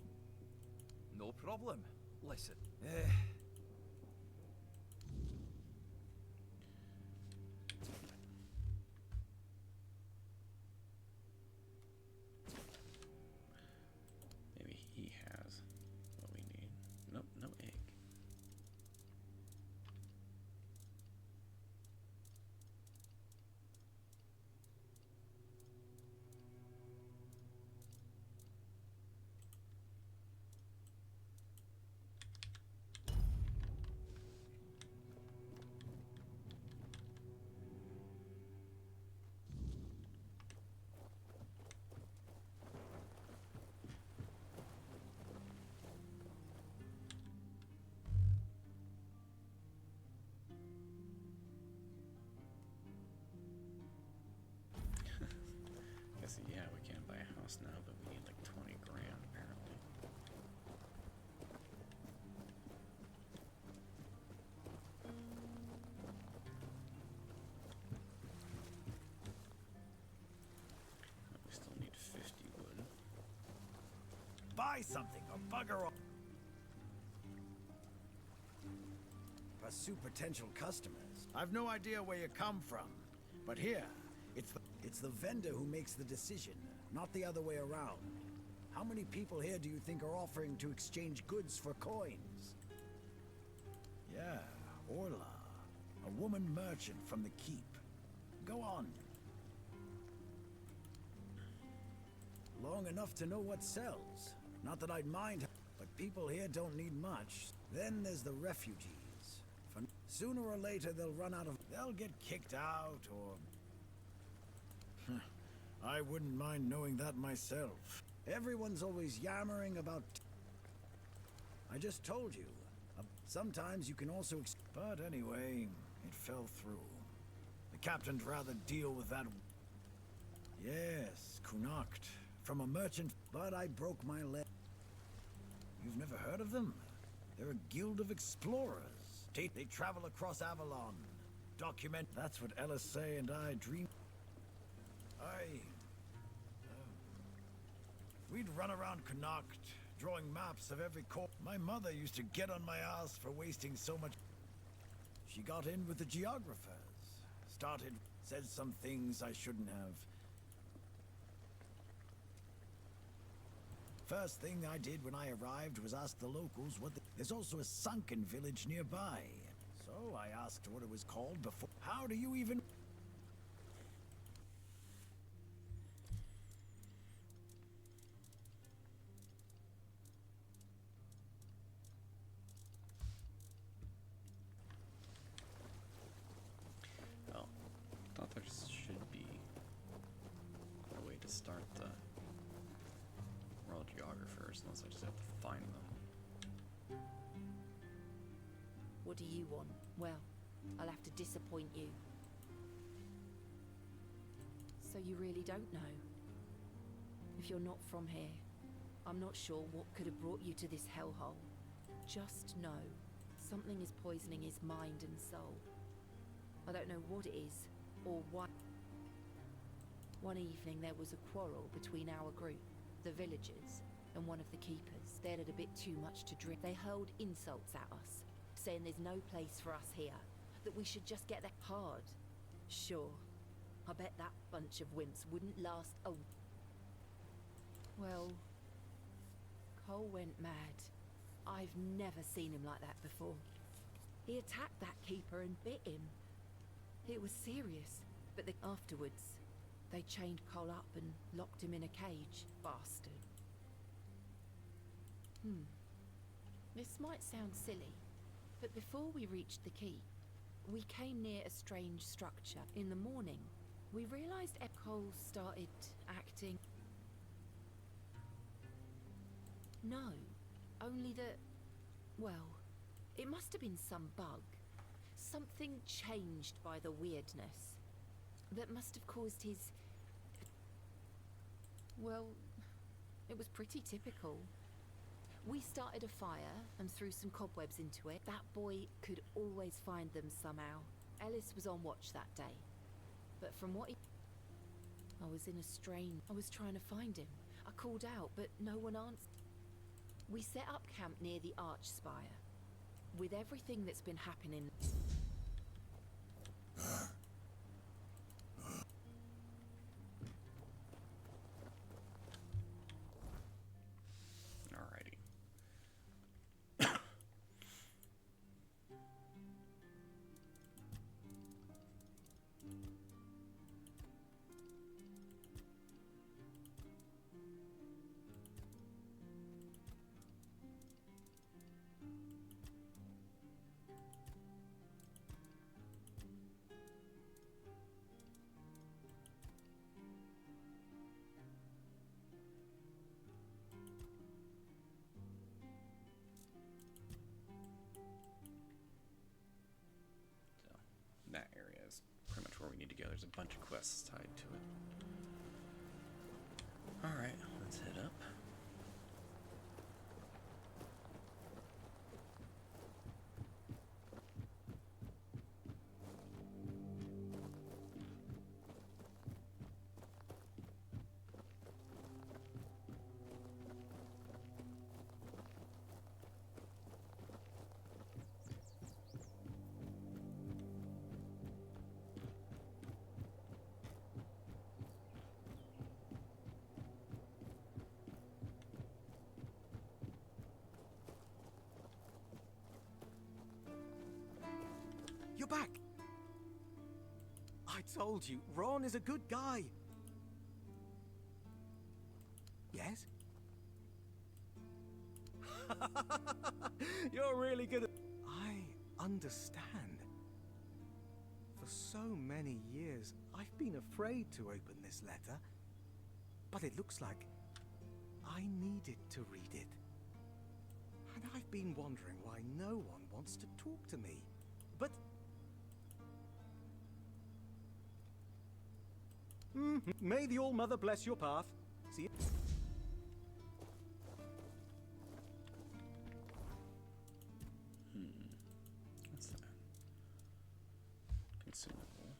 No problem. Listen, Maybe he has what we need. Nope, no egg. Guess yeah, we can't buy a house now, but we need like 20 grand apparently. buy something or bugger off. Pursue potential customers. I've no idea where you come from, but here, it's the vendor who makes the decision, not the other way around. How many people here do you think are offering to exchange goods for coins? Yeah, Orla, a woman merchant from the keep. Go on. Long enough to know what sells. Not that I'd mind, but people here don't need much. Then there's the refugees. Sooner or later they'll run out of... They'll get kicked out or... I wouldn't mind knowing that myself. Everyone's always yammering about... I just told you. Sometimes you can also... But anyway, it fell through. The captain'd rather deal with that... Yes, Kunakt. From a merchant... But I broke my leg. You've never heard of them? They're a guild of explorers. They travel across Avalon. Document... That's what LSA and I dream... We'd run around Connacht, drawing maps of every corner. My mother used to get on my ass for wasting so much. She got in with the geographers. Said some things I shouldn't have. First thing I did when I arrived was ask the locals what there's also a sunken village nearby. So I asked what it was called before. How do you even... There should be a way to start the world geographers, unless I just have to find them. What do you want? Well, I'll have to disappoint you. So you really don't know? If you're not from here, I'm not sure what could have brought you to this hellhole. Just know, something is poisoning his mind and soul. I don't know what it is, or why. One evening there was a quarrel between our group, the villagers, and one of the keepers. They'd had a bit too much to drink. They hurled insults at us, saying there's no place for us here, that we should just get that hard. Sure, I bet that bunch of wimps wouldn't last a... Well, Cole went mad. I've never seen him like that before. He attacked that keeper and bit him. It was serious, but afterwards, they chained Cole up and locked him in a cage. Bastard. This might sound silly, but before we reached the keep, we came near a strange structure. In the morning, we realized Cole started acting... No, only that... Well, it must have been some bug. Something changed by the weirdness that must have caused his... Well, it was pretty typical. We started a fire and threw some cobwebs into it. That boy could always find them somehow. Ellis was on watch that day. But from what he... I was in a strain. I was trying to find him. I called out, but no one answered. We set up camp near the arch spire. With everything that's been happening... Alrighty. That area is pretty much where we need to go. There's a bunch of quests tied to it. Alright, let's head up. back! I told you, Ron is a good guy. Yes? You're really good at... I understand. For so many years, I've been afraid to open this letter. But it looks like I needed to read it. And I've been wondering why no one wants to talk to me. But... May the All-Mother bless your path. See you. What's that? Consumable.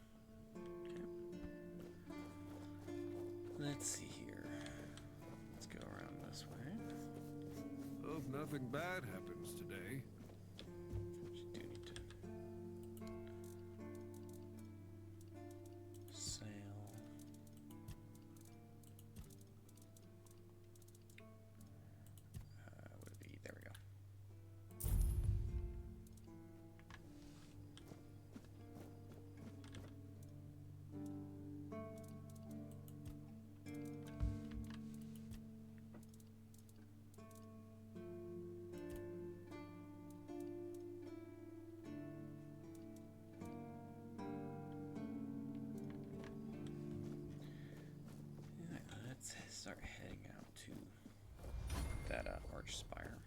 Okay. Let's see here. Let's go around this way. Hope nothing bad happens today. You do need to sail. Would it be? There we go. Let's start heading out to that arch spire.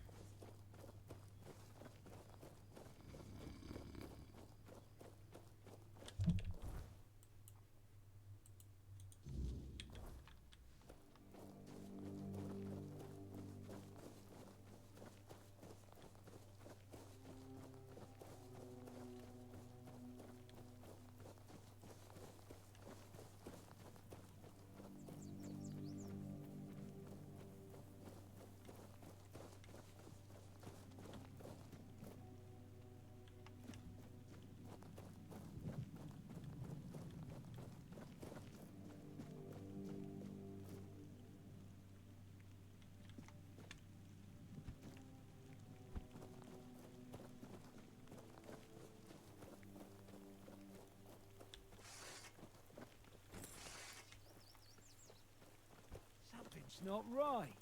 Something's not right.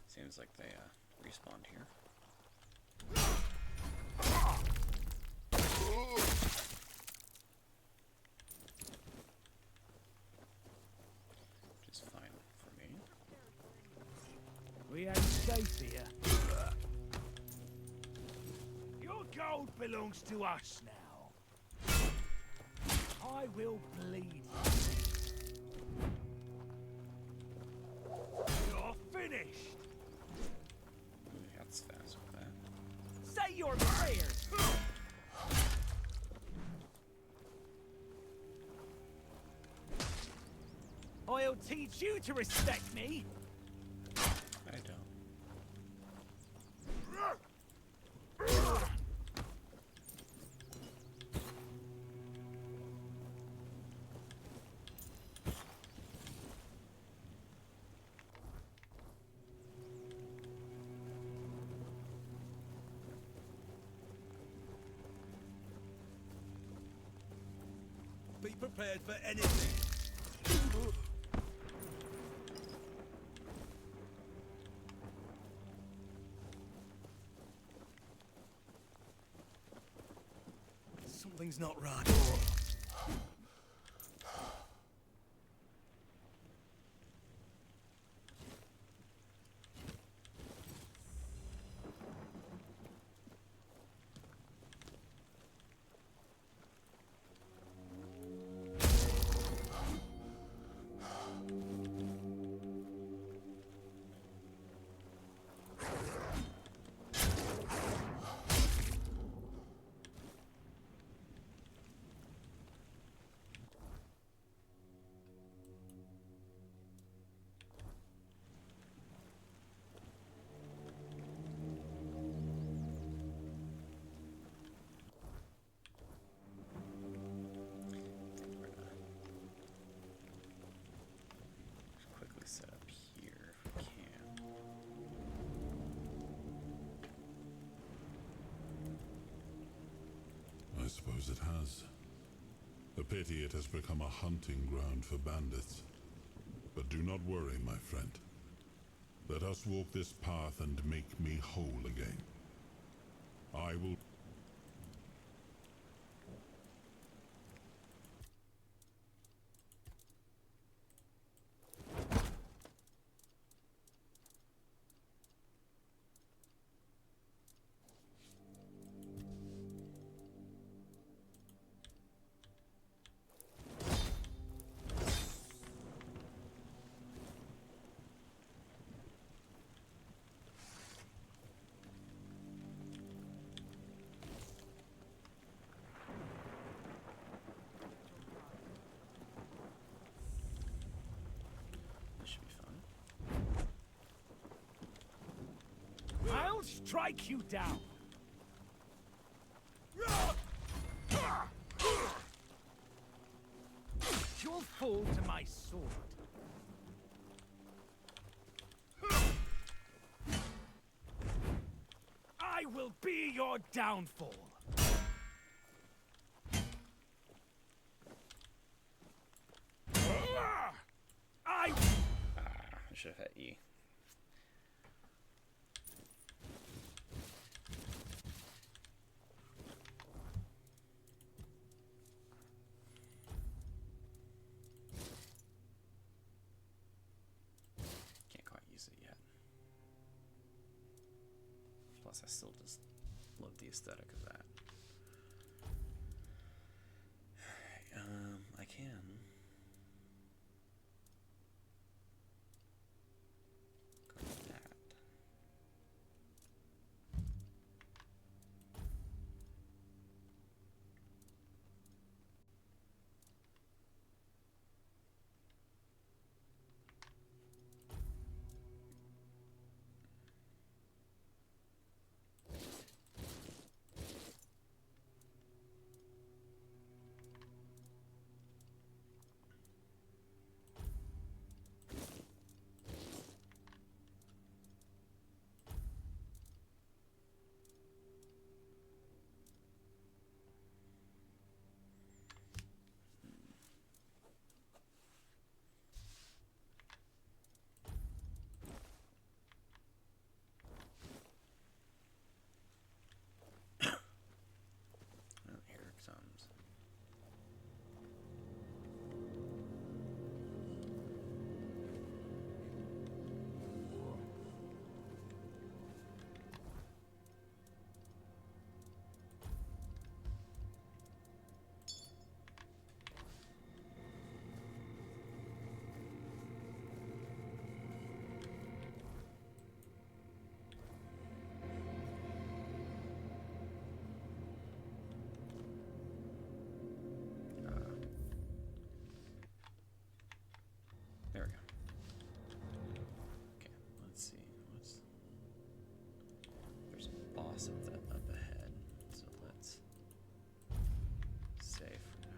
Seems like they respawned here. Which is fine for me. We ain't safe here. Your gold belongs to us now. I will bleed you. You're finished. Ooh, that's fast with that. Say your prayers. I'll teach you to respect me. I don't. Be prepared for anything. Something's not right. suppose it has. A pity it has become a hunting ground for bandits. But do not worry, my friend. Let us walk this path and make me whole again. I will... I'll strike you down! You'll fall to my sword. I will be your downfall! I should have hit E. Plus, I still just love the aesthetic of that. I can. Go with that. There we go. Okay, let's see. There's a boss of that up ahead, so let's save for now.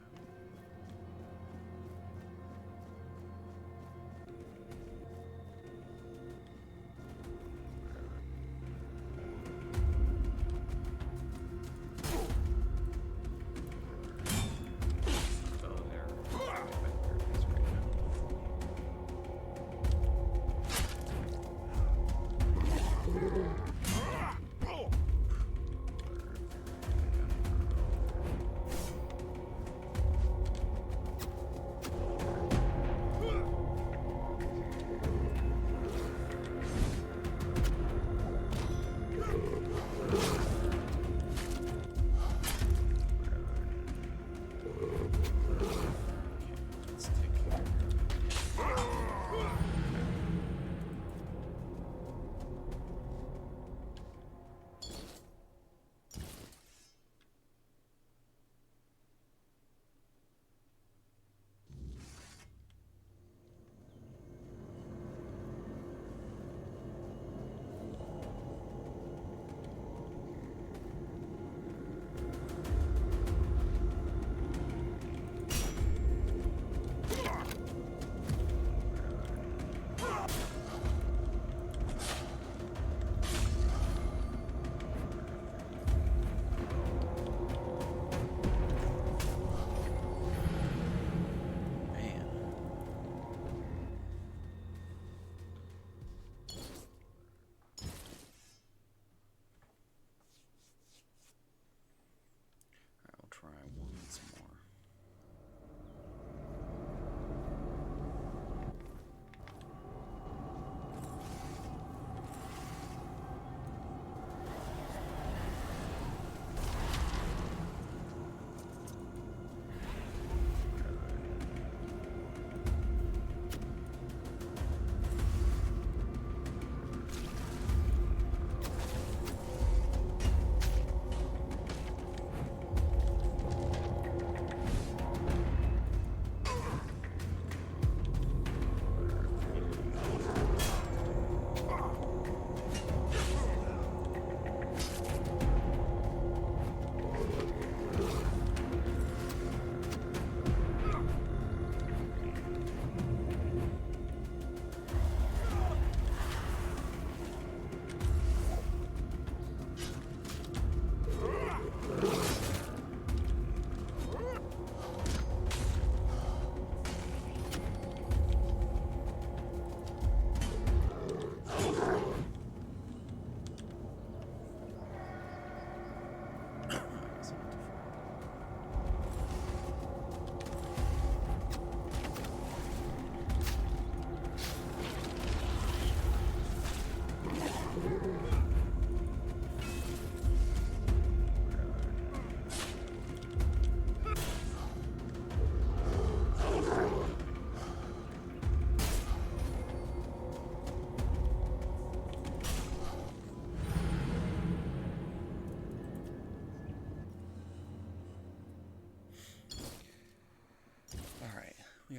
Oh, there.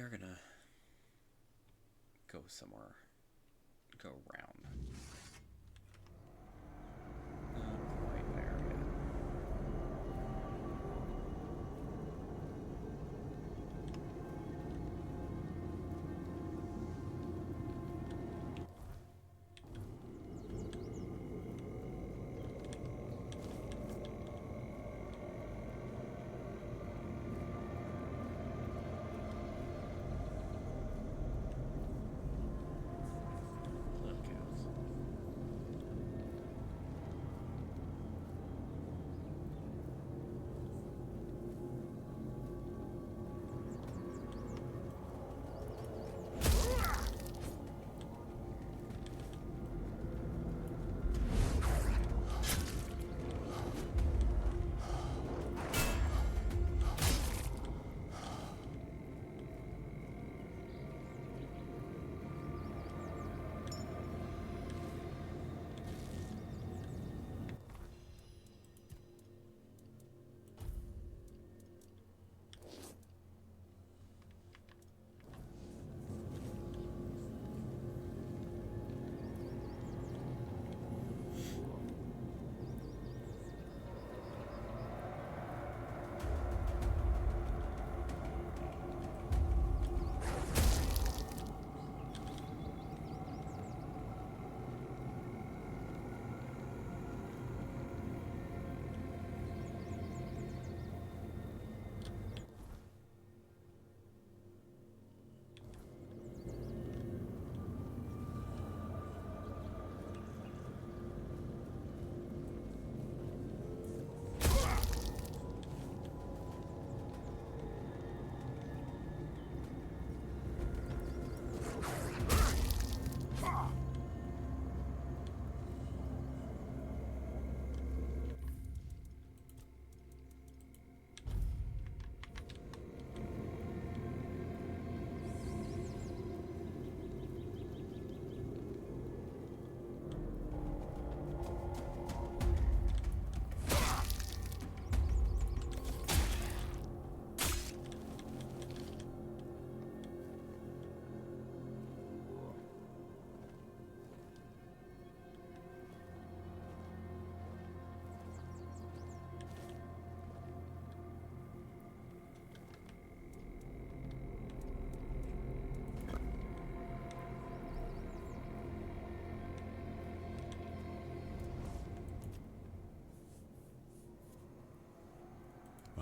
we are gonna go somewhere. Go around. Not quite there yet.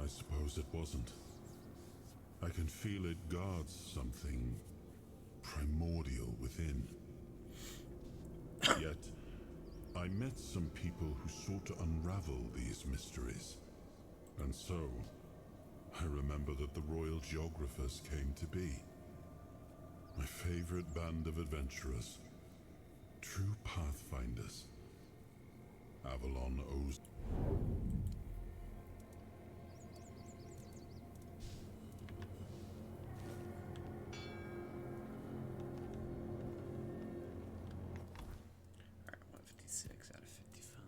I suppose it wasn't. I can feel it guards something primordial within. Yet, I met some people who sought to unravel these mysteries. And so, I remember that the royal geographers came to be. My favorite band of adventurers. True pathfinders. Avalon owes... Alright, 156 out of 55.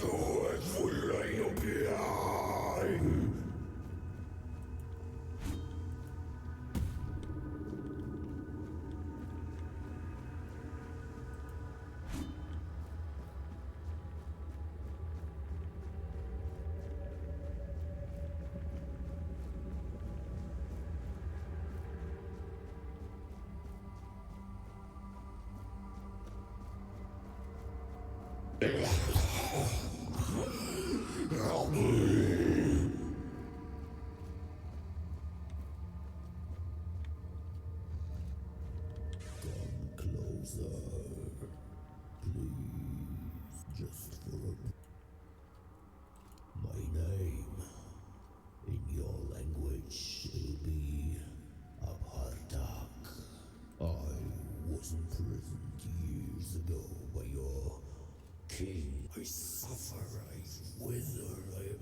Så ett fulla i Help me! Come closer, please, just for my name. In your language, it'll be Abhardak. I was imprisoned years ago by your king. I suffer, I wither, I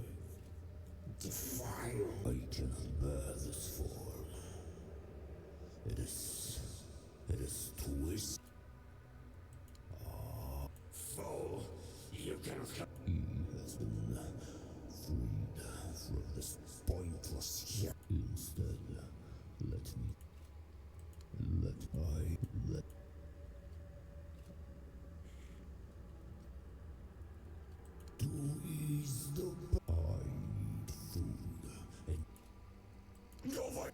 defile. I cannot bear this form. It is twisted. Ah, fool, you cannot help. He has been freed from this pointless shit. Instead, let to ease the I need food and go for it.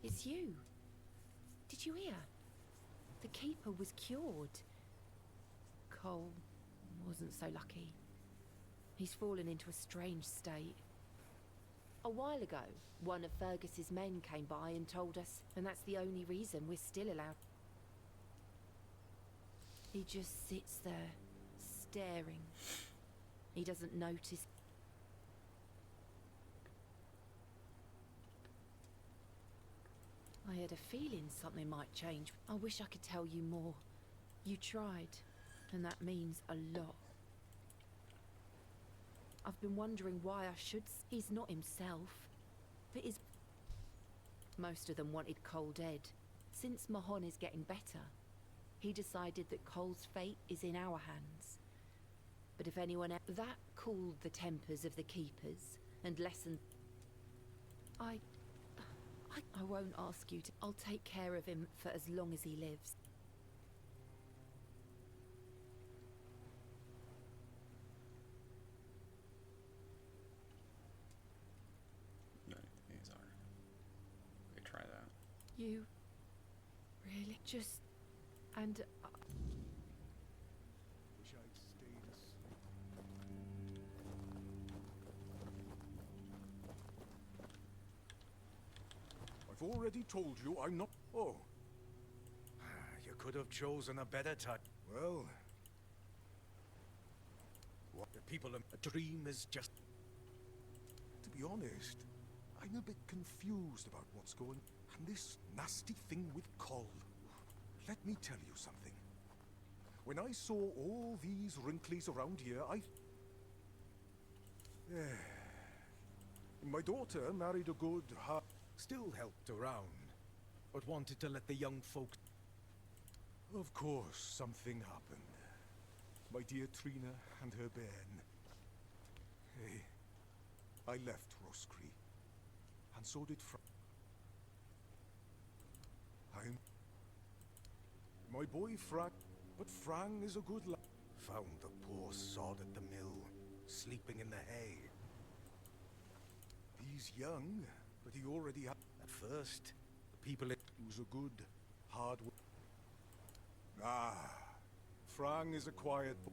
It's you. Did you hear? The Keeper was cured. Cole wasn't so lucky. He's fallen into a strange state. A while ago, one of Fergus's men came by and told us, and that's the only reason we're still allowed. He just sits there, staring. He doesn't notice. I had a feeling something might change. I wish I could tell you more. You tried, and that means a lot. I've been wondering why I should. He's not himself, but his. Most of them wanted Cole dead. Since Mahon is getting better, he decided that Cole's fate is in our hands. But if anyone else. That cooled the tempers of the Keepers and lessened. I won't ask you to. I'll take care of him for as long as he lives. No, these are. We try that. You really just and. Wish I'd stayed asleep. I've already told you I'm not. Oh. You could have chosen a better time. Well. What the people of a dream is just. To be honest, I'm a bit confused about what's going on. And this nasty thing with Cole. Let me tell you something. When I saw all these wrinklies around here, my daughter married a good heart. Still helped around, but wanted to let the young folk. Of course, something happened. My dear Trina and her bairn. Hey, I left Roscree, and so did my boy Frank, but Frang is a good lad. Found the poor sod at the mill, sleeping in the hay. He's young, but he already had. At first, the people. He was a good, hard worker. Frang is a quiet boy.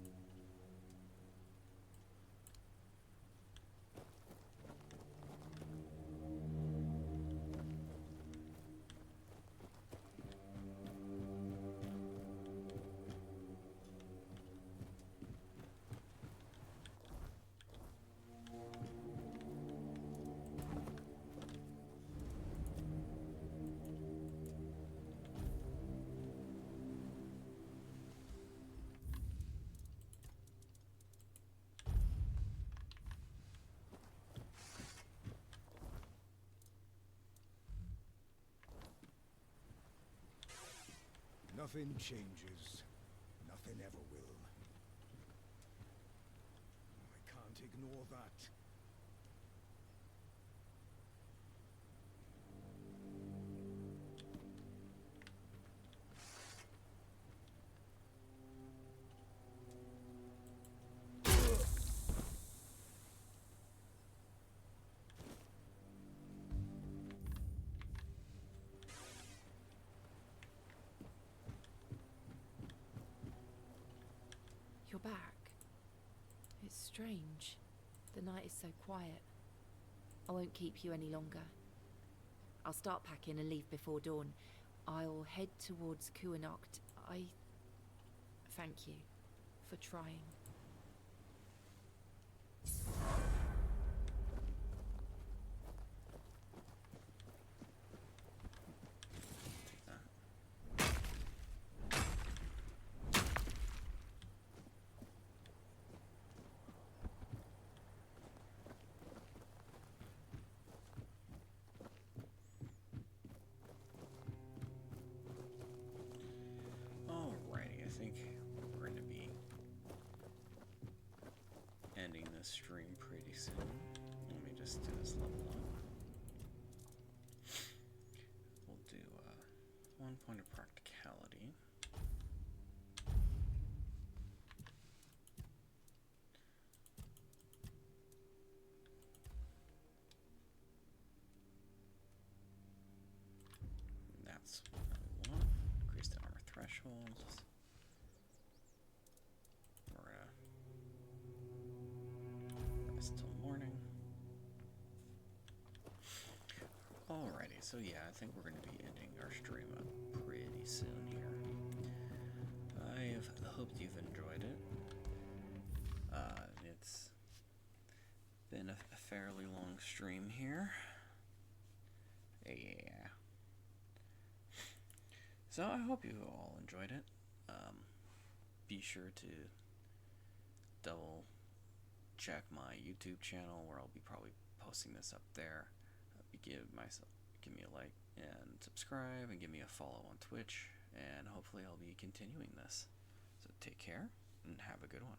Nothing changes. Nothing ever will. I can't ignore that. You're back. It's strange. The night is so quiet. I won't keep you any longer. I'll start packing and leave before dawn. I'll head towards Kuanacht. I thank you for trying. Ending this stream pretty soon. Let me just do this level up. We'll do 1 point of practicality. that's what I want. Increase the armor threshold. We're gonna rest till morning. Alrighty, so yeah, I think we're going to be ending our stream up pretty soon here. I have hoped you've enjoyed it. It's been a fairly long stream here. Yeah. So I hope you all enjoyed it. Be sure to double check my YouTube channel where I'll be probably posting this up there. Give me a like and subscribe and give me a follow on Twitch, and hopefully I'll be continuing this. So take care and have a good one.